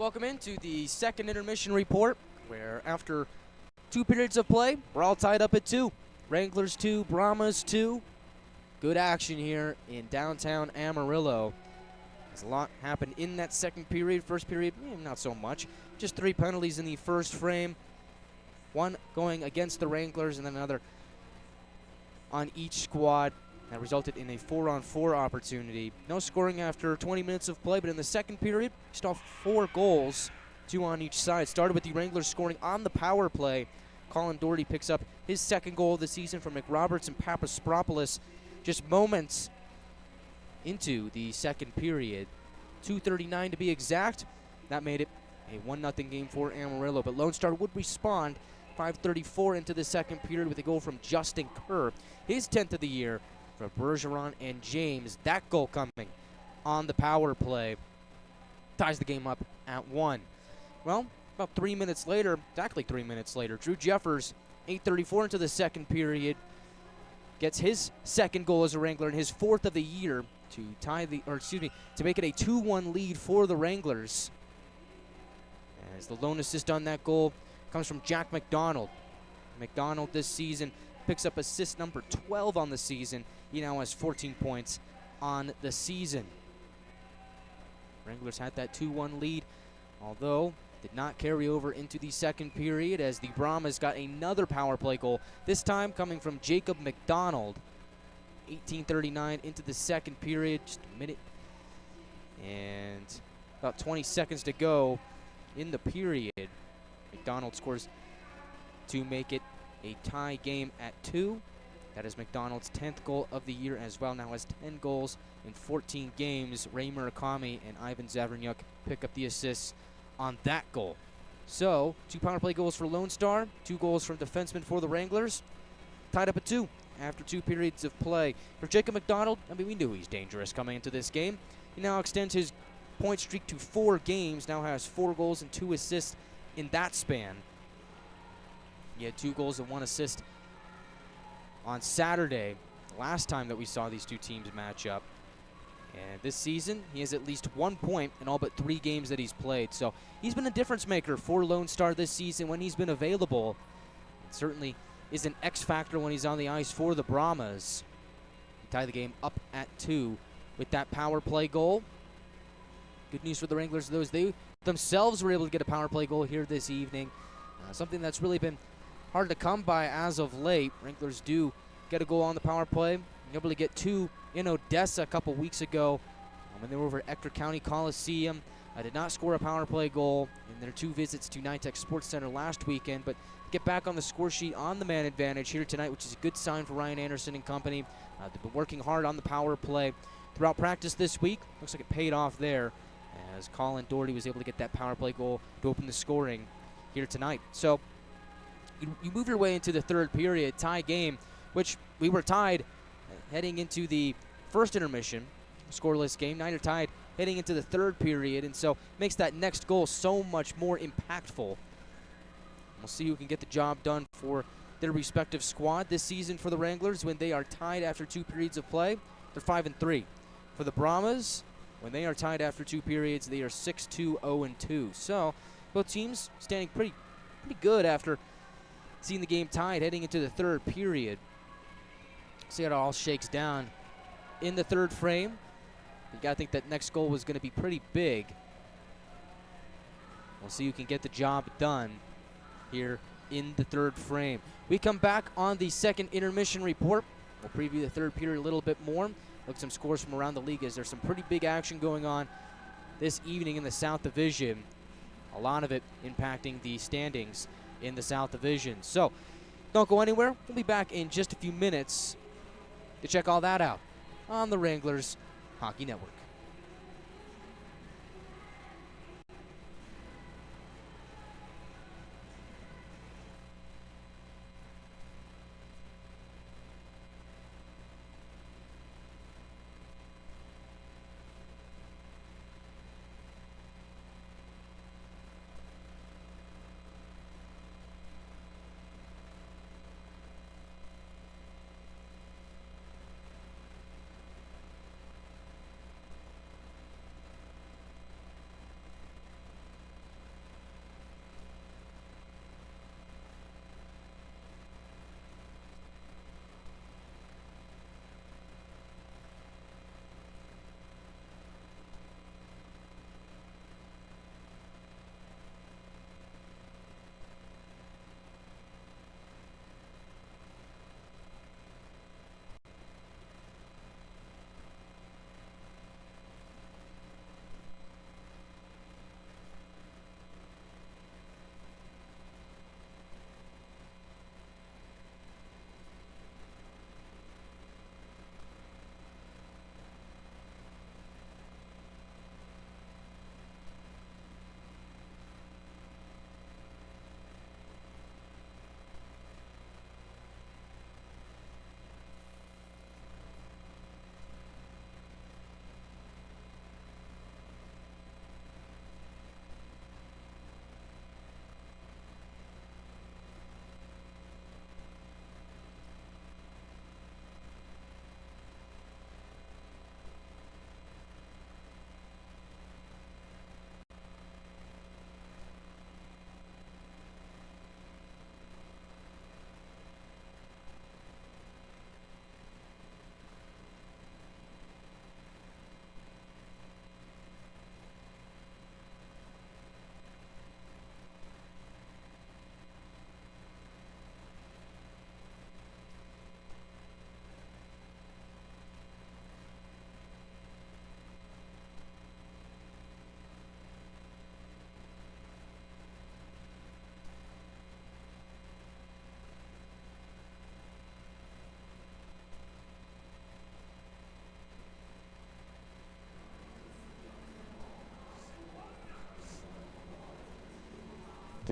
Welcome into the second intermission report, where after 2 periods of play, we're all tied up at 2. Wranglers 2, Brahmas 2. Good action here in downtown Amarillo. There's a lot happened in that second period. First period, not so much. Just 3 penalties in the first frame. 1 going against the Wranglers and then another on each squad. That resulted in a 4-on-4 opportunity. No scoring after 20 minutes of play, but in the second period, we saw 4 goals, 2 on each side. Started with the Wranglers scoring on the power play. Colin Doherty picks up his second goal of the season from McRoberts and Papaspropoulos just moments into the second period. 2:39 to be exact. That made it a 1-0 game for Amarillo, but Lone Star would respond 5:34 into the second period with a goal from Justin Kerr, his 10th of the year, for Bergeron and James. That goal coming on the power play ties the game up at 1. Well, about 3 minutes later, exactly 3 minutes later, Drew Jeffers, 8:34 into the second period, gets his second goal as a Wrangler and his 4th of the year to to make it a 2-1 lead for the Wranglers. As the lone assist on that goal comes from Jack McDonald. McDonald this season picks up assist number 12 on the season. He now has 14 points on the season. Wranglers had that 2-1 lead, although did not carry over into the second period as the Brahmas got another power play goal, this time coming from Jacob McDonald. 18:39 into the second period, just a minute and about 20 seconds to go in the period. McDonald scores to make it a tie game at 2. That is McDonald's 10th goal of the year as well. Now has 10 goals in 14 games. Ray Murakami and Ivan Zavranyuk pick up the assists on that goal. So, 2 power play goals for Lone Star, 2 goals from defensemen for the Wranglers. Tied up at 2 after 2 periods of play. For Jacob McDonald, we knew he's dangerous coming into this game. He now extends his point streak to 4 games, now has 4 goals and 2 assists in that span. He had 2 goals and 1 assist on Saturday, the last time that we saw these 2 teams match up. And this season, he has at least 1 point in all but 3 games that he's played. So he's been a difference maker for Lone Star this season when he's been available. It certainly is an X factor when he's on the ice for the Brahmas. He tied the game up at 2 with that power play goal. Good news for the Wranglers, though, is they themselves were able to get a power play goal here this evening. Something that's really been hard to come by as of late. Wranglers do get a goal on the power play. Able to get 2 in Odessa a couple weeks ago when they were over at Ector County Coliseum. Did not score a power play goal in their 2 visits to NYTEX Sports Centre last weekend, but get back on the score sheet on the man advantage here tonight, which is a good sign for Ryan Anderson and company. They've been working hard on the power play throughout practice this week. Looks like it paid off there as Colin Doherty was able to get that power play goal to open the scoring here tonight. So you move your way into the third period, tie game, which we were tied heading into the first intermission, scoreless game. Now you're tied heading into the third period, and so makes that next goal so much more impactful. We'll see who can get the job done for their respective squad this season for the Wranglers when they are tied after 2 periods of play. They're 5-3. For the Brahmas, when they are tied after 2 periods, they are 6-2, 0-2. So both teams standing pretty good after seeing the game tied heading into the third period. See how it all shakes down in the third frame. You got to think that next goal was going to be pretty big. We'll see who can get the job done here in the third frame. We come back on the second intermission report. We'll preview the third period a little bit more. Look at some scores from around the league as there's some pretty big action going on this evening in the South Division. A lot of it impacting the standings in the South Division. So don't go anywhere. We'll be back in just a few minutes to check all that out on the Wranglers Hockey Network.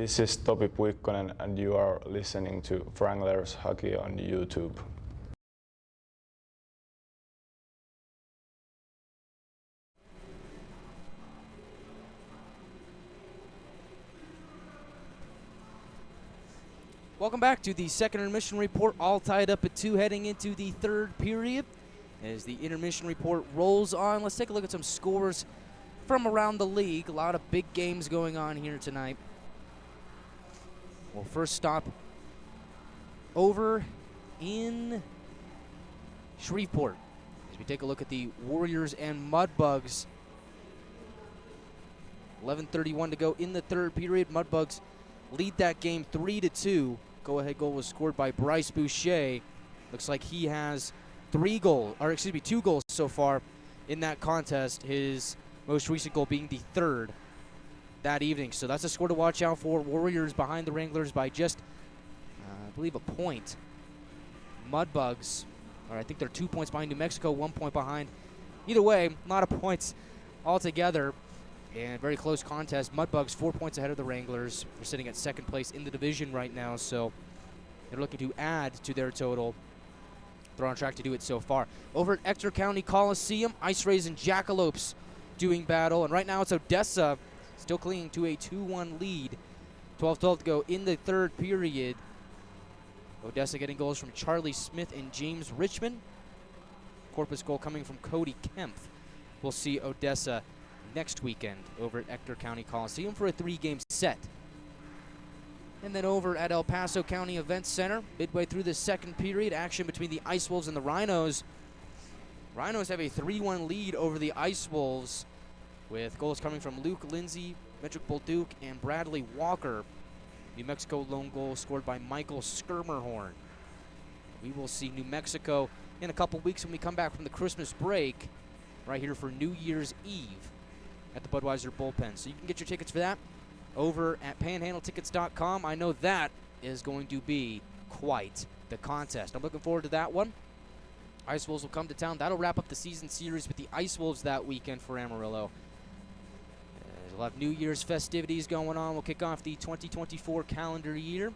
This is Topi Puikkonen and you are listening to Wranglers Hockey on YouTube. Welcome back to the second intermission report, all tied up at 2 heading into the third period. As the intermission report rolls on, let's take a look at some scores from around the league. A lot of big games going on here tonight. We'll first stop over in Shreveport as we take a look at the Warriors and Mudbugs. 11:31 to go in the third period. Mudbugs lead that game 3-2. Go-ahead goal was scored by Bryce Boucher. Looks like he has 2 goals so far in that contest. His most recent goal being the 3rd that evening. So that's a score to watch out for. Warriors behind the Wranglers by just, I believe, a point. Mudbugs, I think they're 2 points behind New Mexico, 1 point behind. Either way, a lot of points altogether. And very close contest. Mudbugs 4 points ahead of the Wranglers. They're sitting at 2nd place in the division right now, so they're looking to add to their total. They're on track to do it so far. Over at Ector County Coliseum, Ice Rays and Jackalopes doing battle. And right now it's Odessa still clinging to a 2-1 lead. 12-12 to go in the third period. Odessa getting goals from Charlie Smith and James Richmond. Corpus goal coming from Cody Kempf. We'll see Odessa next weekend over at Ector County Coliseum for a 3-game set. And then over at El Paso County Events Center, midway through the second period, action between the Ice Wolves and the Rhinos. Rhinos have a 3-1 lead over the Ice Wolves, with goals coming from Luke Lindsay, Medrick Bolduc, and Bradley Walker. New Mexico lone goal scored by Michael Skirmerhorn. We will see New Mexico in a couple weeks when we come back from the Christmas break, right here for New Year's Eve at the Budweiser Bull Pen. So you can get your tickets for that over at panhandletickets.com. I know that is going to be quite the contest. I'm looking forward to that one. Ice Wolves will come to town. That'll wrap up the season series with the Ice Wolves that weekend for Amarillo. We'll have New Year's festivities going on. We'll kick off the 2024 calendar year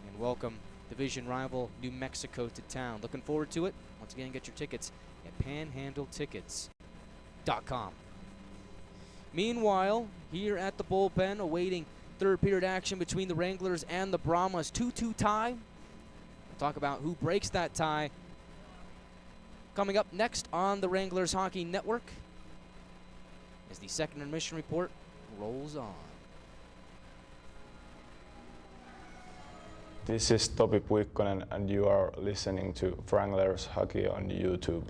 and welcome division rival New Mexico to town. Looking forward to it. Once again, get your tickets at panhandletickets.com. Meanwhile, here at the bullpen, awaiting third period action between the Wranglers and the Brahmas. 2-2 tie. We'll talk about who breaks that tie coming up next on the Wranglers Hockey Network as the second intermission report rolls on. This is Topi Puikkonen and you are listening to Wranglers Hockey on YouTube.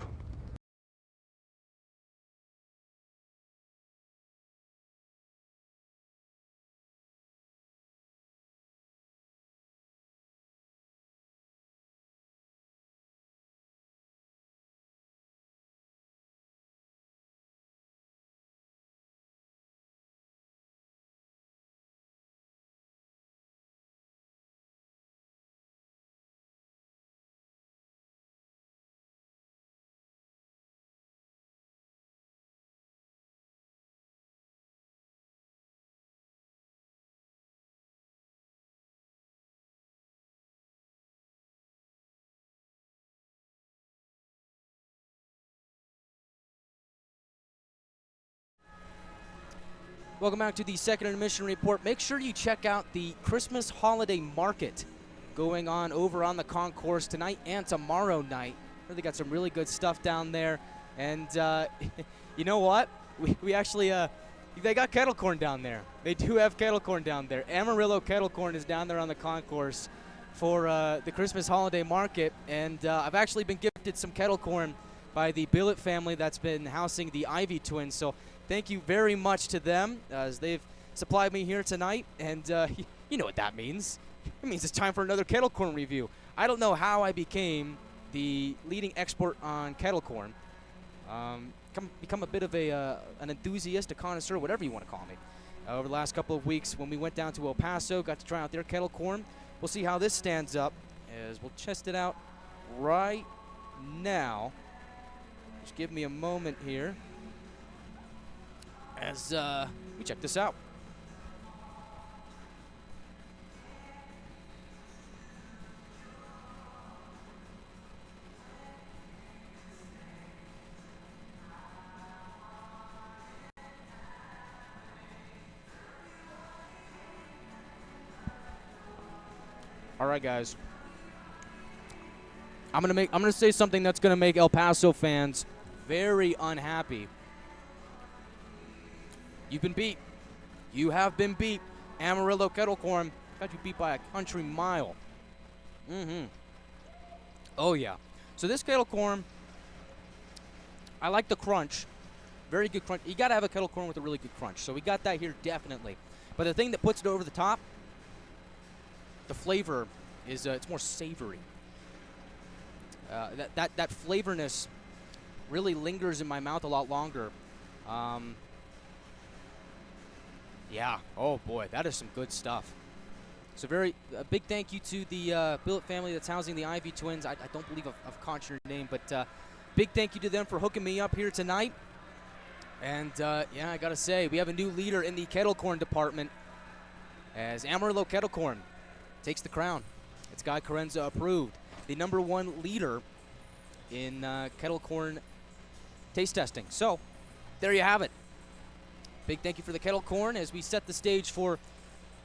Welcome back to the second intermission report. Make sure you check out the Christmas holiday market going on over on the concourse tonight and tomorrow night. They got some really good stuff down there. And you know what? We actually, they got kettle corn down there. They do have kettle corn down there. Amarillo kettle corn is down there on the concourse for the Christmas holiday market. And I've actually been gifted some kettle corn by the Billet family that's been housing the Ivy twins. So thank you very much to them as they've supplied me here tonight. And you know what that means. It means it's time for another kettle corn review. I don't know how I became the leading expert on kettle corn. Become a bit of an enthusiast, a connoisseur, whatever you want to call me. Over the last couple of weeks when we went down to El Paso, got to try out their kettle corn. We'll see how this stands up as we'll test it out right now. Just give me a moment here as we check this out. All right, guys. I'm gonna say something that's gonna make El Paso fans very unhappy. You've been beat. You have been beat. Amarillo Kettle Corn got you beat by a country mile. Oh yeah. So this kettle corn, I like the crunch. Very good crunch. You got to have a kettle corn with a really good crunch. So we got that here definitely. But the thing that puts it over the top, the flavor is it's more savory. That flavorness really lingers in my mouth a lot longer. Yeah. Oh boy, that is some good stuff. So a big thank you to the billet family that's housing the Ivy twins. I don't believe I've caught your name, but big thank you to them for hooking me up here tonight. And yeah, I gotta say, we have a new leader in the kettle corn department as Amarillo Kettle Corn takes the crown. It's Guy Chiarenza approved, the #1 leader in kettle corn taste testing. So there you have it. Big thank you for the kettle corn as we set the stage for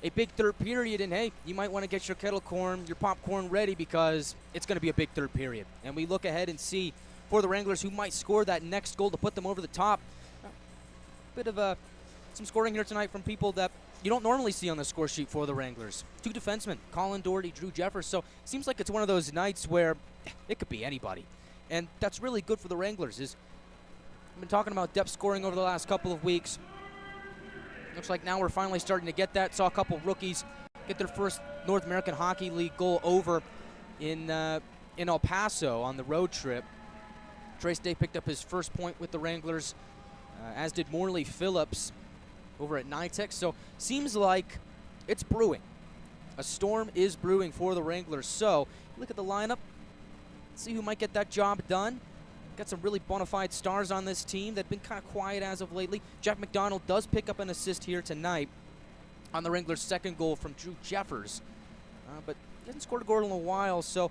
a big third period. And hey, you might want to get your kettle corn, your popcorn ready because it's going to be a big third period. And we look ahead and see for the Wranglers who might score that next goal to put them over the top. Bit of some scoring here tonight from people that you don't normally see on the score sheet for the Wranglers. 2 defensemen, Colin Doherty, Drew Jeffers. So it seems like it's one of those nights where it could be anybody. And that's really good for the Wranglers. I've been talking about depth scoring over the last couple of weeks. Looks like now we're finally starting to get that. Saw a couple of rookies get their first North American Hockey League goal over in El Paso on the road trip. Trace Day picked up his first point with the Wranglers, as did Morley Phillips over at NYTEX. So seems like it's brewing. A storm is brewing for the Wranglers. So look at the lineup. See who might get that job done. Got some really bona fide stars on this team that have been kind of quiet as of lately. Jack McDonald does pick up an assist here tonight on the Wranglers' second goal from Drew Jeffers. But he hasn't scored a goal in a while, so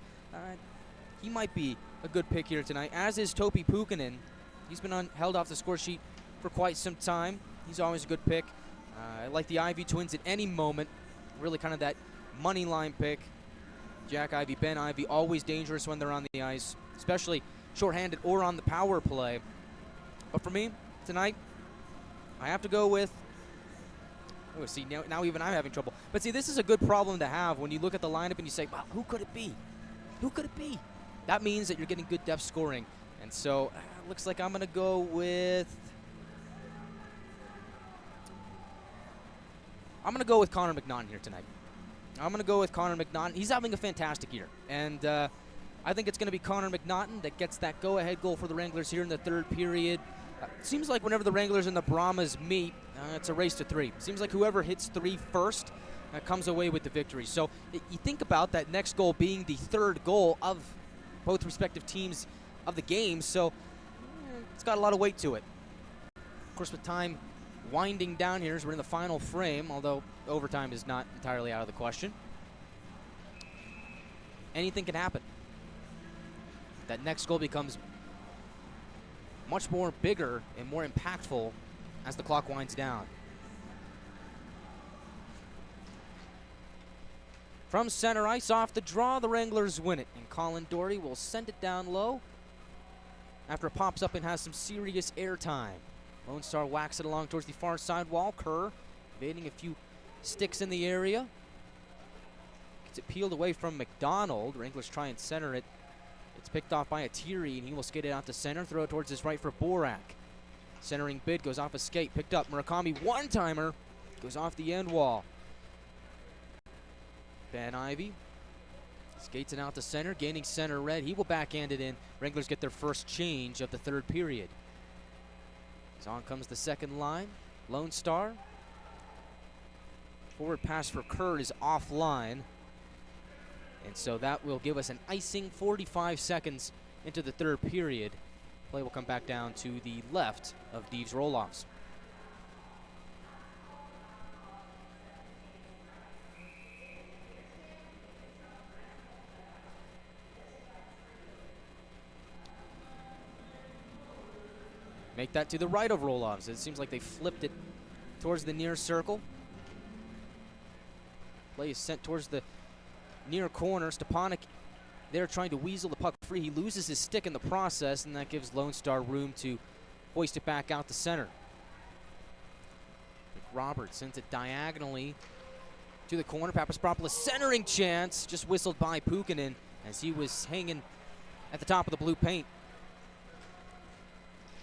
he might be a good pick here tonight, as is Topi Pukkanen. He's been held off the score sheet for quite some time. He's always a good pick. I like the Ivy twins at any moment. Really kind of that money line pick. Jack Ivy, Ben Ivy, always dangerous when they're on the ice, especially shorthanded or on the power play. But for me, tonight, I have to go with... Oh, see, now even I'm having trouble. But see, this is a good problem to have when you look at the lineup and you say, well, who could it be? Who could it be? That means that you're getting good depth scoring. And so, looks like I'm going to go with... I'm going to go with Connor McNaughton here tonight. I'm going to go with Connor McNaughton. He's having a fantastic year. And I think it's going to be Connor McNaughton that gets that go-ahead goal for the Wranglers here in the third period. Seems like whenever the Wranglers and the Brahmas meet, it's a race to 3. Seems like whoever hits 3 first comes away with the victory. So you think about that next goal being the third goal of both respective teams of the game. So it's got a lot of weight to it. Of course, with time winding down here as we're in the final frame, although overtime is not entirely out of the question, anything can happen. That next goal becomes much more bigger and more impactful as the clock winds down. From center ice, off the draw, the Wranglers win it, and Colin Doherty will send it down low after it pops up and has some serious airtime. Lone Star whacks it along towards the far side wall. Kerr evading a few sticks in the area. Gets it peeled away from McDonald. Wranglers try and center it. It's picked off by Atiri, and he will skate it out to center, throw it towards his right for Borak. Centering bid goes off a skate, picked up. Murakami, one-timer, goes off the end wall. Ben Ivy skates it out to center, gaining center red. He will backhand it in. Wranglers get their first change of the third period. As on comes the second line. Lone Star. Forward pass for Kerr is offline. And so that will give us an icing 45 seconds into the third period. Play will come back down to the left of Deves Roloffs. Make that to the right of Roloffs. It seems like they flipped it towards the near circle. Play is sent towards the near corner. Stepanek there trying to weasel the puck free. He loses his stick in the process, and that gives Lone Star room to hoist it back out to center. Roberts sends it diagonally to the corner. Papaspropoulos centering chance, just whistled by Pukkanen as he was hanging at the top of the blue paint.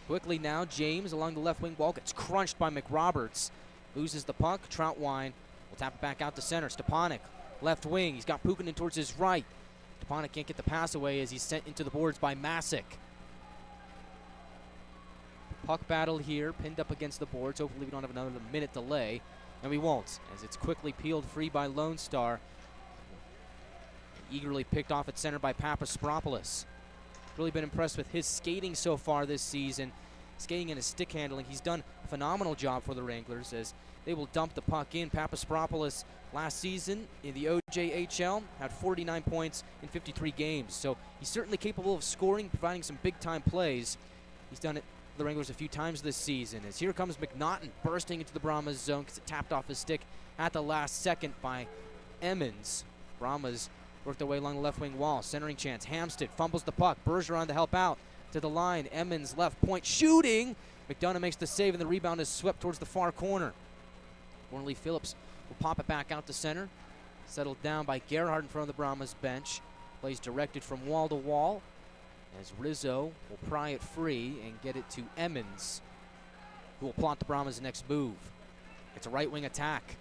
Quickly now, James along the left wing wall gets crunched by McRoberts. Loses the puck. Troutwine will tap it back out to center. Stepanek, left wing. He's got Pukkanen towards his right. Stepanek can't get the pass away as he's sent into the boards by Masick. Puck battle here, pinned up against the boards. Hopefully we don't have another minute delay, and we won't, as it's quickly peeled free by Lone Star. Eagerly picked off at center by Papaspropoulos. Really been impressed with his skating so far this season. Skating and his stick handling. He's done a phenomenal job for the Wranglers as they will dump the puck in. Papaspropoulos last season in the OJHL had 49 points in 53 games. So he's certainly capable of scoring, providing some big-time plays. He's done it for the Wranglers a few times this season. As here comes McNaughton bursting into the Brahmas zone because it tapped off his stick at the last second by Emmons. Brahmas worked their way along the left wing wall. Centering chance. Hamstead fumbles the puck. Bergeron to help out to the line. Emmons left point shooting. McDonough makes the save, and the rebound is swept towards the far corner. Morley Phillips will pop it back out to center. Settled down by Gerhard in front of the Brahmas bench. Plays directed from wall to wall as Rizzo will pry it free and get it to Emmons, who will plot the Brahmas' next move. It's a right wing attack.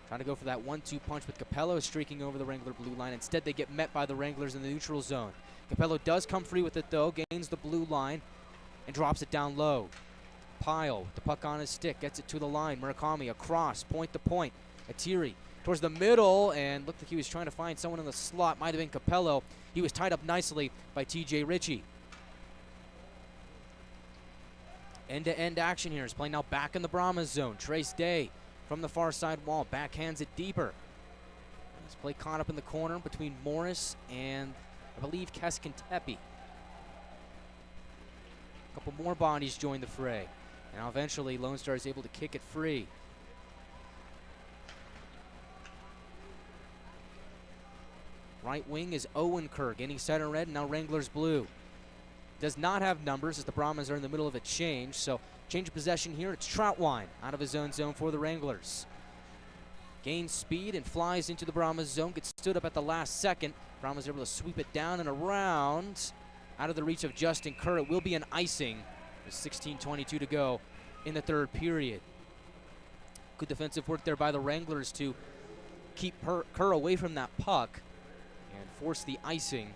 Trying to go for that 1-2 punch with Capello streaking over the Wrangler blue line. Instead, they get met by the Wranglers in the neutral zone. Capello does come free with it, though, gains the blue line and drops it down low. Pyle with the puck on his stick, gets it to the line. Murakami across, point to point. Atiri towards the middle, and looked like he was trying to find someone in the slot. Might have been Capello. He was tied up nicely by TJ Ritchie. End-to-end action here. He's playing now back in the Brahmas zone. Trace Day from the far side wall, backhands it deeper. This play caught up in the corner between Morris and, I believe, Keskintepi. A couple more bodies join the fray. And now eventually Lone Star is able to kick it free. Right wing is Owen Kerr, getting center red, and now Wranglers blue. Does not have numbers as the Brahmas are in the middle of a change, so change of possession here. It's Troutwine out of his own zone for the Wranglers. Gains speed and flies into the Brahmas zone, gets stood up at the last second. Brahmas able to sweep it down and around. Out of the reach of Justin Kerr. It will be an icing with 16:22 to go in the third period. Good defensive work there by the Wranglers to keep Kerr away from that puck and force the icing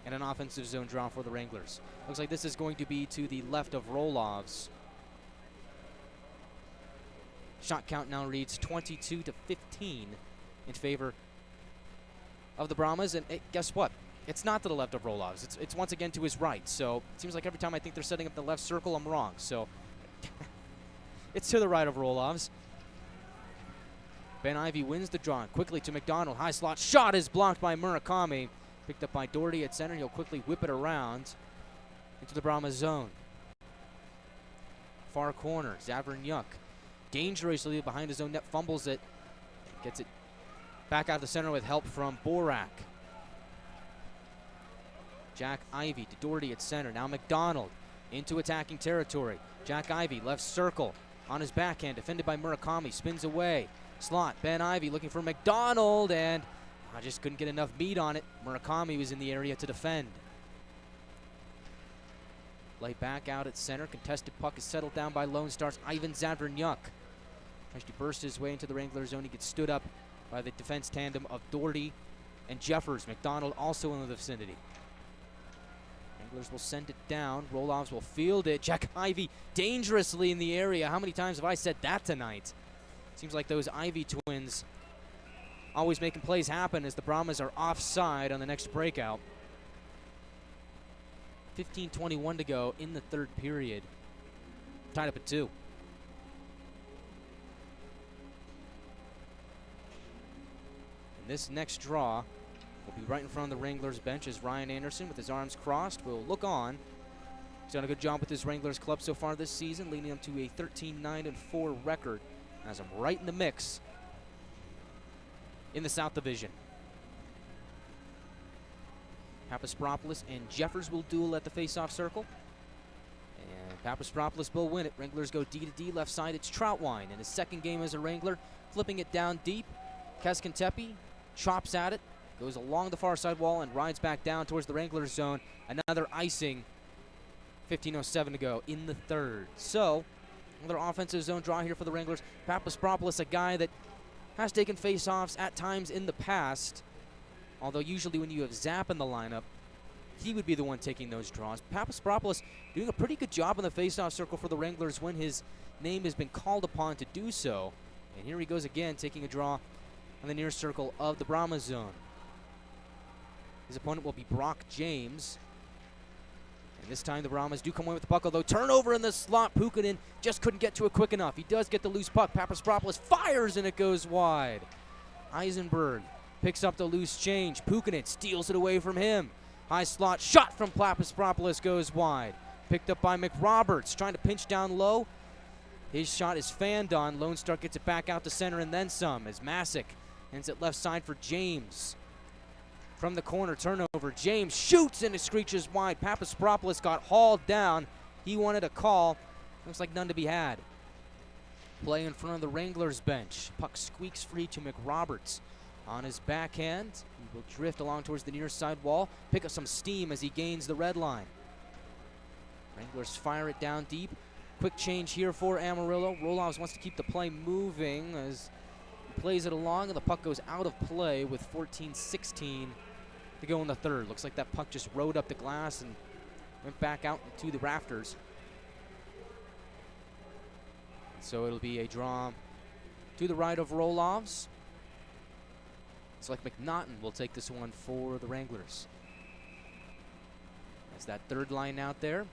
and an offensive zone draw for the Wranglers. Looks like this is going to be to the left of Rolovs. Shot count now reads 22-15 in favor of the Brahmas. And guess what? It's not to the left of Rolovs. It's once again to his right. So it seems like every time I think they're setting up the left circle, I'm wrong. So it's to the right of Rolovs. Ben Ivey wins the draw. Quickly to McDonald. High slot shot is blocked by Murakami. Picked up by Doherty at center. He'll quickly whip it around into the Brahmas zone. Far corner. Zavernyuk dangerously behind his own net. Fumbles it. Gets it back out of the center with help from Borak. Jack Ivey to Doherty at center. Now McDonald into attacking territory. Jack Ivey left circle on his backhand. Defended by Murakami. Spins away. Slot. Ben Ivey looking for McDonald, and I just couldn't get enough meat on it. Murakami was in the area to defend. Play back out at center. Contested puck is settled down by Lone Star's Ivan Zavernyuk. Tries to burst his way into the Wrangler zone. He gets stood up by the defense tandem of Doherty and Jeffers. McDonald also in the vicinity. Wranglers will send it down. Rolovs will field it. Jack Ivey dangerously in the area. How many times have I said that tonight? Seems like those Ivey twins always making plays happen as the Brahmas are offside on the next breakout. 15:21 to go in the third period. Tied up at 2. And this next draw will be right in front of the Wranglers bench as Ryan Anderson with his arms crossed will look on. He's done a good job with his Wranglers club so far this season, leading them to a 13-9-4 record. Has them right in the mix in the South Division. Papaspropoulos and Jeffers will duel at the face-off circle. And Papaspropoulos will win it. Wranglers go D to D. Left side, it's Troutwine in his second game as a Wrangler. Flipping it down deep. Keskentepe chops at it, goes along the far side wall and rides back down towards the Wranglers zone. Another icing. 15:07 to go in the third. So, another offensive zone draw here for the Wranglers. Papaspropoulos, a guy that has taken face-offs at times in the past, although usually when you have Zap in the lineup, he would be the one taking those draws. Papaspropoulos doing a pretty good job on the face-off circle for the Wranglers when his name has been called upon to do so. And here he goes again, taking a draw on the near circle of the Brahmas zone. His opponent will be Brock James. And this time the Brahmas do come away with the puck, although turnover in the slot. Pukanen just couldn't get to it quick enough. He does get the loose puck. Papaspropoulos fires and it goes wide. Eisenberg picks up the loose change. Pukanen steals it away from him. High slot shot from Papaspropoulos goes wide. Picked up by McRoberts, trying to pinch down low. His shot is fanned on. Lone Star gets it back out to center and then some as Masick ends it left side for James. From the corner, turnover. James shoots and it screeches wide. Papaspropoulos got hauled down. He wanted a call. Looks like none to be had. Play in front of the Wranglers bench. Puck squeaks free to McRoberts. On his backhand, he will drift along towards the near side wall. Pick up some steam as he gains the red line. Wranglers fire it down deep. Quick change here for Amarillo. Rolovs wants to keep the play moving as he plays it along, and the puck goes out of play with 14:16 to go in the third. Looks like that puck just rode up the glass and went back out into the rafters. So it'll be a draw to the right of Rolovs. It's like McNaughton will take this one for the Wranglers. That's that third line out there.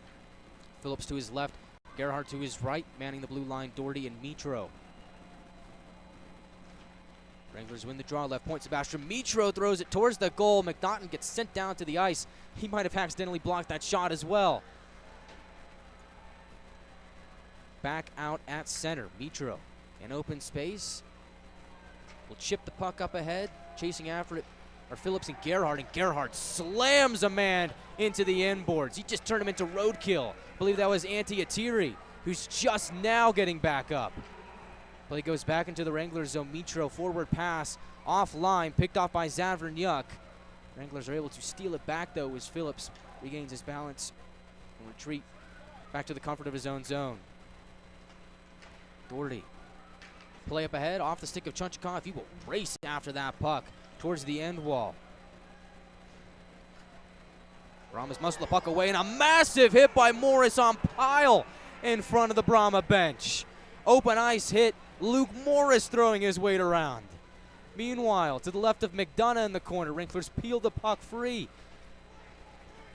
Phillips to his left, Gerhardt to his right, manning the blue line, Doherty and Mitro. Wranglers win the draw, left point, Sebastian Mitro throws it towards the goal. McNaughton gets sent down to the ice. He might have accidentally blocked that shot as well. Back out at center, Mitro in open space. Will chip the puck up ahead. Chasing after it are Phillips and Gerhardt slams a man into the inboards. He just turned him into roadkill. I believe that was Antti-Atiri, who's just now getting back up. Play goes back into the Wranglers zone. Mitro forward pass offline, picked off by Zavernyuk. Wranglers are able to steal it back though as Phillips regains his balance and retreat back to the comfort of his own zone. Doherty. Play up ahead, off the stick of Chunchikov. He will race after that puck towards the end wall. Brahmas muscle the puck away, and a massive hit by Morris on Pyle in front of the Brahma bench. Open ice hit, Luke Morris throwing his weight around. Meanwhile, to the left of McDonough in the corner, Wranglers peel the puck free.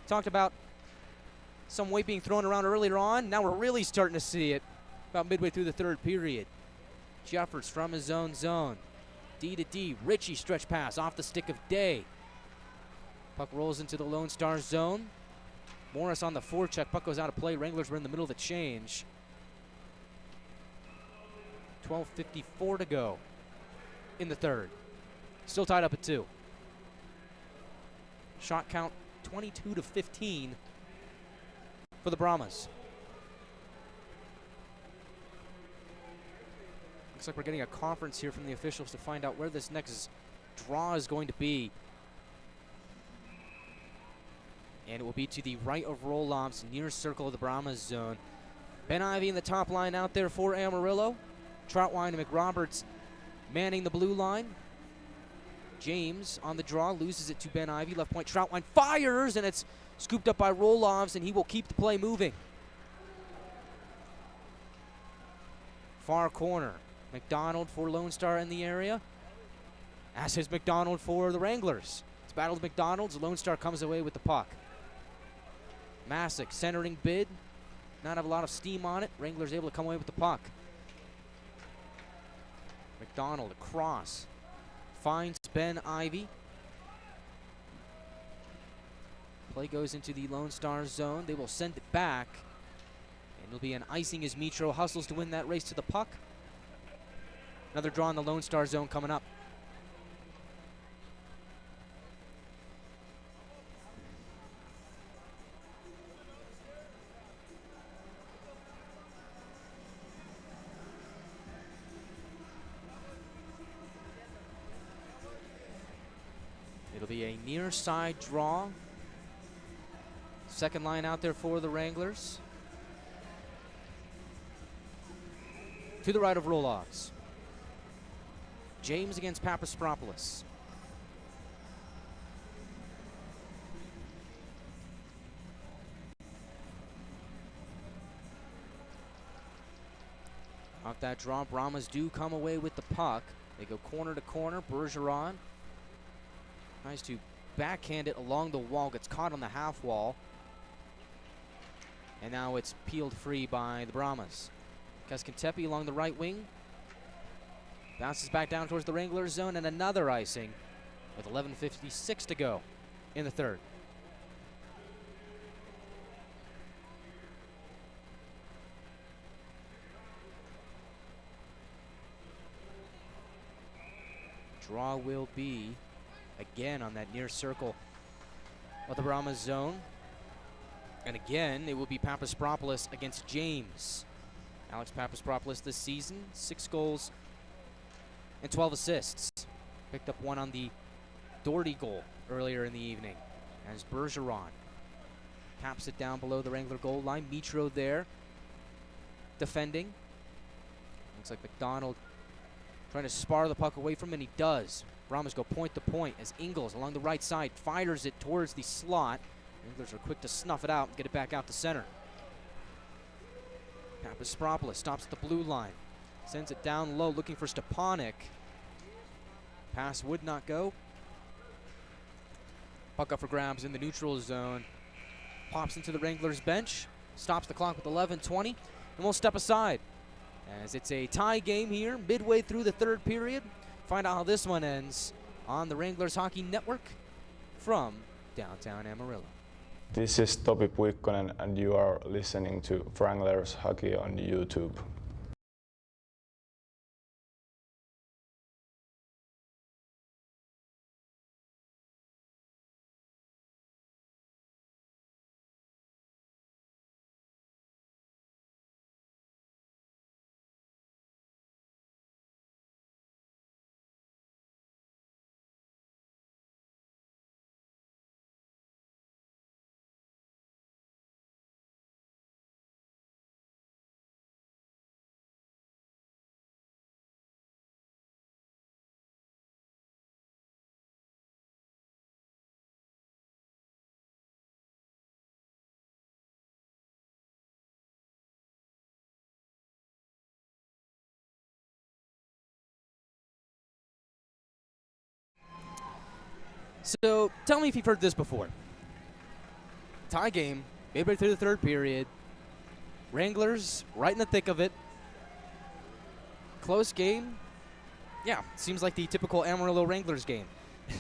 Talked about some weight being thrown around earlier on. Now we're really starting to see it about midway through the third period. Jeffers from his own zone. D to D. Ritchie stretch pass off the stick of Day. Puck rolls into the Lone Star zone. Morris on the forecheck. Puck goes out of play. Wranglers were in the middle of the change. 12:54 to go in the third. Still tied up at 2. Shot count 22-15 for the Brahmas. Looks like we're getting a conference here from the officials to find out where this next draw is going to be. And it will be to the right of Rolovs, near circle of the Brahmas zone. Ben Ivy in the top line out there for Amarillo. Troutwine and McRoberts manning the blue line. James on the draw, loses it to Ben Ivy. Left point, Troutwine fires, and it's scooped up by Rolovs, and he will keep the play moving. Far corner. McDonald for Lone Star in the area, as is McDonald for the Wranglers. It's battled McDonald's. Lone Star comes away with the puck. Masick centering bid, not have a lot of steam on it. Wranglers able to come away with the puck. McDonald across, finds Ben Ivy. Play goes into the Lone Star zone. They will send it back, and it'll be an icing as Mitro hustles to win that race to the puck. Another draw in the Lone Star zone coming up. be a near side draw. Second line out there for the Wranglers. To the right of Roloffs. James against Papaspropoulos. Off that draw, Brahmas do come away with the puck. They go corner to corner. Bergeron tries to backhand it along the wall, gets caught on the half wall. And now it's peeled free by the Brahmas. Keskentepe along the right wing. Bounces back down towards the Wranglers zone, and another icing with 11:56 to go in the third. Draw will be again on that near circle of the Brahmas zone. And again, it will be Papaspropoulos against James. Alex Papaspropoulos this season, 6 goals and 12 assists. Picked up one on the Doherty goal earlier in the evening as Bergeron taps it down below the Wrangler goal line. Mitro there defending. Looks like McDonald trying to spar the puck away from him, and he does. Brahmas go point to point as Ingles along the right side fires it towards the slot. Wranglers are quick to snuff it out and get it back out to center. Papaspropoulos stops at the blue line. Sends it down low, looking for Stepanek. Pass would not go. Puck up for grabs in the neutral zone. Pops into the Wranglers bench. Stops the clock with 11:20. And we'll step aside as it's a tie game here midway through the third period. Find out how this one ends on the Wranglers Hockey Network from downtown Amarillo. This is Topi Puikkonen and you are listening to Wranglers Hockey on YouTube. So, tell me if you've heard this before. Tie game, midway through the third period. Wranglers right in the thick of it. Close game. Yeah, seems like the typical Amarillo Wranglers game.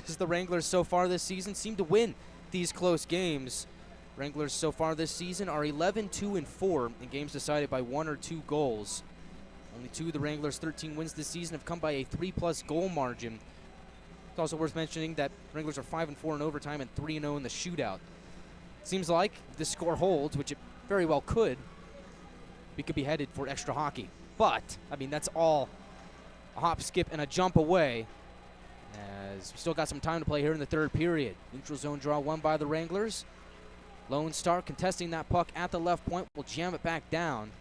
As the Wranglers so far this season seem to win these close games. Wranglers so far this season are 11-2-4 in games decided by 1 or 2 goals. Only 2 of the Wranglers' 13 wins this season have come by a 3+ goal margin. It's also worth mentioning that Wranglers are 5-4 in overtime and 3-0 in the shootout. Seems like if this score holds, which it very well could, we could be headed for extra hockey. But, I mean, that's all a hop, skip, and a jump away, as we still got some time to play here in the third period. Neutral zone draw won by the Wranglers. Lone Star contesting that puck at the left point will jam it back down.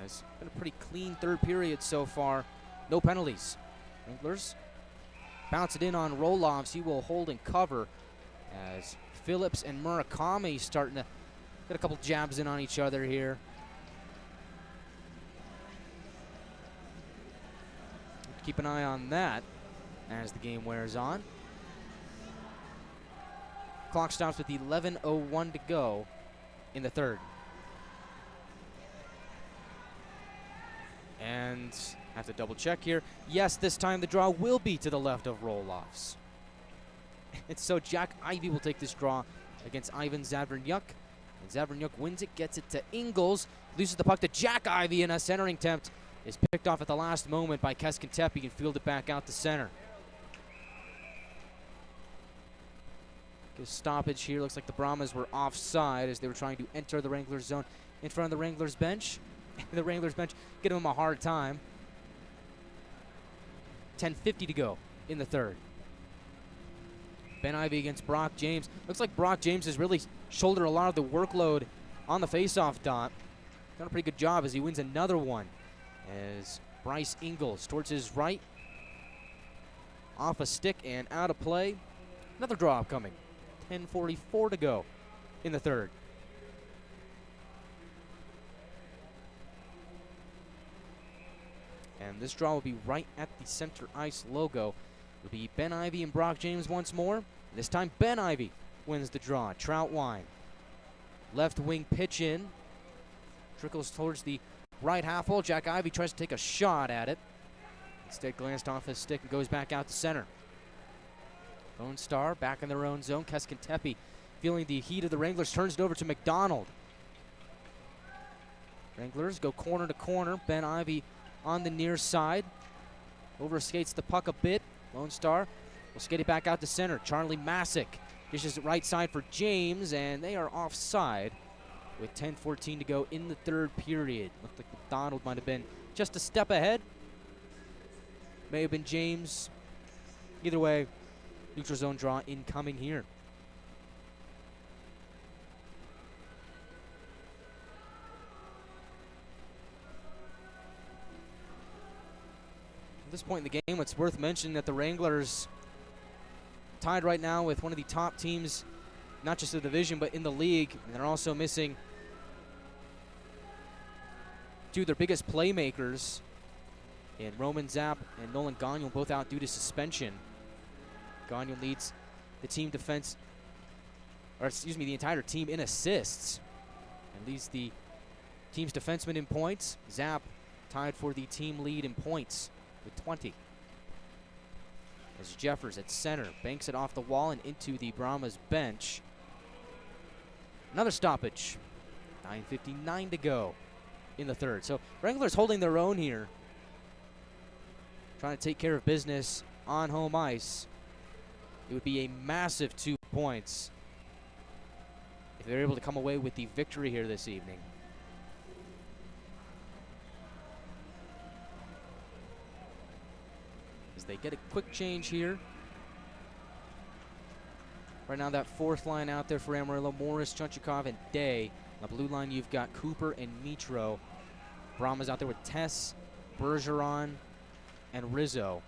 As it's been a pretty clean third period so far. No penalties. Wranglers bounce it in on Roloffs. He will hold and cover as Phillips and Murakami starting to get a couple jabs in on each other here. Keep an eye on that as the game wears on. Clock stops with 11:01 to go in the third. And have to double check here. Yes, this time the draw will be to the left of Roloffs. And so Jack Ivey will take this draw against Ivan Zavernyuk. And Zavernyuk wins it, gets it to Ingles, loses the puck to Jack Ivey, and a centering attempt is picked off at the last moment by Keskentepe and fielded back out to center. Good stoppage here. Looks like the Brahmas were offside as they were trying to enter the Wranglers zone in front of the Wranglers bench. The Wranglers bench giving them a hard time. 10:50 to go in the third. Ben Ivy against Brock James. Looks like Brock James has really shouldered a lot of the workload on the faceoff dot. Done a pretty good job as he wins another one. As Bryce Ingles towards his right. Off a stick and out of play. Another draw upcoming. 10:44 to go in the third. And this draw will be right at the center ice logo. It'll be Ben Ivy and Brock James once more. This time Ben Ivy wins the draw. Troutwine. Left wing pitch in. Trickles towards the right half hole. Jack Ivy tries to take a shot at it. Instead glanced off his stick and goes back out to center. Lone Star back in their own zone. Keskintepe feeling the heat of the Wranglers, turns it over to McDonald. Wranglers go corner to corner. Ben Ivy on the near side. Overskates the puck a bit. Lone Star will skate it back out to center. Charlie Masick dishes it right side for James, and they are offside with 10:14 to go in the third period. Looked like McDonald might have been just a step ahead. May have been James. Either way, neutral zone draw incoming here. At this point in the game, it's worth mentioning that the Wranglers tied right now with one of the top teams, not just the division, but in the league. And they're also missing two of their biggest playmakers in Roman Zapp and Nolan Gagnon, both out due to suspension. Gagnon leads the team defense, or excuse me, the entire team in assists and leads the team's defenseman in points. Zapp tied for the team lead in points with 20. As Jeffers at center banks it off the wall and into the Brahmas bench. Another stoppage. 9:59 to go in the third. So Wranglers holding their own here, trying to take care of business on home ice. It would be a massive 2 points if they're able to come away with the victory here this evening. As they get a quick change here. Right now that fourth line out there for Amarillo, Morris, Chunchikov, and Day. On the blue line you've got Cooper and Mitro. Brahmas out there with Tess, Bergeron, and Rizzo,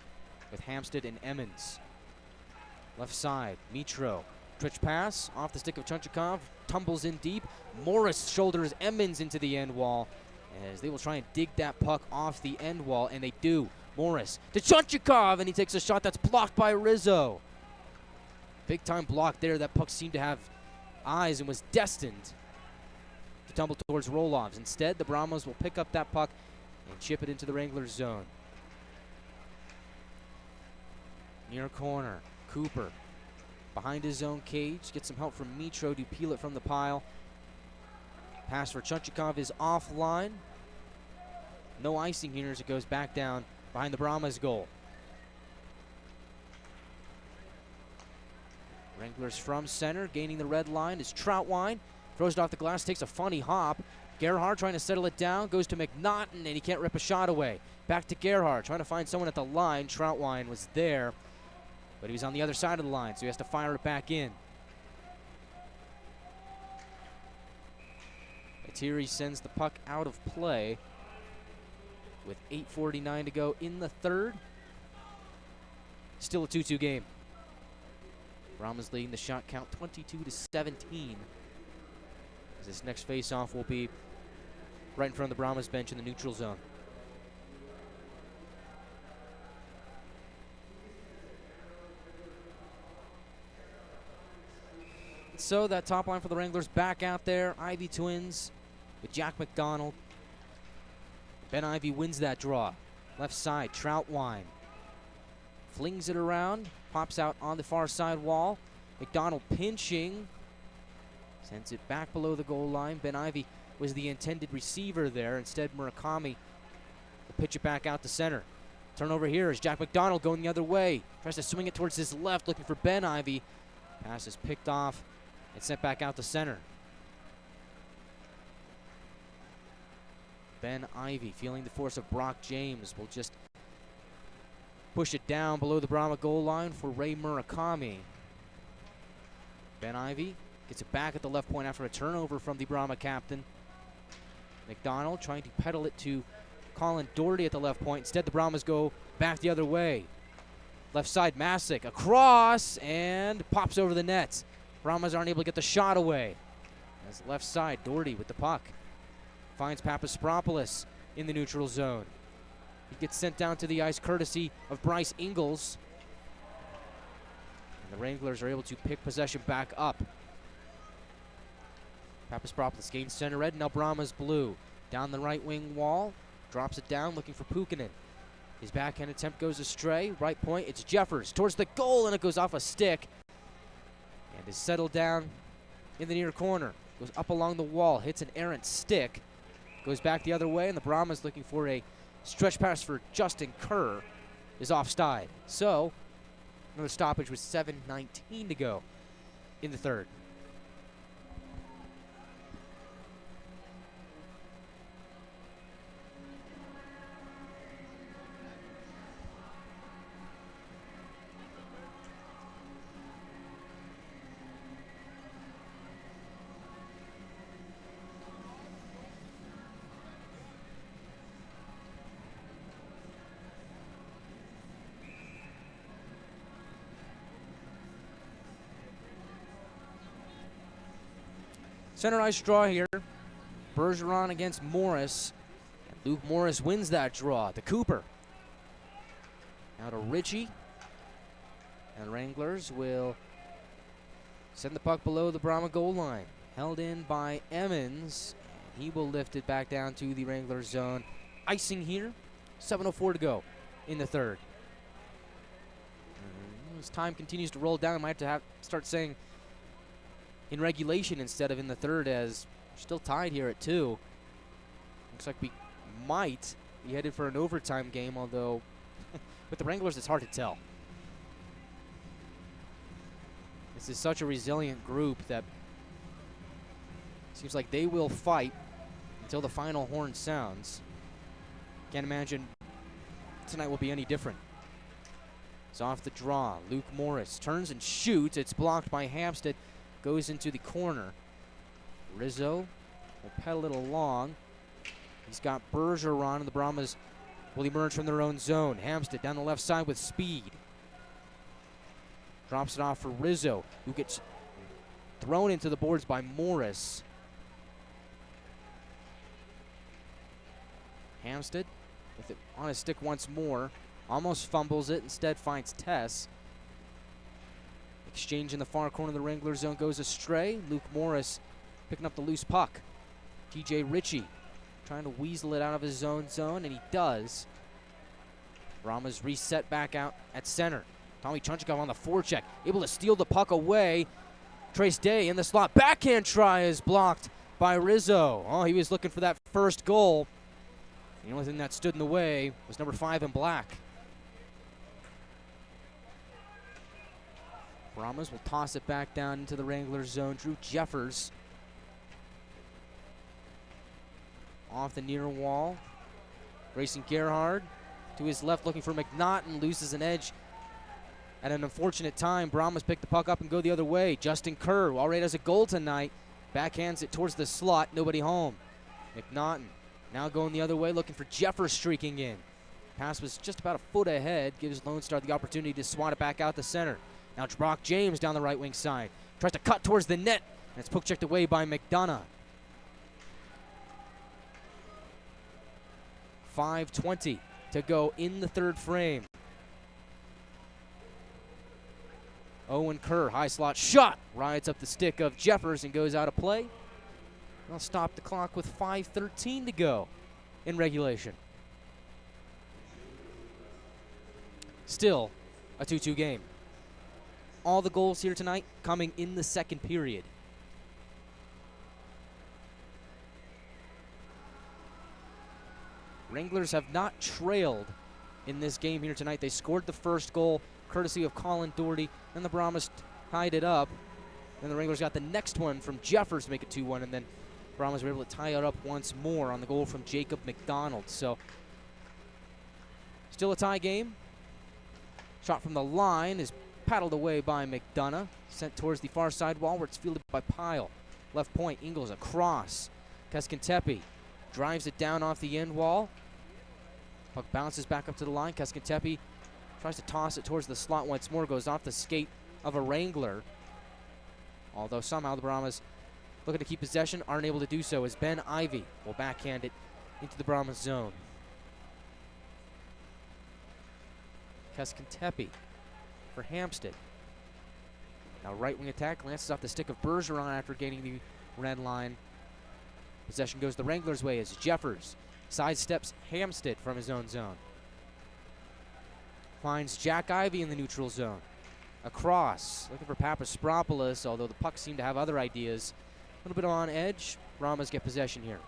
with Hampstead and Emmons. Left side, Mitro. Twitch pass off the stick of Chunchikov, tumbles in deep. Morris shoulders Emmons into the end wall as they will try and dig that puck off the end wall, and they do. Morris to Chunchikov, and he takes a shot that's blocked by Rizzo. Big time block there. That puck seemed to have eyes and was destined to tumble towards roll-offs. Instead, the Brahmas will pick up that puck and chip it into the Wranglers zone. Near corner, Cooper behind his own cage, gets some help from Mitro to peel it from the pile. Pass for Chunchikov is offline. No icing here as it goes back down behind the Brahmas goal. Wranglers from center, gaining the red line is Troutwine. Throws it off the glass, takes a funny hop. Gerhard trying to settle it down, goes to McNaughton, and he can't rip a shot away. Back to Gerhard, trying to find someone at the line. Troutwine was there, but he was on the other side of the line, so he has to fire it back in. Atiri sends the puck out of play with 8:49 to go in the third. Still a 2-2 game. Brahmas leading the shot count 22-17. As this next face-off will be right in front of the Brahmas bench in the neutral zone. So that top line for the Wranglers back out there. Ivy twins with Jack McDonald. Ben Ivy wins that draw. Left side, Troutwine. Flings it around, pops out on the far side wall. McDonald pinching. Sends it back below the goal line. Ben Ivy was the intended receiver there. Instead, Murakami will pitch it back out to center. Turnover here is Jack McDonald going the other way. Tries to swing it towards his left, looking for Ben Ivy. Pass is picked off and sent back out to center. Ben Ivy, feeling the force of Brock James, will just push it down below the Brahma goal line for Ray Murakami. Ben Ivy gets it back at the left point after a turnover from the Brahma captain. McDonald trying to pedal it to Colin Doherty at the left point. Instead, the Brahmas go back the other way. Left side, Masick across and pops over the net. Brahmas aren't able to get the shot away. As left side, Doherty with the puck. Finds Papaspropoulos in the neutral zone. He gets sent down to the ice courtesy of Bryce Ingles. And the Wranglers are able to pick possession back up. Papaspropoulos gains center red, now Brahmas blue. Down the right wing wall, drops it down, looking for Pukkanen. His backhand attempt goes astray. Right point, it's Jeffers towards the goal, and it goes off a stick. And is settled down in the near corner. Goes up along the wall, hits an errant stick. Goes back the other way, and the Brahmas looking for a stretch pass for Justin Kerr is offside. So, another stoppage with 7:19 to go in the third. Center ice draw here. Bergeron against Morris. And Luke Morris wins that draw. The Cooper. Now to Ritchie. And Wranglers will send the puck below the Brahma goal line. Held in by Emmons. And he will lift it back down to the Wranglers zone. Icing here. 7:04 to go in the third. And as time continues to roll down, I might have to start saying in regulation instead of in the third, as we're still tied here at 2. Looks like we might be headed for an overtime game, although with the Wranglers it's hard to tell. This is such a resilient group that seems like they will fight until the final horn sounds. Can't imagine tonight will be any different. It's off the draw. Luke Morris turns and shoots. It's blocked by Hampstead. Goes into the corner. Rizzo will pedal it along. He's got Bergeron, and the Brahmas will emerge from their own zone. Hampstead down the left side with speed. Drops it off for Rizzo, who gets thrown into the boards by Morris. Hampstead with it on his stick once more. Almost fumbles it, instead finds Tess. Exchange in the far corner of the Wrangler zone goes astray. Luke Morris picking up the loose puck. TJ Ritchie trying to weasel it out of his own zone, and he does. Brahmas reset back out at center. Tommy Chunchikov on the forecheck, able to steal the puck away. Trace Day in the slot. Backhand try is blocked by Rizzo. Oh, he was looking for that first goal. The only thing that stood in the way was number 5 in black. Brahmas will toss it back down into the Wranglers zone. Drew Jeffers off the near wall. Grayson Gerhard to his left looking for McNaughton. Loses an edge at an unfortunate time. Brahmas pick the puck up and go the other way. Justin Kerr, who already has a goal tonight, backhands it towards the slot. Nobody home. McNaughton now going the other way looking for Jeffers streaking in. Pass was just about a foot ahead. Gives Lone Star the opportunity to swat it back out the center. Now Brock James down the right wing side. Tries to cut towards the net, and it's poke checked away by McDonough. 5:20 to go in the third frame. Owen Kerr, high slot shot, rides up the stick of Jeffers and goes out of play. They'll stop the clock with 5:13 to go in regulation. Still a 2-2 game. All the goals here tonight coming in the second period. Wranglers have not trailed in this game here tonight. They scored the first goal courtesy of Colin Doherty, and the Brahmas tied it up. Then the Wranglers got the next one from Jeffers to make it 2-1, and then Brahmas were able to tie it up once more on the goal from Jacob McDonald. So still a tie game. Shot from the line is paddled away by McDonough. Sent towards the far side wall where it's fielded by Pyle. Left point, Ingles across. Keskentepe drives it down off the end wall. Puck bounces back up to the line. Keskentepe tries to toss it towards the slot once more. Goes off the skate of a Wrangler. Although somehow the Brahmas looking to keep possession, aren't able to do so as Ben Ivy will backhand it into the Brahmas zone. Keskentepe for Hampstead. Now right wing attack, glances off the stick of Bergeron after gaining the red line. Possession goes the Wranglers' way as Jeffers sidesteps Hampstead from his own zone. Finds Jack Ivy in the neutral zone. Across, looking for Papaspropoulos, although the puck seemed to have other ideas. A little bit on edge. Brahmas get possession here.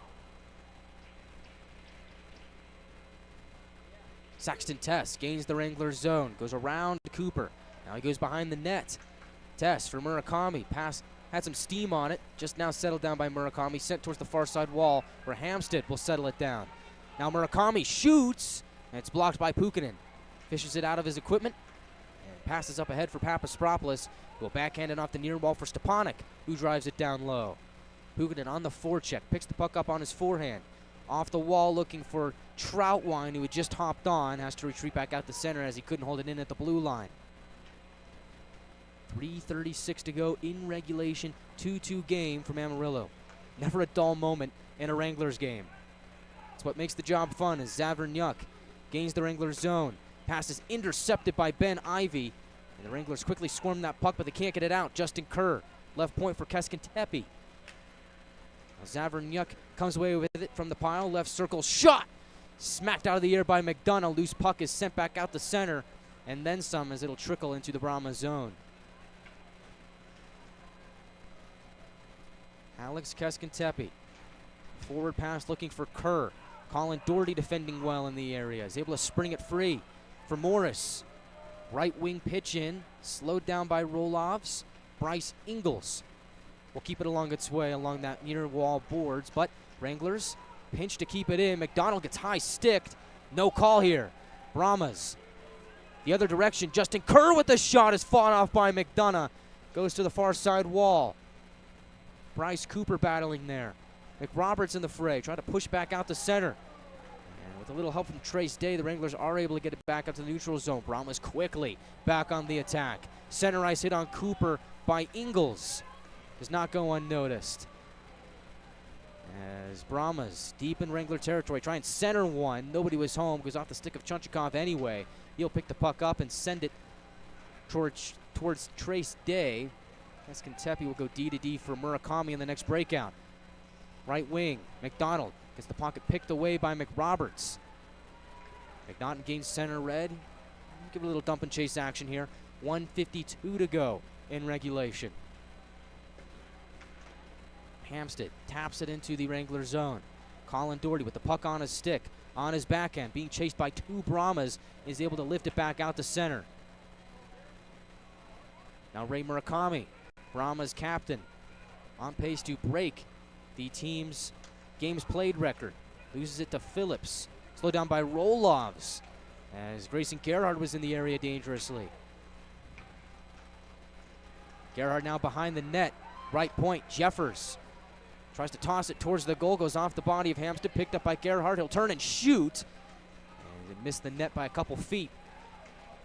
Saxton Tess gains the Wranglers' zone, goes around Cooper. Now he goes behind the net. Tess for Murakami. Pass had some steam on it. Just now settled down by Murakami. Sent towards the far side wall where Hampstead will settle it down. Now Murakami shoots, and it's blocked by Pukkanen. Fishes it out of his equipment and passes up ahead for Papaspropoulos. Will backhand it off the near wall for Stepanek, who drives it down low. Pukkanen on the forecheck. Picks the puck up on his forehand. Off the wall looking for Troutwine, who had just hopped on. Has to retreat back out the center as he couldn't hold it in at the blue line. 3:36 to go in regulation. 2-2 game from Amarillo. Never a dull moment in a Wranglers game. It's what makes the job fun as Zavernyuk gains the Wranglers zone. Pass is intercepted by Ben Ivy. And the Wranglers quickly swarm that puck, but they can't get it out. Justin Kerr, left point for Keskentepe. Zavernyuk comes away with it from the pile. Left circle shot. Smacked out of the air by McDonough. Loose puck is sent back out the center. And then some as it'll trickle into the Brahma zone. Alex Keskentepe. Forward pass looking for Kerr. Colin Doherty defending well in the area. Is able to spring it free for Morris. Right wing pitch in. Slowed down by Rolovs. Bryce Ingles will keep it along its way along that near wall boards. But Wranglers pinch to keep it in. McDonald gets high sticked. No call here. Brahmas. The other direction. Justin Kerr with the shot is fought off by McDonough. Goes to the far side wall. Bryce Cooper battling there. McRoberts in the fray, trying to push back out the center. And with a little help from Trace Day, the Wranglers are able to get it back up to the neutral zone. Brahmas quickly back on the attack. Center ice hit on Cooper by Ingles. Does not go unnoticed. As Brahmas deep in Wrangler territory, try and center one. Nobody was home, goes off the stick of Chunchikov anyway. He'll pick the puck up and send it towards Trace Day. Keskentepe will go D-to-D for Murakami in the next breakout. Right wing, McDonald gets the pocket picked away by McRoberts. McNaughton gains center red. Give it a little dump and chase action here. 1:52 to go in regulation. Hampstead taps it into the Wrangler zone. Colin Doherty with the puck on his stick, on his backhand, being chased by two Brahmas, is able to lift it back out to center. Now Ray Murakami, Brahma's captain, on pace to break the team's games played record. Loses it to Phillips. Slowed down by Rolovs as Grayson Gerhard was in the area dangerously. Gerhard now behind the net. Right point, Jeffers tries to toss it towards the goal. Goes off the body of Hampstead. Picked up by Gerhard. He'll turn and shoot. And it missed the net by a couple feet.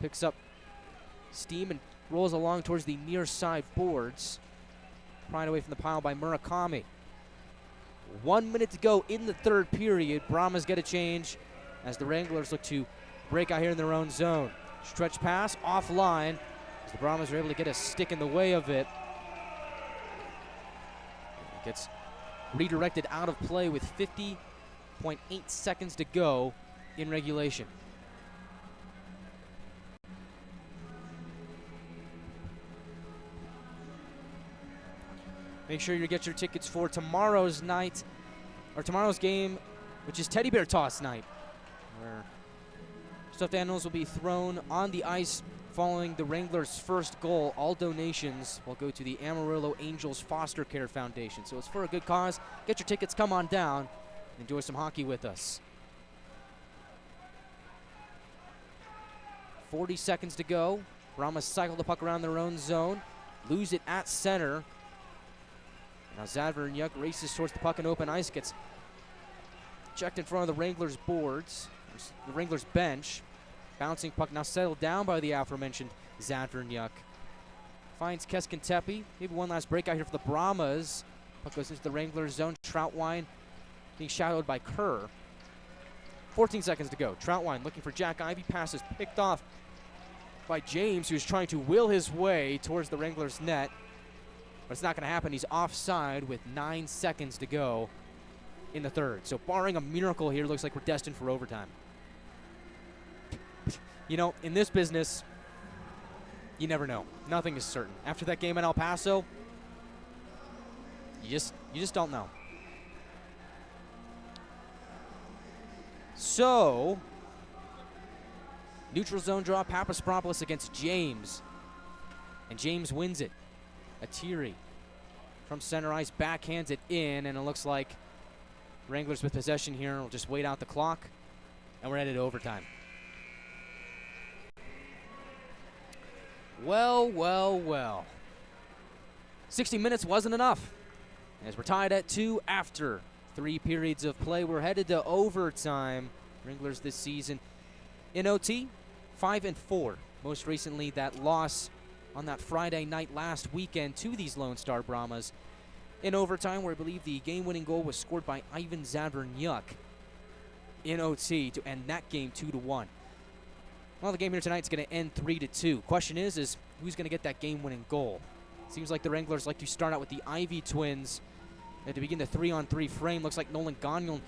Picks up steam and rolls along towards the near side boards. Pried away from the pile by Murakami. 1 minute to go in the third period. Brahmas get a change as the Wranglers look to break out here in their own zone. Stretch pass offline as the Brahmas are able to get a stick in the way of it. It gets redirected out of play with 50.8 seconds to go in regulation. Make sure you get your tickets for tomorrow's night, or tomorrow's game, which is Teddy Bear Toss night, where stuffed animals will be thrown on the ice following the Wranglers' first goal. All donations will go to the Amarillo Angels Foster Care Foundation. So it's for a good cause. Get your tickets, come on down, enjoy some hockey with us. 40 seconds to go. Brahmas cycle the puck around their own zone, lose it at center. Now Zadvernyuk races towards the puck in open ice, gets checked in front of the Wranglers boards, the Wranglers bench. Bouncing puck now settled down by the aforementioned Zadvernyuk. Finds Keskintepi. Maybe one last breakout here for the Brahmas. Puck goes into the Wranglers zone. Troutwine being shadowed by Kerr. 14 seconds to go. Troutwine looking for Jack Ivey. Pass is picked off by James, who's trying to will his way towards the Wranglers net. But it's not going to happen. He's offside with 9 seconds to go in the third. So barring a miracle here, looks like we're destined for overtime. You know, in this business, you never know. Nothing is certain. After that game in El Paso, you just don't know. So, neutral zone draw, Papaspropoulos against James. And James wins it. Atiri from center ice backhands it in, and it looks like Wranglers with possession here. We'll just wait out the clock, and we're headed to overtime. Well, well, well. 60 minutes wasn't enough. As we're tied at 2 after 3 periods of play, we're headed to overtime. Wranglers this season in OT, 5-4. Most recently, that loss on that Friday night last weekend to these Lone Star Brahmas in overtime, where I believe the game-winning goal was scored by Ivan Zadvernyuk in OT to end that game 2-1. Well, the game here tonight is going to end 3-2. Question is who's going to get that game-winning goal? Seems like the Wranglers like to start out with the Ivy twins and to begin the 3-on-3 frame. Looks like Nolan Gagnon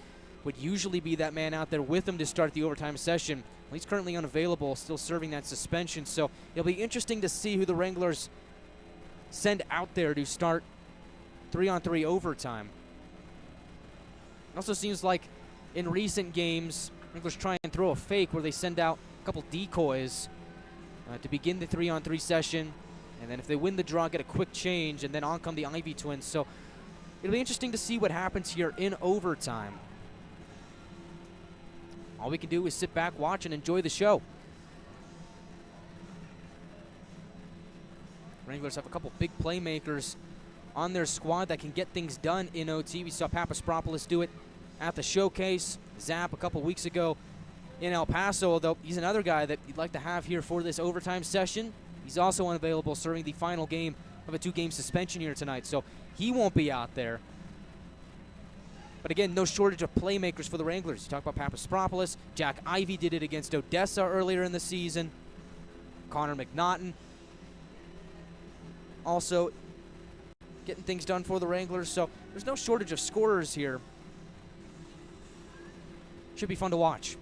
would usually be that man out there with him to start the overtime session. Well, he's currently unavailable, still serving that suspension. So it'll be interesting to see who the Wranglers send out there to start 3-on-3 overtime. It also seems like in recent games, Wranglers try and throw a fake where they send out a couple decoys to begin the 3-on-3 session. And then if they win the draw, get a quick change, and then on come the Ivy twins. So it'll be interesting to see what happens here in overtime. All we can do is sit back, watch, and enjoy the show. Wranglers have a couple big playmakers on their squad that can get things done in OT. We saw Papaspropoulos do it at the showcase. Zap a couple weeks ago in El Paso, although he's another guy that you'd like to have here for this overtime session. He's also unavailable, serving the final game of a 2-game suspension here tonight, so he won't be out there. But again, no shortage of playmakers for the Wranglers. You talk about Papaspropoulos. Jack Ivey did it against Odessa earlier in the season. Connor McNaughton also getting things done for the Wranglers, so there's no shortage of scorers here. Should be fun to watch.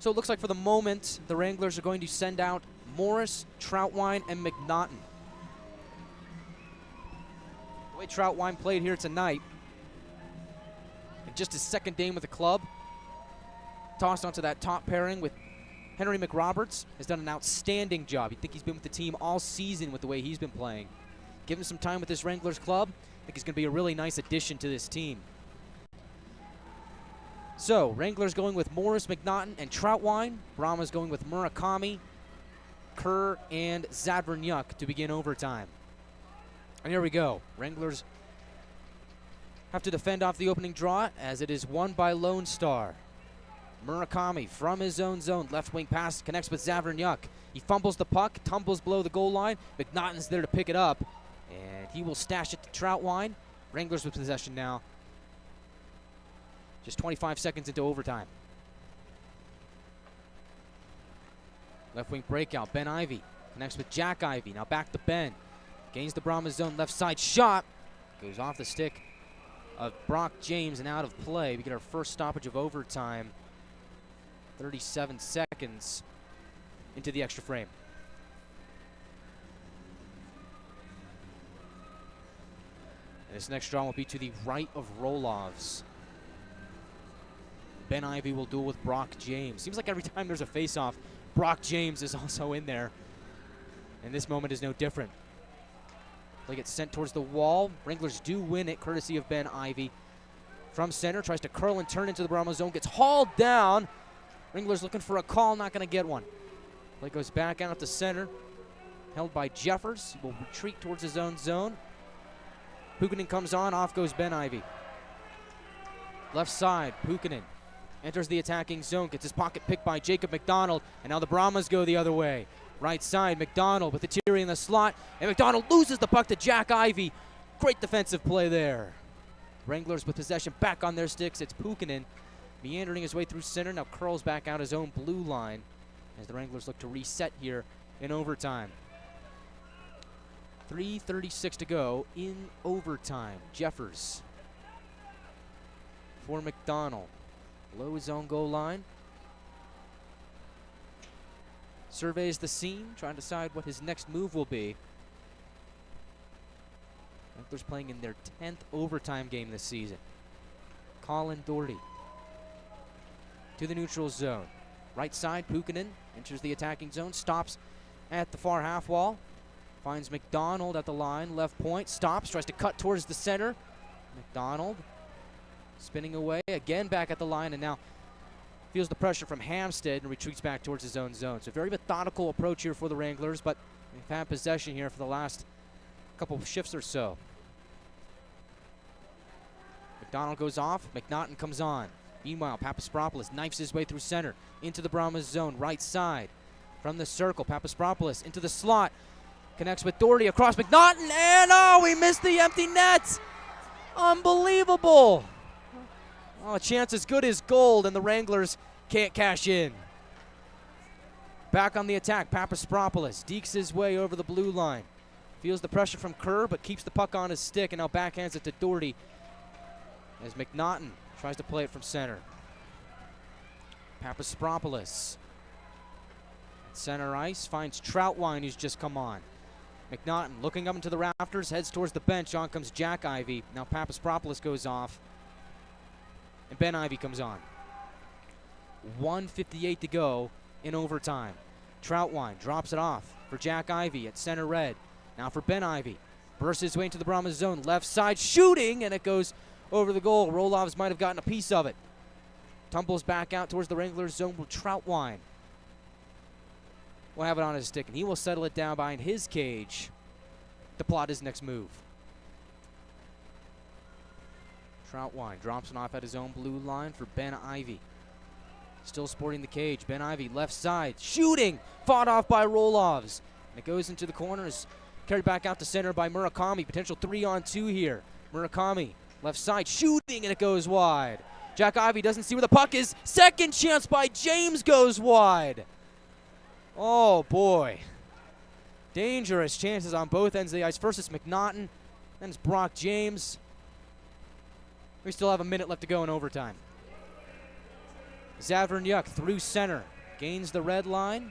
So it looks like for the moment, the Wranglers are going to send out Morris, Troutwine, and McNaughton. The way Troutwine played here tonight, in just his second game with the club, tossed onto that top pairing with Henry McRoberts, has done an outstanding job. You'd think he's been with the team all season with the way he's been playing. Give him some time with this Wranglers club, I think he's going to be a really nice addition to this team. So, Wranglers going with Morris, McNaughton, and Troutwine. Brahmas going with Murakami, Kerr, and Zadvernyuk to begin overtime. And here we go. Wranglers have to defend off the opening draw as it is won by Lone Star. Murakami from his own zone. Left wing pass connects with Zadvernyuk. He fumbles the puck, tumbles below the goal line. McNaughton's there to pick it up, and he will stash it to Troutwine. Wranglers with possession now. Just 25 seconds into overtime. Left wing breakout, Ben Ivey connects with Jack Ivey. Now back to Ben. Gains the Brahmas zone, left side shot. Goes off the stick of Brock James and out of play. We get our first stoppage of overtime. 37 seconds into the extra frame. And this next draw will be to the right of Rolovs. Ben Ivey will duel with Brock James. Seems like every time there's a face-off, Brock James is also in there. And this moment is no different. They get sent towards the wall. Wranglers do win it, courtesy of Ben Ivy. From center, tries to curl and turn into the Brahma zone, gets hauled down. Wranglers looking for a call, not going to get one. Play goes back out to center, held by Jeffers. He will retreat towards his own zone. Puukkonen comes on, off goes Ben Ivy. Left side, Puukkonen enters the attacking zone, gets his pocket picked by Jacob McDonald, and now the Brahmas go the other way. Right side, McDonald with the Thierry in the slot, and McDonald loses the puck to Jack Ivy. Great defensive play there. Wranglers with possession back on their sticks. It's Puukkonen meandering his way through center, now curls back out his own blue line as the Wranglers look to reset here in overtime. 3:36 to go in overtime. Jeffers for McDonald. Below his own goal line. Surveys the scene, trying to decide what his next move will be. Wranglers playing in their 10th overtime game this season. Colin Doherty to the neutral zone. Right side, Puukkonen enters the attacking zone, stops at the far half wall. Finds McDonald at the line, left point, stops, tries to cut towards the center. McDonald spinning away, again back at the line, and now feels the pressure from Hamstead and retreats back towards his own zone. So very methodical approach here for the Wranglers, but they've had possession here for the last couple of shifts or so. McDonald goes off, McNaughton comes on. Meanwhile, Papaspropoulos knifes his way through center into the Brahmas zone, right side. From the circle, Papaspropoulos into the slot. Connects with Doherty across McNaughton, and oh, we missed the empty net. Unbelievable. Oh, a chance as good as gold, and the Wranglers can't cash in. Back on the attack, Papaspropoulos dekes his way over the blue line. Feels the pressure from Kerr, but keeps the puck on his stick, and now backhands it to Doherty as McNaughton tries to play it from center. Papaspropoulos at center ice finds Troutwine, who's just come on. McNaughton looking up into the rafters, heads towards the bench. On comes Jack Ivy. Now Papaspropoulos goes off, and Ben Ivy comes on. 1:58 to go in overtime. Troutwine drops it off for Jack Ivy at center red. Now for Ben Ivy. Bursts his way into the Brahmas zone. Left side shooting, and it goes over the goal. Rolovs might have gotten a piece of it. Tumbles back out towards the Wranglers zone with Troutwine. Will have it on his stick, and he will settle it down behind his cage to plot his next move. Troutwine drops it off at his own blue line for Ben Ivy. Still sporting the cage. Ben Ivy, left side, shooting, fought off by Rolovs. And it goes into the corners, carried back out to center by Murakami. Potential 3-on-2 here. Murakami, left side, shooting, and it goes wide. Jack Ivy doesn't see where the puck is. Second chance by James goes wide. Oh, boy. Dangerous chances on both ends of the ice. First it's McNaughton, then it's Brock James. We still have a minute left to go in overtime. Zavernyuk through center. Gains the red line.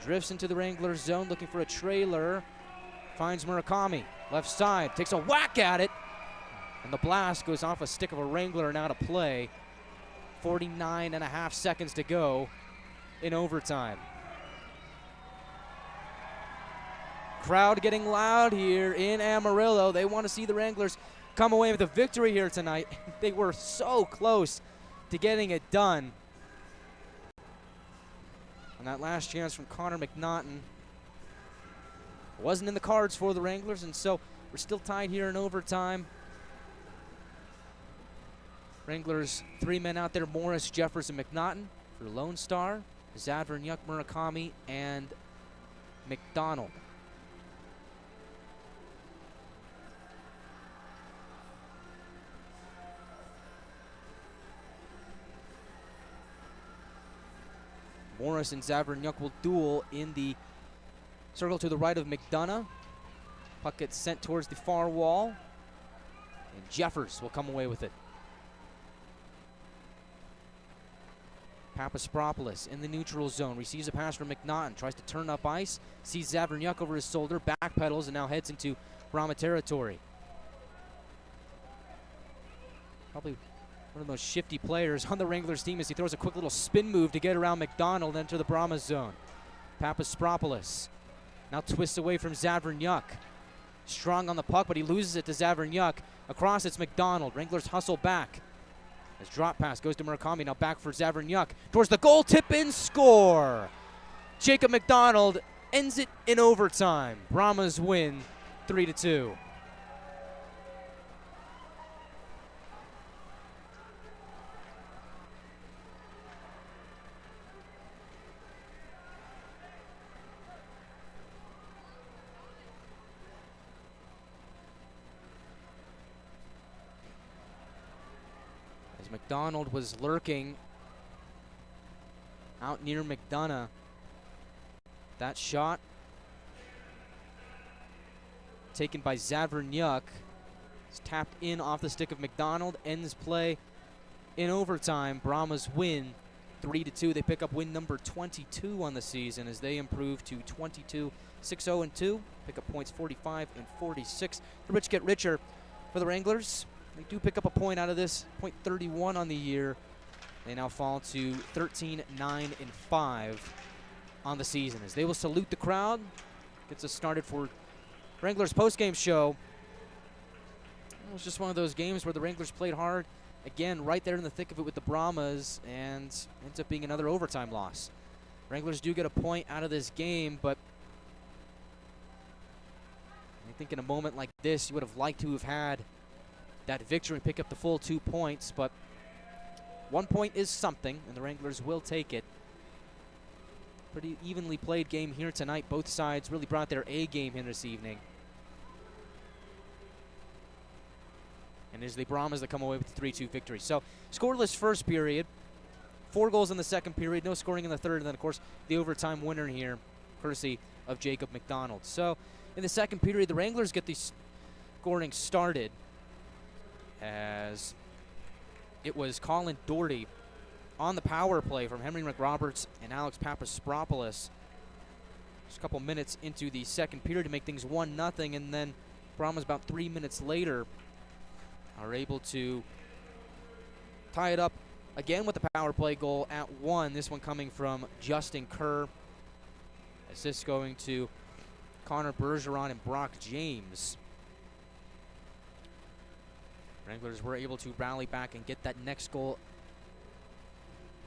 Drifts into the Wranglers zone looking for a trailer. Finds Murakami. Left side. Takes a whack at it. And the blast goes off a stick of a Wrangler and out of play. 49.5 seconds to go in overtime. Crowd getting loud here in Amarillo. They want to see the Wranglers come away with a victory here tonight. They were so close to getting it done. And that last chance from Connor McNaughton wasn't in the cards for the Wranglers, and so we're still tied here in overtime. Wranglers, 3 men out there, Morris, Jeffers, and McNaughton. For Lone Star, Zavernyuk, Murakami, and McDonald. Morris and Zavernyuk will duel in the circle to the right of McDonough. Puck gets sent towards the far wall, and Jeffers will come away with it. Papaspropoulos in the neutral zone, receives a pass from McNaughton, tries to turn up ice, sees Zavernyuk over his shoulder, backpedals, and now heads into Brahma territory. Probably one of those shifty players on the Wranglers team as he throws a quick little spin move to get around McDonald and enter the Brahmas zone. Papaspropoulos now twists away from Zavernyuk. Strong on the puck, but he loses it to Zavernyuk. Across, it's McDonald. Wranglers hustle back. As drop pass goes to Murakami, now back for Zavernyuk. Towards the goal, tip in, score! Jacob McDonald ends it in overtime. Brahmas win 3-2. As McDonald was lurking out near McDonough. That shot taken by Zavernyuk. It's tapped in off the stick of McDonald. Ends play in overtime. Brahmas win 3-2. They pick up win number 22 on the season as they improve to 22-6-0-2. Pick up points 45 and 46. The rich get richer for the Wranglers. They do pick up a point out of this, point 31 on the year. They now fall to 13-9-5 on the season as they will salute the crowd. Gets us started for Wranglers postgame show. It was just one of those games where the Wranglers played hard. Again, right there in the thick of it with the Brahmas, and ends up being another overtime loss. Wranglers do get a point out of this game, but I think in a moment like this, you would have liked to have had that victory and pick up the full 2 points, but 1 point is something, and the Wranglers will take it. Pretty evenly played game here tonight. Both sides really brought their A game here this evening. And it's the Brahmas that come away with the 3-2 victory. So, scoreless first period. 4 goals in the second period. No scoring in the third. And then, of course, the overtime winner here, courtesy of Jacob McDonald. So, in the second period, the Wranglers get the scoring started as it was Colin Doherty on the power play from Henry McRoberts and Alex Papaspropoulos. Just a couple minutes into the second period to make things 1-0, and then Brahmas about 3 minutes later are able to tie it up again with the power play goal at 1. This one coming from Justin Kerr. Assist going to Connor Bergeron and Brock James. Wranglers were able to rally back and get that next goal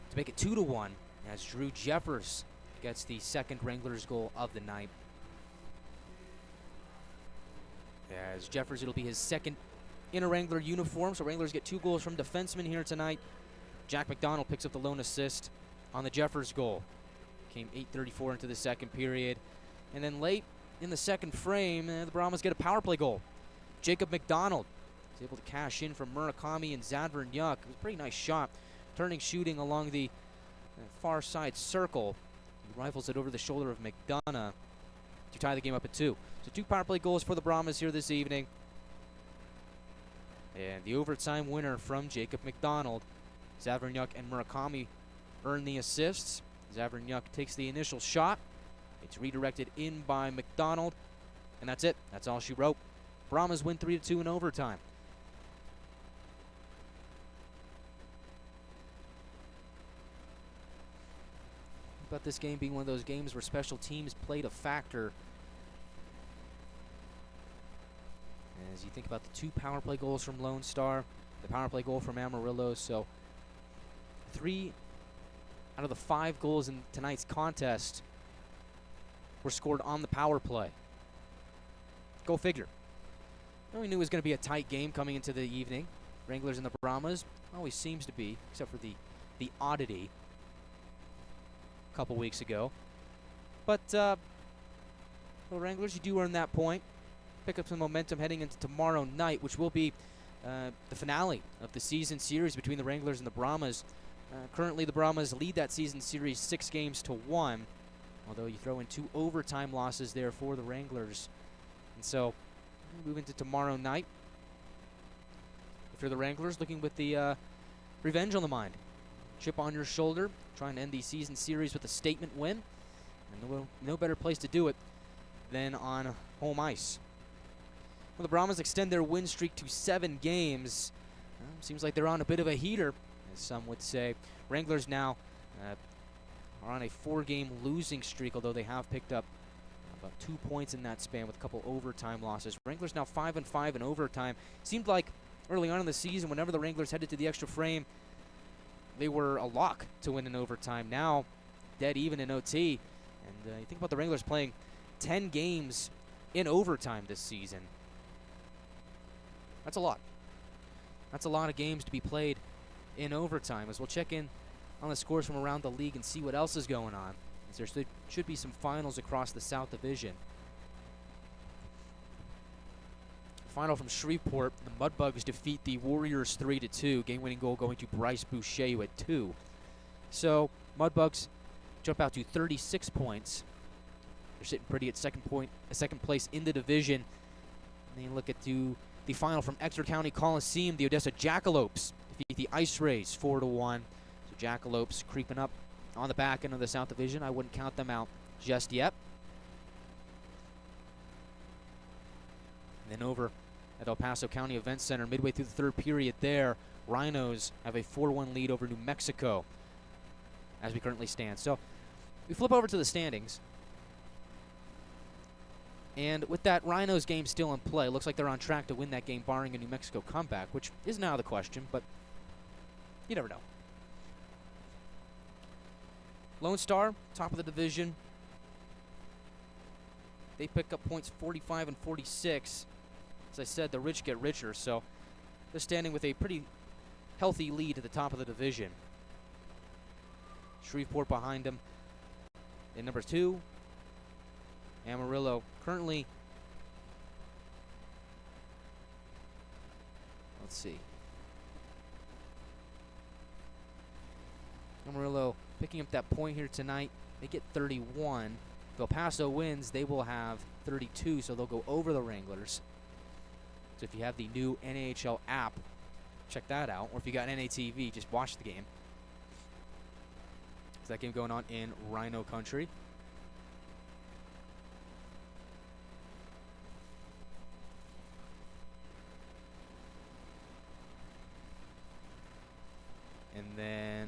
to make it 2-1 as Drew Jeffers gets the second Wranglers goal of the night. As Jeffers, it'll be his second in a Wrangler uniform, so Wranglers get 2 goals from defensemen here tonight. Jack McDonald picks up the lone assist on the Jeffers goal. Came 8:34 into the second period. And then late in the second frame, the Brahmas get a power play goal. Jacob McDonald is able to cash in from Murakami and Zavernyuk. It was a pretty nice shot. Turning, shooting along the far side circle. He rifles it over the shoulder of McDonough to tie the game up at 2. So 2 power play goals for the Brahmas here this evening. And the overtime winner from Jacob McDonald. Zavernyuk and Murakami earn the assists. Zavernyuk takes the initial shot. It's redirected in by McDonald. And that's it. That's all she wrote. Brahmas win 3-2 in overtime. About this game being one of those games where special teams played a factor. As you think about the 2 power play goals from Lone Star, the power play goal from Amarillo, so 3 out of the 5 goals in tonight's contest were scored on the power play. Go figure. We knew it was going to be a tight game coming into the evening. Wranglers and the Brahmas always seems to be, except for the oddity a couple weeks ago. But well, Wranglers, you do earn that point. Pick up some momentum heading into tomorrow night, which will be the finale of the season series between the Wranglers and the Brahmas. Currently, the Brahmas lead that season series 6-1, although you throw in 2 overtime losses there for the Wranglers. And so, move into tomorrow night. If you're the Wranglers, looking with the revenge on the mind. Chip on your shoulder, trying to end the season series with a statement win. And no better place to do it than on home ice. Well, the Brahmas extend their win streak to 7 games. Seems like they're on a bit of a heater, as some would say. Wranglers now are on a 4-game losing streak, although they have picked up about 2 points in that span with a couple overtime losses. Wranglers now 5-5 in overtime. Seemed like early on in the season, whenever the Wranglers headed to the extra frame, they were a lock to win in overtime. Now, dead even in OT. And you think about the Wranglers playing 10 games in overtime this season. That's a lot. That's a lot of games to be played in overtime. As we'll check in on the scores from around the league and see what else is going on, as there should be some finals across the South Division. Final from Shreveport, the Mudbugs defeat the Warriors 3-2. Game-winning goal going to Bryce Boucher, who had 2. So Mudbugs jump out to 36 points. They're sitting pretty at second place in the division. And then look at the final from Exeter County Coliseum. The Odessa Jackalopes defeat the Ice Rays 4-1. So Jackalopes creeping up on the back end of the South Division. I wouldn't count them out just yet. And then over at El Paso County Event Center, midway through the third period there, Rhinos have a 4-1 lead over New Mexico as we currently stand. So we flip over to the standings. And with that Rhinos game still in play, looks like they're on track to win that game barring a New Mexico comeback, which is now the question, but you never know. Lone Star, top of the division. They pick up points 45 and 46. As I said, the rich get richer, so they're standing with a pretty healthy lead at the top of the division. Shreveport behind them in number 2. Amarillo currently, let's see. Amarillo picking up that point here tonight. They get 31. If El Paso wins, they will have 32, so they'll go over the Wranglers. So if you have the new NHL app, check that out. Or if you got NATV, just watch the game. Is that game going on in Rhino Country? And then,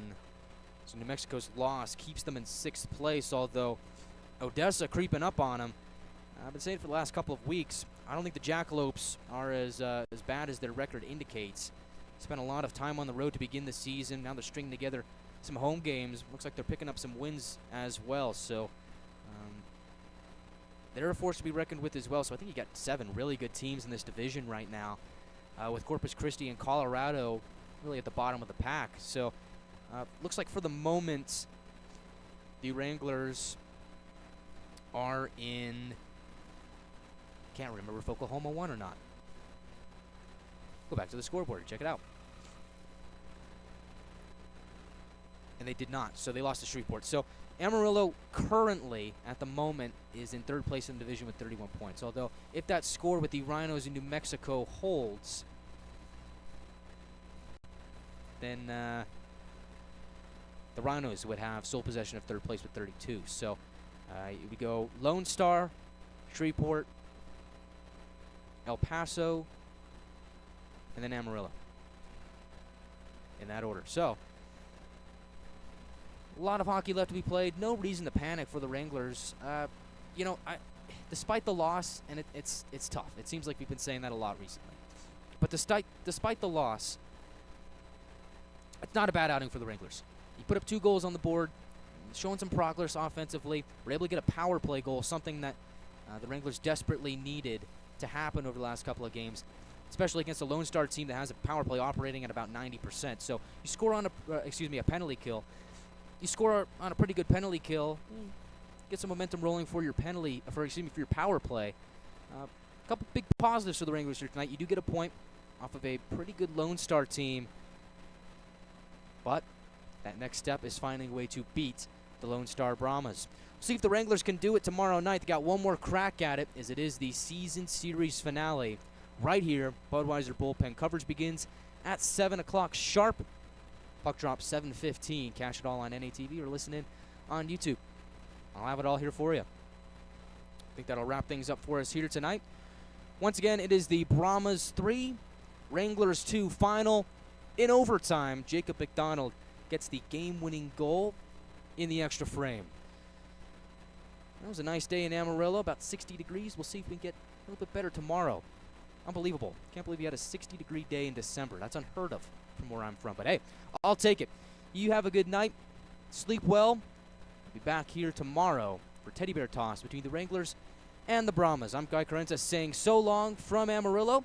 so New Mexico's loss keeps them in 6th place, although Odessa creeping up on them. I've been saying for the last couple of weeks, I don't think the Jackalopes are as bad as their record indicates. Spent a lot of time on the road to begin the season. Now they're stringing together some home games. Looks like they're picking up some wins as well. So they're a force to be reckoned with as well. So I think you got 7 really good teams in this division right now, with Corpus Christi and Colorado really at the bottom of the pack. So looks like for the moment, the Wranglers are in, can't remember if Oklahoma won or not. Go back to the scoreboard, check it out. And they did not, so they lost to Shreveport. So Amarillo currently, at the moment, is in 3rd place in the division with 31 points. Although, if that score with the Rhinos in New Mexico holds, then the Rhinos would have sole possession of 3rd place with 32. So we go Lone Star, Shreveport, El Paso, and then Amarillo. In that order. So, a lot of hockey left to be played. No reason to panic for the Wranglers. You know, despite the loss, and it's tough. It seems like we've been saying that a lot recently. But despite the loss, it's not a bad outing for the Wranglers. You put up 2 goals on the board, showing some progress offensively. We're able to get a power play goal, something that the Wranglers desperately needed to happen over the last couple of games, especially against a Lone Star team that has a power play operating at about 90%. So you score on a penalty kill. You score on a pretty good penalty kill, get some momentum rolling for your for your power play. A couple big positives for the Wranglers here tonight. You do get a point off of a pretty good Lone Star team, but that next step is finding a way to beat the Lone Star Brahmas. We'll see if the Wranglers can do it tomorrow night. They got one more crack at it, as it is the season series finale right here. Budweiser Bull Pen coverage begins at 7 o'clock sharp. Puck drop 7:15. Catch it all on NATV or listen in on YouTube. I'll have it all here for you. I think that'll wrap things up for us here tonight. Once again, it is the Brahmas 3, Wranglers 2 final. In overtime, Jacob McDonald gets the game-winning goal in the extra frame. That was a nice day in Amarillo, about 60 degrees. We'll see if we can get a little bit better tomorrow. Unbelievable. Can't believe you had a 60-degree day in December. That's unheard of from where I'm from. But hey, I'll take it. You have a good night. Sleep well. I'll be back here tomorrow for Teddy Bear Toss between the Wranglers and the Brahmas. I'm Chiarenza saying so long from Amarillo.